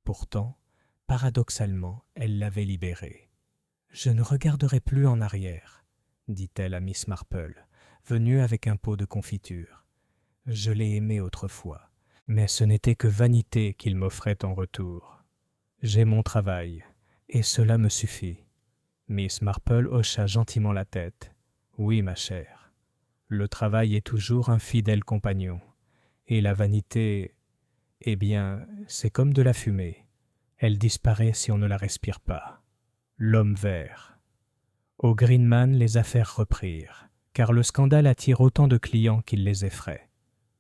S1: Pourtant, paradoxalement, elle l'avait libéré. « Je ne regarderai plus en arrière, » dit-elle à Miss Marple, venue avec un pot de confiture. « Je l'ai aimé autrefois, mais ce n'était que vanité qu'il m'offrait en retour. J'ai mon travail, et cela me suffit. » Miss Marple hocha gentiment la tête. « Oui, ma chère. Le travail est toujours un fidèle compagnon, et la vanité, eh bien, c'est comme de la fumée. Elle disparaît si on ne la respire pas. L'homme vert. » Au Greenman, les affaires reprirent, car le scandale attire autant de clients qu'il les effraie.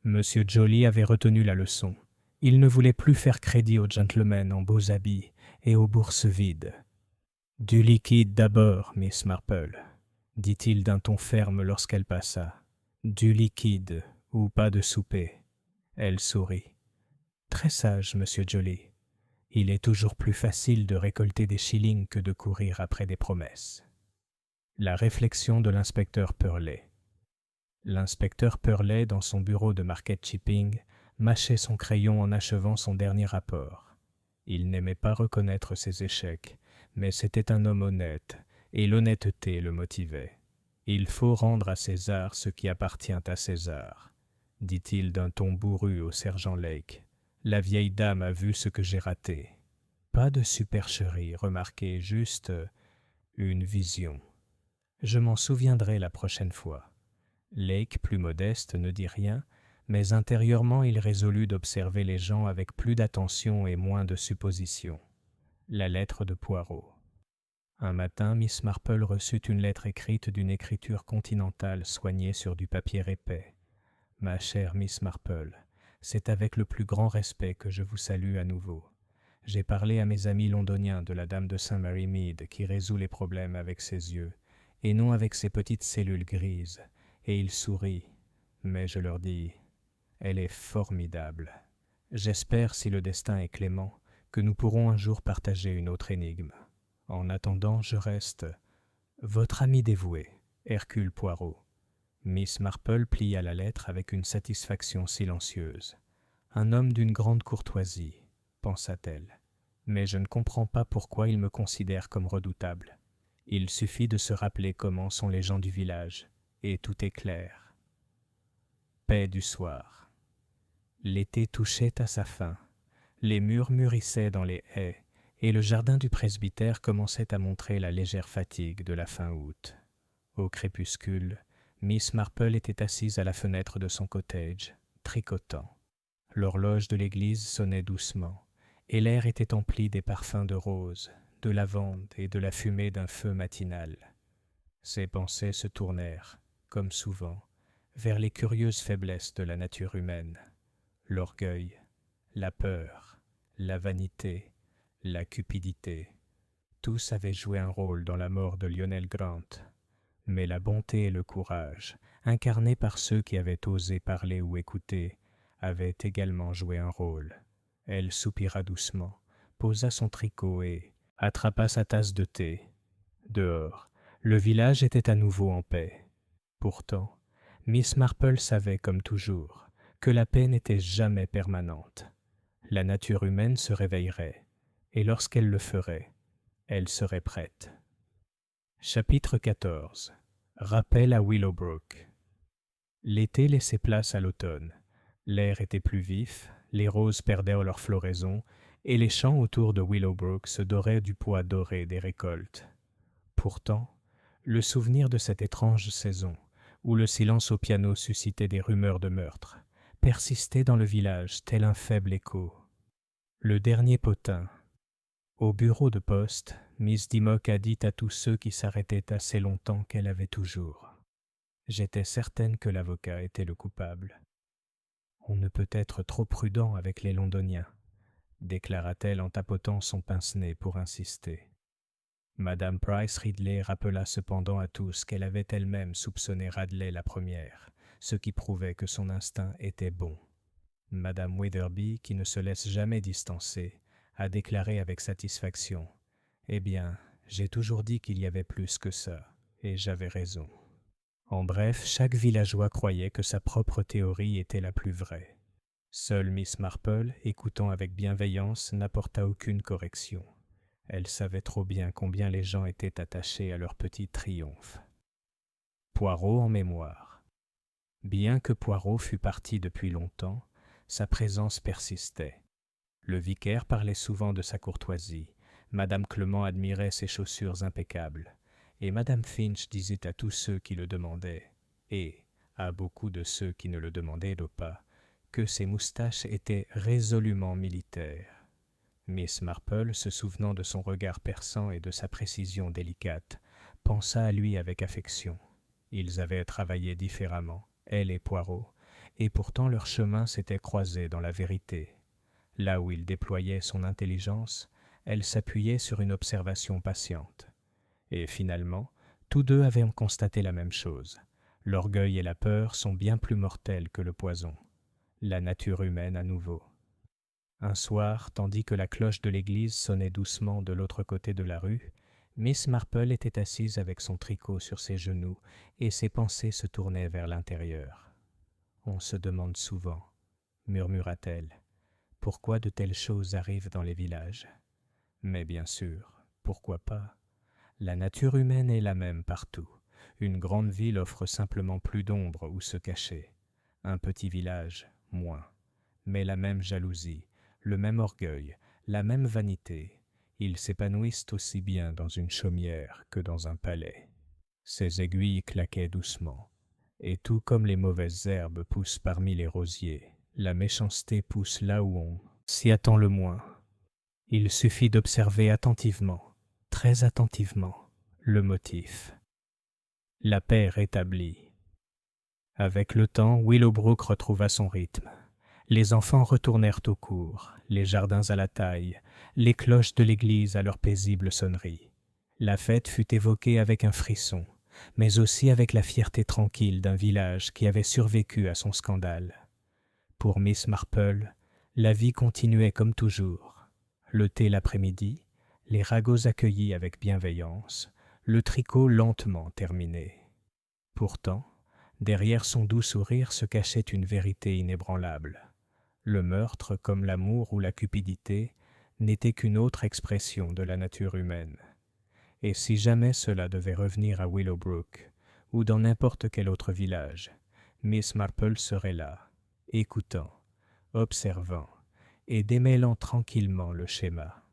S1: Monsieur Joly avait retenu la leçon. Il ne voulait plus faire crédit aux gentlemen en beaux habits et aux bourses vides. « Du liquide d'abord, Miss Marple, » dit-il d'un ton ferme lorsqu'elle passa. « Du liquide ou pas de souper. » Elle sourit. « Très sage, Monsieur Joly. Il est toujours plus facile de récolter des shillings que de courir après des promesses. » La réflexion de l'inspecteur Purley. L'inspecteur Purley, dans son bureau de market shipping, mâchait son crayon en achevant son dernier rapport. Il n'aimait pas reconnaître ses échecs, mais c'était un homme honnête, et l'honnêteté le motivait. « Il faut rendre à César ce qui appartient à César, » dit-il d'un ton bourru au sergent Lake. « La vieille dame a vu ce que j'ai raté. Pas de supercherie, remarquez, juste une vision. Je m'en souviendrai la prochaine fois. » Lake, plus modeste, ne dit rien, mais intérieurement il résolut d'observer les gens avec plus d'attention et moins de supposition. La lettre de Poirot. Un matin, Miss Marple reçut une lettre écrite d'une écriture continentale soignée sur du papier épais. « Ma chère Miss Marple, c'est avec le plus grand respect que je vous salue à nouveau. J'ai parlé à mes amis londoniens de la dame de St. Mary Mead qui résout les problèmes avec ses yeux, et non avec ses petites cellules grises, et ils sourient. Mais je leur dis, elle est formidable. J'espère, si le destin est clément, que nous pourrons un jour partager une autre énigme. En attendant, je reste votre ami dévoué, Hercule Poirot. Miss Marple plia la lettre avec une satisfaction silencieuse. Un homme d'une grande courtoisie, pensa-t-elle. Mais je ne comprends pas pourquoi il me considère comme redoutable. Il suffit de se rappeler comment sont les gens du village, et tout est clair. Paix du soir. L'été touchait à sa fin. Les murs mûrissaient dans les haies, et le jardin du presbytère commençait à montrer la légère fatigue de la fin août. Au crépuscule, Miss Marple était assise à la fenêtre de son cottage, tricotant. L'horloge de l'église sonnait doucement, et l'air était empli des parfums de roses, de lavande et de la fumée d'un feu matinal. Ses pensées se tournèrent, comme souvent, vers les curieuses faiblesses de la nature humaine. L'orgueil, la peur, la vanité, la cupidité. Tous avaient joué un rôle dans la mort de Lionel Grant. Mais la bonté et le courage, incarnés par ceux qui avaient osé parler ou écouter, avaient également joué un rôle. Elle soupira doucement, posa son tricot et attrapa sa tasse de thé. Dehors, le village était à nouveau en paix. Pourtant, Miss Marple savait, comme toujours, que la paix n'était jamais permanente. La nature humaine se réveillerait, et lorsqu'elle le ferait, elle serait prête. Chapitre 14. Rappel à Willowbrook. L'été laissait place à l'automne. L'air était plus vif, les roses perdaient leur floraison, et les champs autour de Willowbrook se doraient du pois doré des récoltes. Pourtant, le souvenir de cette étrange saison, où le silence au piano suscitait des rumeurs de meurtre, persistait dans le village tel un faible écho. Le dernier potin. Au bureau de poste, Miss Dimmock a dit à tous ceux qui s'arrêtaient assez longtemps qu'elle avait toujours. J'étais certaine que l'avocat était le coupable. On ne peut être trop prudent avec les Londoniens, déclara-t-elle en tapotant son pince-nez pour insister. Madame Price Ridley rappela cependant à tous qu'elle avait elle-même soupçonné Radley la première, ce qui prouvait que son instinct était bon. Madame Wetherby, qui ne se laisse jamais distancer, a déclaré avec satisfaction « Eh bien, j'ai toujours dit qu'il y avait plus que ça, et j'avais raison. » En bref, chaque villageois croyait que sa propre théorie était la plus vraie. Seule Miss Marple, écoutant avec bienveillance, n'apporta aucune correction. Elle savait trop bien combien les gens étaient attachés à leur petit triomphe. Poirot en mémoire. Bien que Poirot fût parti depuis longtemps, sa présence persistait. Le vicaire parlait souvent de sa courtoisie, Madame Clement admirait ses chaussures impeccables, et Madame Finch disait à tous ceux qui le demandaient, et à beaucoup de ceux qui ne le demandaient pas, que ses moustaches étaient résolument militaires. Miss Marple, se souvenant de son regard perçant et de sa précision délicate, pensa à lui avec affection. Ils avaient travaillé différemment, elle et Poirot, et pourtant leurs chemins s'étaient croisés dans la vérité. Là où il déployait son intelligence, elle s'appuyait sur une observation patiente. Et finalement, tous deux avaient constaté la même chose. L'orgueil et la peur sont bien plus mortels que le poison. La nature humaine à nouveau. Un soir, tandis que la cloche de l'église sonnait doucement de l'autre côté de la rue, Miss Marple était assise avec son tricot sur ses genoux et ses pensées se tournaient vers l'intérieur. « On se demande souvent, » murmura-t-elle, « pourquoi de telles choses arrivent dans les villages. Mais bien sûr, pourquoi pas? La nature humaine est la même partout. Une grande ville offre simplement plus d'ombre où se cacher. Un petit village, moins. Mais la même jalousie, le même orgueil, la même vanité. Ils s'épanouissent aussi bien dans une chaumière que dans un palais. » Ses aiguilles claquaient doucement. Et tout comme les mauvaises herbes poussent parmi les rosiers, la méchanceté pousse là où on s'y attend le moins. Il suffit d'observer attentivement, très attentivement, le motif. La paix rétablie. Avec le temps, Willowbrook retrouva son rythme. Les enfants retournèrent aux cours, les jardins à la taille, les cloches de l'église à leur paisible sonnerie. La fête fut évoquée avec un frisson. mais aussi avec la fierté tranquille d'un village qui avait survécu à son scandale. Pour Miss Marple, la vie continuait comme toujours. Le thé l'après-midi, les ragots accueillis avec bienveillance, le tricot lentement terminé. Pourtant, derrière son doux sourire se cachait une vérité inébranlable. Le meurtre, comme l'amour ou la cupidité, n'était qu'une autre expression de la nature humaine. Et si jamais cela devait revenir à Willowbrook, ou dans n'importe quel autre village, Miss Marple serait là, écoutant, observant et démêlant tranquillement le schéma.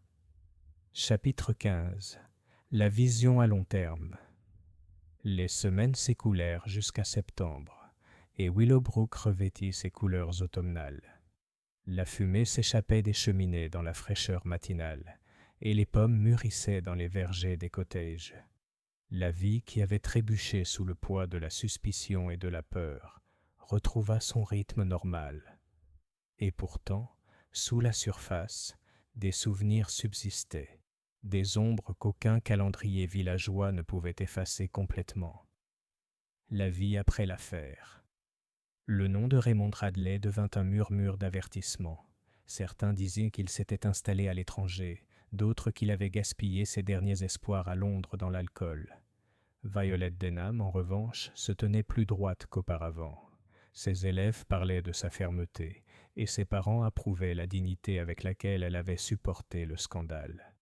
S1: Chapitre 15. La vision à long terme. Les semaines s'écoulèrent jusqu'à septembre, et Willowbrook revêtit ses couleurs automnales. La fumée s'échappait des cheminées dans la fraîcheur matinale, et les pommes mûrissaient dans les vergers des cottages. La vie qui avait trébuché sous le poids de la suspicion et de la peur retrouva son rythme normal. Et pourtant, sous la surface, des souvenirs subsistaient, des ombres qu'aucun calendrier villageois ne pouvait effacer complètement. La vie après l'affaire. Le nom de Raymond Radley devint un murmure d'avertissement. Certains disaient qu'il s'était installé à l'étranger, d'autres qu'il avait gaspillé ses derniers espoirs à Londres dans l'alcool. Violet Denham, en revanche, se tenait plus droite qu'auparavant. Ses élèves parlaient de sa fermeté, et ses parents approuvaient la dignité avec laquelle elle avait supporté le scandale.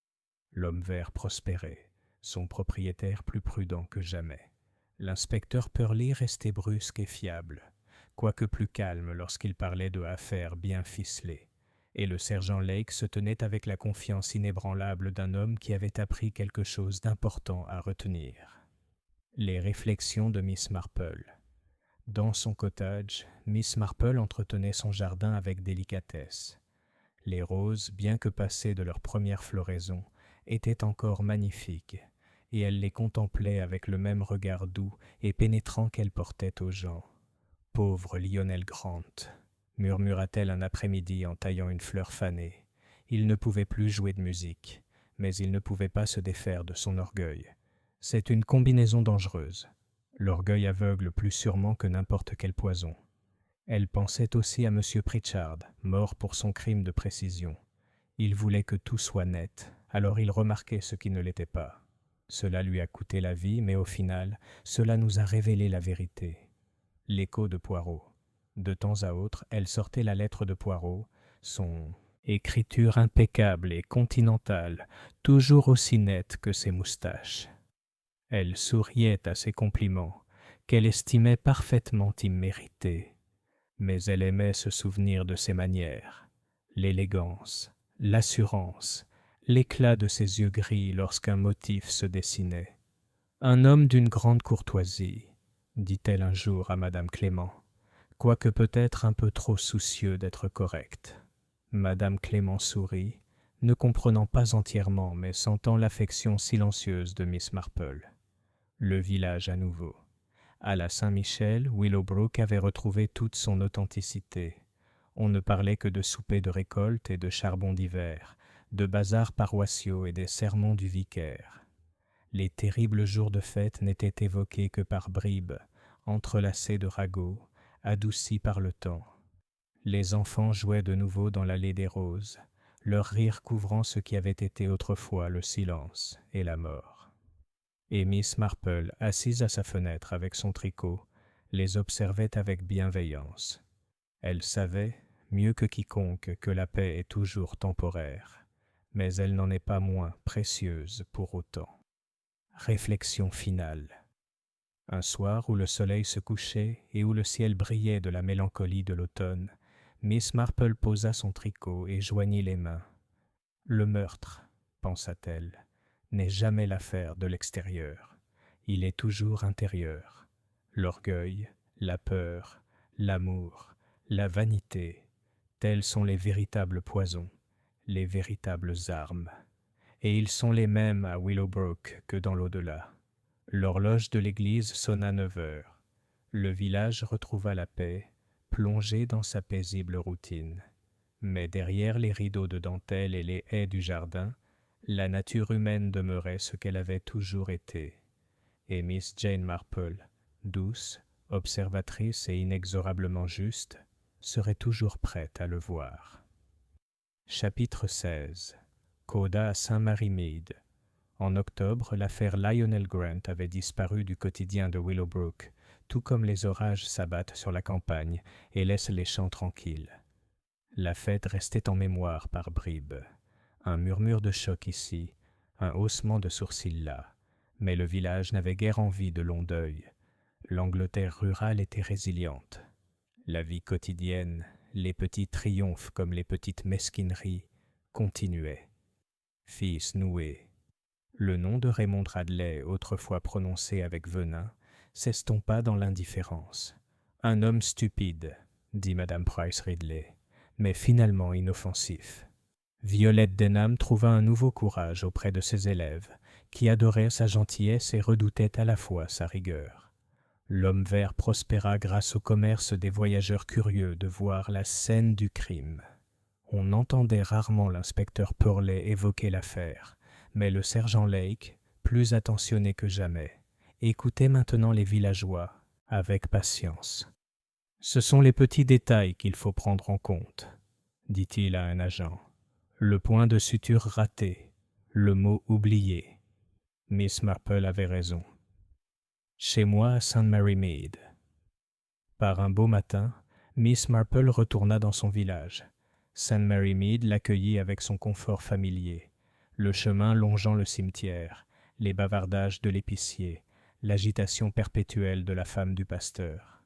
S1: L'homme vert prospérait, son propriétaire plus prudent que jamais. L'inspecteur Purley restait brusque et fiable, quoique plus calme lorsqu'il parlait de affaires bien ficelées, et le sergent Lake se tenait avec la confiance inébranlable d'un homme qui avait appris quelque chose d'important à retenir. Les réflexions de Miss Marple. Dans son cottage, Miss Marple entretenait son jardin avec délicatesse. Les roses, bien que passées de leur première floraison, étaient encore magnifiques, et elle les contemplait avec le même regard doux et pénétrant qu'elle portait aux gens. « Pauvre Lionel Grant !» murmura-t-elle un après-midi en taillant une fleur fanée. Il ne pouvait plus jouer de musique, mais il ne pouvait pas se défaire de son orgueil. C'est une combinaison dangereuse. L'orgueil aveugle plus sûrement que n'importe quel poison. Elle pensait aussi à M. Pritchard, mort pour son crime de précision. Il voulait que tout soit net, alors il remarquait ce qui ne l'était pas. Cela lui a coûté la vie, mais au final, cela nous a révélé la vérité. L'écho de Poirot. De temps à autre, elle sortait la lettre de Poirot, son écriture impeccable et continentale, toujours aussi nette que ses moustaches. Elle souriait à ses compliments, qu'elle estimait parfaitement immérités. Mais elle aimait se souvenir de ses manières, l'élégance, l'assurance, l'éclat de ses yeux gris lorsqu'un motif se dessinait. « Un homme d'une grande courtoisie », dit-elle un jour à Madame Clément, quoique peut-être un peu trop soucieux d'être correct. Madame Clément sourit, ne comprenant pas entièrement, mais sentant l'affection silencieuse de Miss Marple. Le village à nouveau. À la Saint-Michel, Willowbrook avait retrouvé toute son authenticité. On ne parlait que de soupers de récolte et de charbon d'hiver, de bazars paroissiaux et des sermons du vicaire. Les terribles jours de fête n'étaient évoqués que par bribes, entrelacés de ragots, adoucis par le temps. Les enfants jouaient de nouveau dans l'allée des roses, leur rire couvrant ce qui avait été autrefois le silence et la mort. Et Miss Marple, assise à sa fenêtre avec son tricot, les observait avec bienveillance. Elle savait, mieux que quiconque, que la paix est toujours temporaire, mais elle n'en est pas moins précieuse pour autant. Réflexion finale. Un soir où le soleil se couchait et où le ciel brillait de la mélancolie de l'automne, Miss Marple posa son tricot et joignit les mains. « Le meurtre, pensa-t-elle, n'est jamais l'affaire de l'extérieur. Il est toujours intérieur. L'orgueil, la peur, l'amour, la vanité, tels sont les véritables poisons, les véritables armes. Et ils sont les mêmes à Willowbrook que dans l'au-delà. » L'horloge de l'église sonna 9 heures. Le village retrouva la paix, plongé dans sa paisible routine. Mais derrière les rideaux de dentelle et les haies du jardin, la nature humaine demeurait ce qu'elle avait toujours été. et Miss Jane Marple, douce, observatrice et inexorablement juste, serait toujours prête à le voir. Chapitre 16. Coda à Saint-Mary-Mead. En octobre, l'affaire Lionel Grant avait disparu du quotidien de Willowbrook, tout comme les orages s'abattent sur la campagne et laissent les champs tranquilles. La fête restait en mémoire par bribes. Un murmure de choc ici, un haussement de sourcils là, mais le village n'avait guère envie de long deuil. L'Angleterre rurale était résiliente. La vie quotidienne, les petits triomphes comme les petites mesquineries, continuaient. Fils noué. Le nom de Raymond Radley, autrefois prononcé avec venin, s'estompa dans l'indifférence. Un homme stupide, dit Madame Price Ridley, mais finalement inoffensif. Violette Denham trouva un nouveau courage auprès de ses élèves, qui adoraient sa gentillesse et redoutaient à la fois sa rigueur. L'homme vert prospéra grâce au commerce des voyageurs curieux de voir la scène du crime. On entendait rarement l'inspecteur Purley évoquer l'affaire, mais le sergent Lake, plus attentionné que jamais, écoutait maintenant les villageois avec patience. « Ce sont les petits détails qu'il faut prendre en compte, » dit-il à un agent. « Le point de suture raté, le mot oublié. » Miss Marple avait raison. Chez moi à Saint-Mary-Mead. Par un beau matin, Miss Marple retourna dans son village. Saint-Mary-Mead l'accueillit avec son confort familier. Le chemin longeant le cimetière, les bavardages de l'épicier, l'agitation perpétuelle de la femme du pasteur.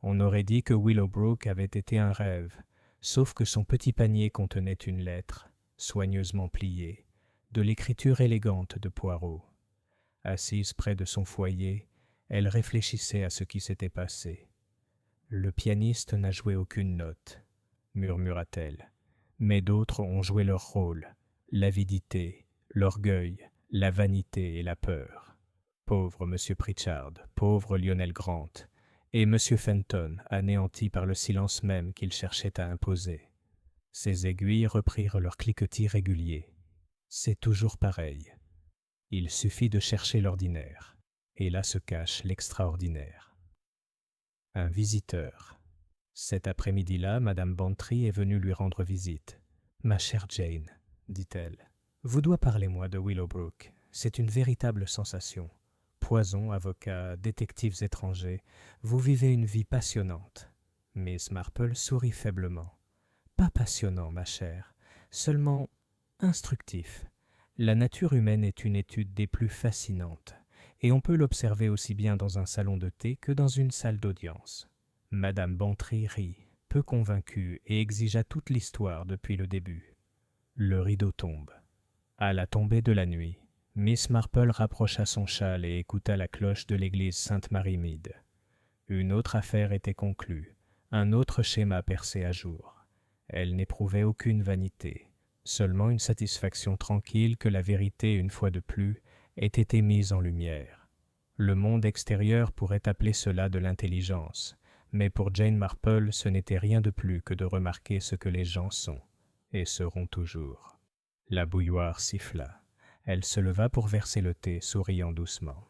S1: On aurait dit que Willowbrook avait été un rêve, sauf que son petit panier contenait une lettre, soigneusement pliée, de l'écriture élégante de Poirot. Assise près de son foyer, elle réfléchissait à ce qui s'était passé. « Le pianiste n'a joué aucune note, » murmura-t-elle, « mais d'autres ont joué leur rôle. L'avidité, l'orgueil, la vanité et la peur. Pauvre M. Pritchard, pauvre Lionel Grant, et M. Fenton, anéanti par le silence même qu'il cherchait à imposer. » Ses aiguilles reprirent leur cliquetis régulier. C'est toujours pareil. Il suffit de chercher l'ordinaire, et là se cache l'extraordinaire. Un visiteur. Cet après-midi-là, Madame Bantry est venue lui rendre visite. « Ma chère Jane, » dit-elle, « vous doit parler-moi de Willowbrook. C'est une véritable sensation. Poison, avocat, détectives étrangers, vous vivez une vie passionnante. » Miss Marple sourit faiblement. « Pas passionnant, ma chère, seulement instructif. La nature humaine est une étude des plus fascinantes, et on peut l'observer aussi bien dans un salon de thé que dans une salle d'audience. » Madame Bantry rit, peu convaincue, et exigea toute l'histoire depuis le début. Le rideau tombe. À la tombée de la nuit, Miss Marple rapprocha son châle et écouta la cloche de l'église Sainte-Marie-Mead. Une autre affaire était conclue, un autre schéma percé à jour. Elle n'éprouvait aucune vanité, seulement une satisfaction tranquille que la vérité, une fois de plus, ait été mise en lumière. Le monde extérieur pourrait appeler cela de l'intelligence, mais pour Jane Marple, ce n'était rien de plus que de remarquer ce que les gens sont, et seront toujours. La bouilloire siffla. Elle se leva pour verser le thé, souriant doucement.